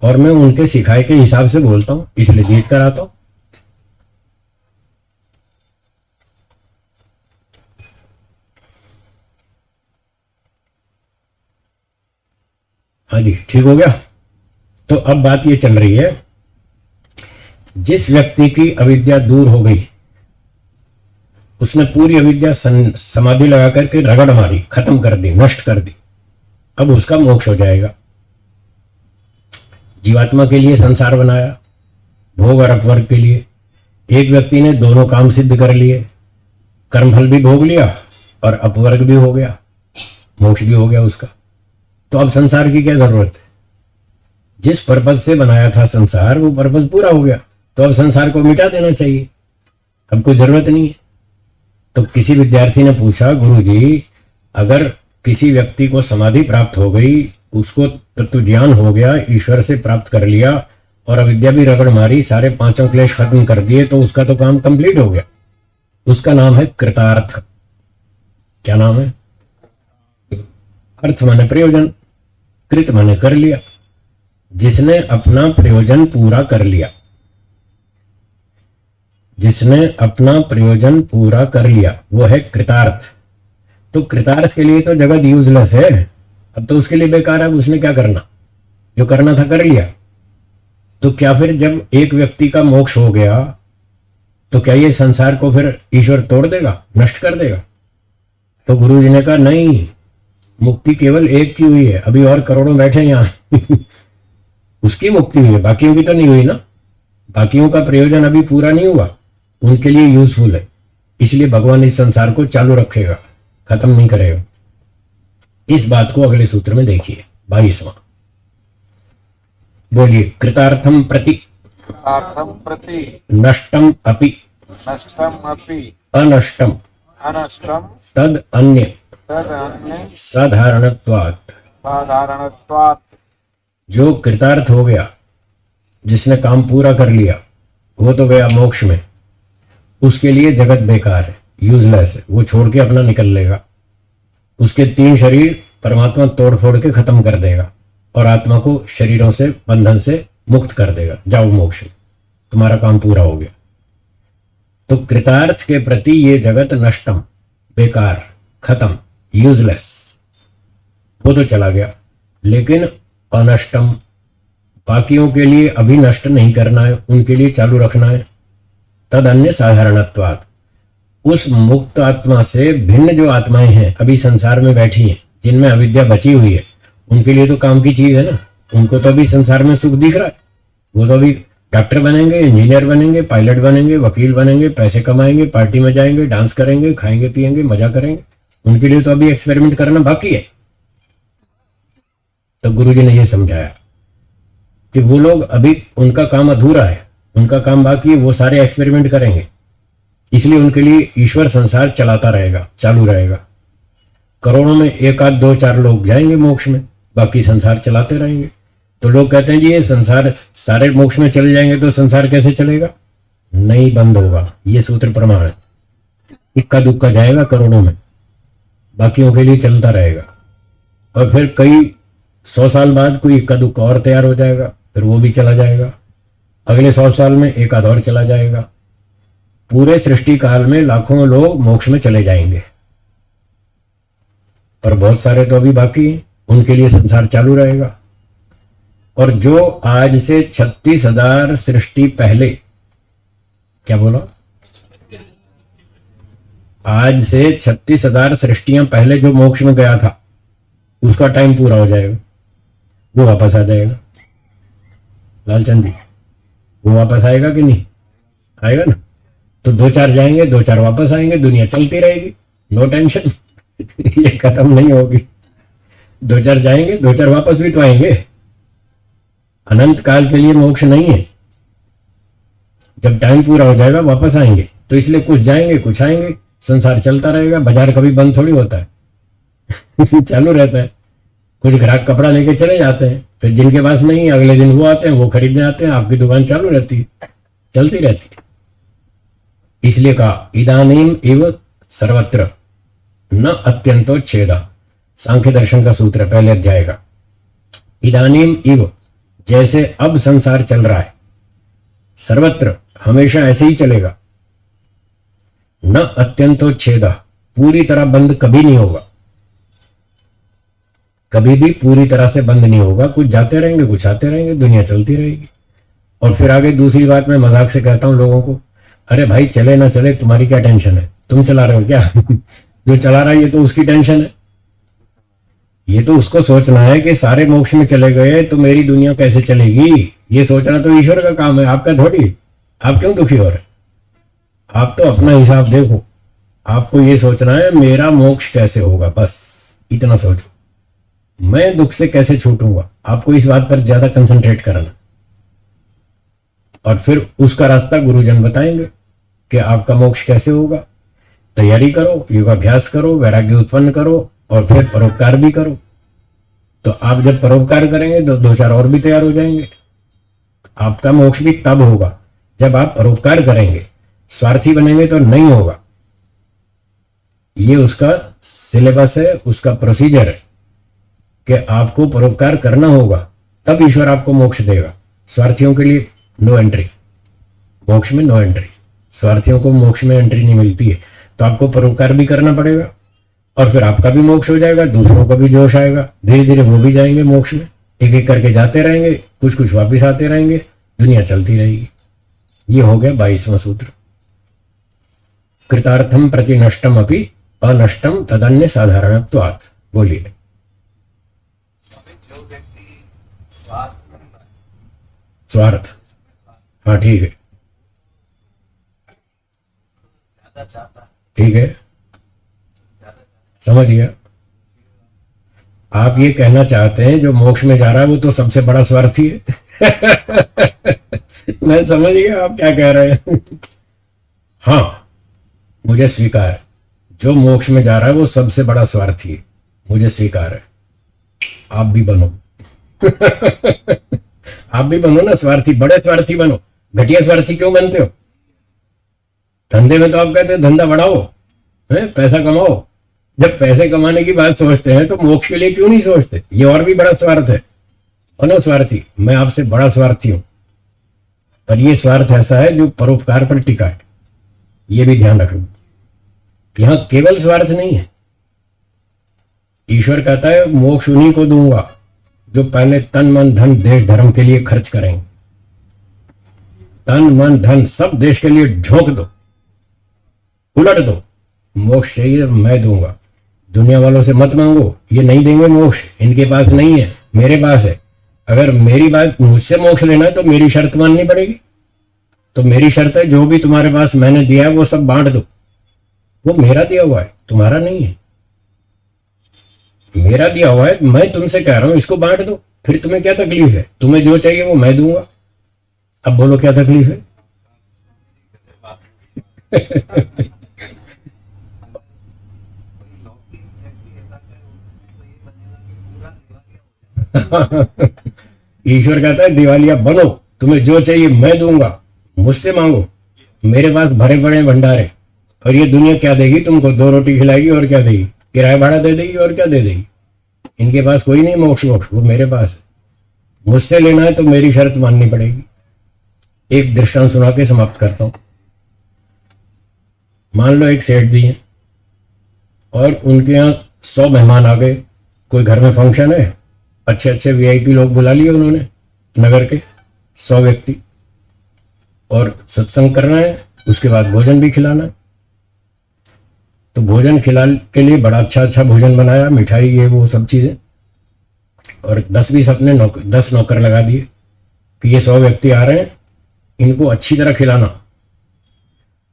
और मैं उनके सिखाए के हिसाब से बोलता हूं, इसलिए जीत कर आता हूं। हाँ जी, ठीक हो गया। तो अब बात ये चल रही है, जिस व्यक्ति की अविद्या दूर हो गई, उसने पूरी अविद्या समाधि लगा करके रगड़ मारी, खत्म कर दी, नष्ट कर दी, अब उसका मोक्ष हो जाएगा। जीवात्मा के लिए संसार बनाया, भोग और अपवर्ग के लिए, एक व्यक्ति ने दोनों काम सिद्ध कर लिए, कर्मफल भी भोग लिया और अपवर्ग भी हो गया, मोक्ष भी हो गया उसका। तो अब संसार की क्या जरूरत है? जिस पर्पज से बनाया था संसार वो पर्पज पूरा हो गया, तो अब संसार को मिटा देना चाहिए, अब कोई जरूरत नहीं है। तो किसी विद्यार्थी ने पूछा, गुरुजी अगर किसी व्यक्ति को समाधि प्राप्त हो गई, उसको तत्व ज्ञान हो गया, ईश्वर से प्राप्त कर लिया और अविद्या भी रगड़ मारी, सारे पांचों क्लेश खत्म कर दिए, तो उसका तो काम कंप्लीट हो गया। उसका नाम है कृतार्थ। क्या नाम है? अर्थ माने प्रयोजन, कृत माने कर लिया। जिसने अपना प्रयोजन पूरा कर लिया, जिसने अपना प्रयोजन पूरा कर लिया वो है कृतार्थ। तो कृतार्थ के लिए तो जगत यूजलेस है, अब तो उसके लिए बेकार है, उसने क्या करना, जो करना था कर लिया। तो क्या फिर जब एक व्यक्ति का मोक्ष हो गया तो क्या ये संसार को फिर ईश्वर तोड़ देगा, नष्ट कर देगा? तो गुरु जी ने कहा नहीं, मुक्ति केवल एक की हुई है, अभी और करोड़ों बैठे यहां उसकी मुक्ति हुई है, बाकियों की तो नहीं हुई ना। बाकियों का प्रयोजन अभी पूरा नहीं हुआ, उनके लिए यूजफुल है, इसलिए भगवान इस संसार को चालू रखेगा, खत्म नहीं करेगा। इस बात को अगले सूत्र में देखिए, 22वां। बोलिए, कृतार्थम प्रति अर्थम प्रति नष्टम अपि नष्टम अपि अनष्टम अनष्टम तद अन्य तद अन्य साधारणत्वात्। साधारणत्वात्। जो कृतार्थ हो गया, जिसने काम पूरा कर लिया, वो तो गया मोक्ष में, उसके लिए जगत बेकार है, यूजलेस है, वो छोड़ के अपना निकल लेगा। उसके 3 शरीर परमात्मा तोड़ फोड़ के खत्म कर देगा और आत्मा को शरीरों से, बंधन से मुक्त कर देगा। जाओ मोक्ष में, तुम्हारा काम पूरा हो गया। तो कृतार्थ के प्रति ये जगत नष्टम, बेकार, खत्म, यूजलेस, वो तो चला गया। लेकिन अनष्टम, बाकियों के लिए अभी नष्ट नहीं करना है, उनके लिए चालू रखना है। तद अन्य साधारणत्वात्, उस मुक्त आत्मा से भिन्न जो आत्माएं हैं अभी संसार में बैठी हैं, जिनमें अविद्या बची हुई है, उनके लिए तो काम की चीज है ना। उनको तो अभी संसार में सुख दिख रहा है, वो तो अभी डॉक्टर बनेंगे, इंजीनियर बनेंगे, पायलट बनेंगे, वकील बनेंगे, पैसे कमाएंगे, पार्टी में जाएंगे, डांस करेंगे, खाएंगे पिएंगे, मजा करेंगे। उनके लिए तो अभी एक्सपेरिमेंट करना बाकी है। तो गुरुजी ने यह समझाया कि वो लोग अभी, उनका काम अधूरा है, उनका काम बाकी है, वो सारे एक्सपेरिमेंट करेंगे, इसलिए उनके लिए ईश्वर संसार चलाता रहेगा, चालू रहेगा। करोड़ों में 1 आध 2 4 लोग जाएंगे मोक्ष में, बाकी संसार चलाते रहेंगे। तो लोग कहते हैं जी ये संसार, सारे मोक्ष में चले जाएंगे तो संसार कैसे चलेगा? नहीं, बंद होगा। ये सूत्र प्रमाण है। इक्का दुक्का जाएगा करोड़ों में, बाकियों के लिए चलता रहेगा। और फिर कई 100 साल बाद कोई इक्का दुक्का और तैयार हो जाएगा, फिर वो भी चला जाएगा। अगले 100 साल में एक आध और चला जाएगा। पूरे सृष्टि काल में लाखों लोग मोक्ष में चले जाएंगे, पर बहुत सारे तो अभी बाकी हैं, उनके लिए संसार चालू रहेगा। और जो आज से 36,000 सृष्टि पहले, क्या बोला? आज से 36,000 सृष्टियां पहले जो मोक्ष में गया था, उसका टाइम पूरा हो जाएगा, वो वापस आ जाएगा। लालचंद जी, वो वापस आएगा कि नहीं आएगा ना? तो 2 4 जाएंगे, 2 4 वापस आएंगे, दुनिया चलती रहेगी, नो टेंशन ये खत्म नहीं होगी। 2 4 जाएंगे, 2 4 वापस भी तो आएंगे। अनंत काल के लिए मोक्ष नहीं है, जब टाइम पूरा हो जाएगा वापस आएंगे। तो इसलिए कुछ जाएंगे, कुछ आएंगे, संसार चलता रहेगा। बाजार कभी बंद थोड़ी होता है चालू रहता है। कुछ ग्राहक कपड़ा लेके चले जाते हैं, फिर जिनके पास नहीं है अगले दिन वो आते हैं, वो खरीदने आते हैं, आपकी दुकान चालू रहती है, चलती रहती है। इसलिए कहा इदानीम इव सर्वत्र न अत्यंतोच्छेदा, सांख्य दर्शन का सूत्र है, पहले अध्याय का। इदानीम इव, जैसे अब संसार चल रहा है, सर्वत्र, हमेशा ऐसे ही चलेगा। न अत्यंतोच्छेदा, पूरी तरह बंद कभी नहीं होगा, कभी भी पूरी तरह से बंद नहीं होगा। कुछ जाते रहेंगे, कुछ आते रहेंगे, दुनिया चलती रहेगी। और फिर आगे दूसरी बात मैं मजाक से कहता हूं लोगों को, अरे भाई चले ना चले तुम्हारी क्या टेंशन है, तुम चला रहे हो क्या जो चला रहा है ये तो उसकी टेंशन है। ये तो उसको सोचना है कि सारे मोक्ष में चले गए तो मेरी दुनिया कैसे चलेगी। ये सोचना तो ईश्वर का काम है, आपका थोड़ी। आप क्यों दुखी हो रहे? आप तो अपना हिसाब देखो, आपको ये सोचना है मेरा मोक्ष कैसे होगा, बस इतना सोचो। मैं दुख से कैसे छूटूंगा, आपको इस बात पर ज्यादा कंसंट्रेट करना। और फिर उसका रास्ता गुरुजन बताएंगे कि आपका मोक्ष कैसे होगा। तैयारी करो, योगाभ्यास करो, वैराग्य उत्पन्न करो और फिर परोपकार भी करो। तो आप जब परोपकार करेंगे तो दो चार और भी तैयार हो जाएंगे। आपका मोक्ष भी तब होगा जब आप परोपकार करेंगे। स्वार्थी बनेंगे तो नहीं होगा। ये उसका सिलेबस है, उसका प्रोसीजर है कि आपको परोपकार करना होगा, तब ईश्वर आपको मोक्ष देगा। स्वार्थियों के लिए नो एंट्री, मोक्ष में नो एंट्री। स्वार्थियों को मोक्ष में एंट्री नहीं मिलती है। तो आपको परोपकार भी करना पड़ेगा और फिर आपका भी मोक्ष हो जाएगा, दूसरों को भी जोश आएगा, धीरे धीरे वो भी जाएंगे मोक्ष में। एक एक करके जाते रहेंगे, कुछ कुछ वापिस आते रहेंगे, दुनिया चलती रहेगी। ये हो गया 22वां सूत्र। कृतार्थम प्रति नष्टम अपि अनष्टम तदन्य साधारणत्वात्। बोलिए। अभी जो व्यक्ति स्वार्थ करता है, स्वार्थ, हाँ ठीक है, ज्यादा चाहता है, ठीक है, समझ गया। आप ये कहना चाहते हैं जो मोक्ष में जा रहा है वो तो सबसे बड़ा स्वार्थी है। मैं समझ गया आप क्या कह रहे हैं। हाँ, मुझे स्वीकार है, जो मोक्ष में जा रहा है वो सबसे बड़ा स्वार्थी है, मुझे स्वीकार है। आप भी बनो। आप भी बनो ना स्वार्थी, बड़े स्वार्थी बनो। घटिया स्वार्थी क्यों बनते हो? धंधे में तो आप कहते हैं धंधा बढ़ाओ, पैसा कमाओ। जब पैसे कमाने की बात सोचते हैं तो मोक्ष के लिए क्यों नहीं सोचते? ये और भी बड़ा स्वार्थ है। बनो स्वार्थी। मैं आपसे बड़ा स्वार्थी हूं, पर ये स्वार्थ ऐसा है जो परोपकार पर टिका है। ये भी ध्यान रखना। यहां केवल स्वार्थ नहीं है। ईश्वर कहता है मोक्ष उन्हीं को दूंगा जो पहले तन मन धन देश धर्म के लिए खर्च करेंगे। तन मन धन सब देश के लिए झोंक दो, उलट दो। मोक्ष चाहिए मैं दूंगा। दुनिया वालों से मत मांगो, ये नहीं देंगे मोक्ष, इनके पास नहीं है, मेरे पास है। अगर मेरी बात मुझसे मोक्ष लेना है तो मेरी शर्त माननी पड़ेगी। तो मेरी शर्त है जो भी तुम्हारे पास मैंने दिया है वो सब बांट दो। वो मेरा दिया हुआ है, तुम्हारा नहीं है। मेरा दिया हुआ है, मैं तुमसे कह रहा हूं इसको बांट दो। फिर तुम्हें क्या तकलीफ है? तुम्हें जो चाहिए वो मैं दूंगा। अब बोलो क्या तकलीफ है? ईश्वर कहता है दिवालिया बनो, तुम्हें जो चाहिए मैं दूंगा, मुझसे मांगो। मेरे पास भरे पड़े भंडारे। और ये दुनिया क्या देगी तुमको? 2 रोटी खिलाएगी और क्या देगी? किराया भाड़ा दे देगी और क्या दे देगी? इनके पास कोई नहीं मोक्ष वोक्ष, वो मेरे पास है। मुझसे लेना है तो मेरी शर्त माननी पड़ेगी। एक दृष्टांत सुना के समाप्त करता हूं। मान लो एक सेठ जी हैं और उनके यहाँ 100 मेहमान आ गए। कोई घर में फंक्शन है, अच्छे अच्छे वीआईपी लोग बुला लिए उन्होंने, नगर के 100 व्यक्ति, और सत्संग करना है, उसके बाद भोजन भी खिलाना है। तो भोजन खिला के लिए बड़ा अच्छा अच्छा भोजन बनाया, मिठाई ये वो सब चीजें, और 10-20 अपने 10 नौकर लगा दिए कि ये 100 व्यक्ति आ रहे हैं, इनको अच्छी तरह खिलाना,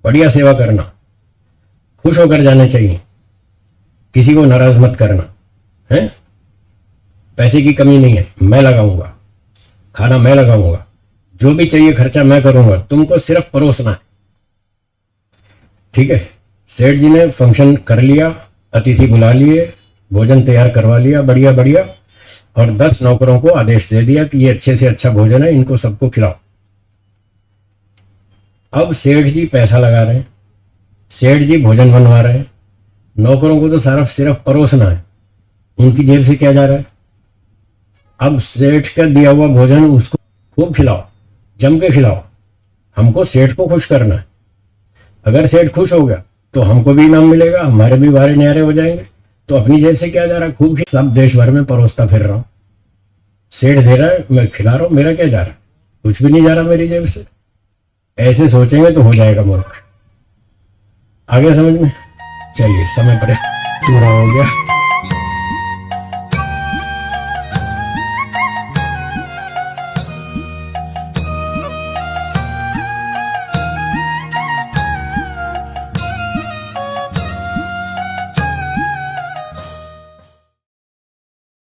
बढ़िया सेवा करना, खुश होकर जाने चाहिए, किसी को नाराज मत करना है। पैसे की कमी नहीं है, मैं लगाऊंगा, खाना मैं लगाऊंगा, जो भी चाहिए खर्चा मैं करूंगा, तुमको सिर्फ परोसना है। ठीक है। सेठ जी ने फंक्शन कर लिया, अतिथि बुला लिए, भोजन तैयार करवा लिया बढ़िया बढ़िया, और 10 नौकरों को आदेश दे दिया कि ये अच्छे से अच्छा भोजन है, इनको सबको खिलाओ। अब सेठ जी पैसा लगा रहे हैं, सेठ जी भोजन बनवा रहे हैं, नौकरों को तो सिर्फ परोसना है, उनकी जेब से क्या जा रहा है? अब सेठ का दिया हुआ भोजन उसको खूब खिलाओ, जम के खिलाओ। हमको सेठ को खुश करना है। अगर सेठ खुश हो गया तो हमको भी इनाम मिलेगा, हमारे भी वारे न्यारे हो जाएंगे। तो अपनी जेब से क्या जा रहा है? खूब सब देश भर में परोसता फिर रहा हूं। सेठ दे रहा है, मैं खिला रहा हूं, मेरा क्या जा रहा है? कुछ भी नहीं जा रहा मेरी जेब से। ऐसे सोचेंगे तो हो जाएगा मोक्ष। आ गया समझ में? चलिए, समय पर पूरा हो गया।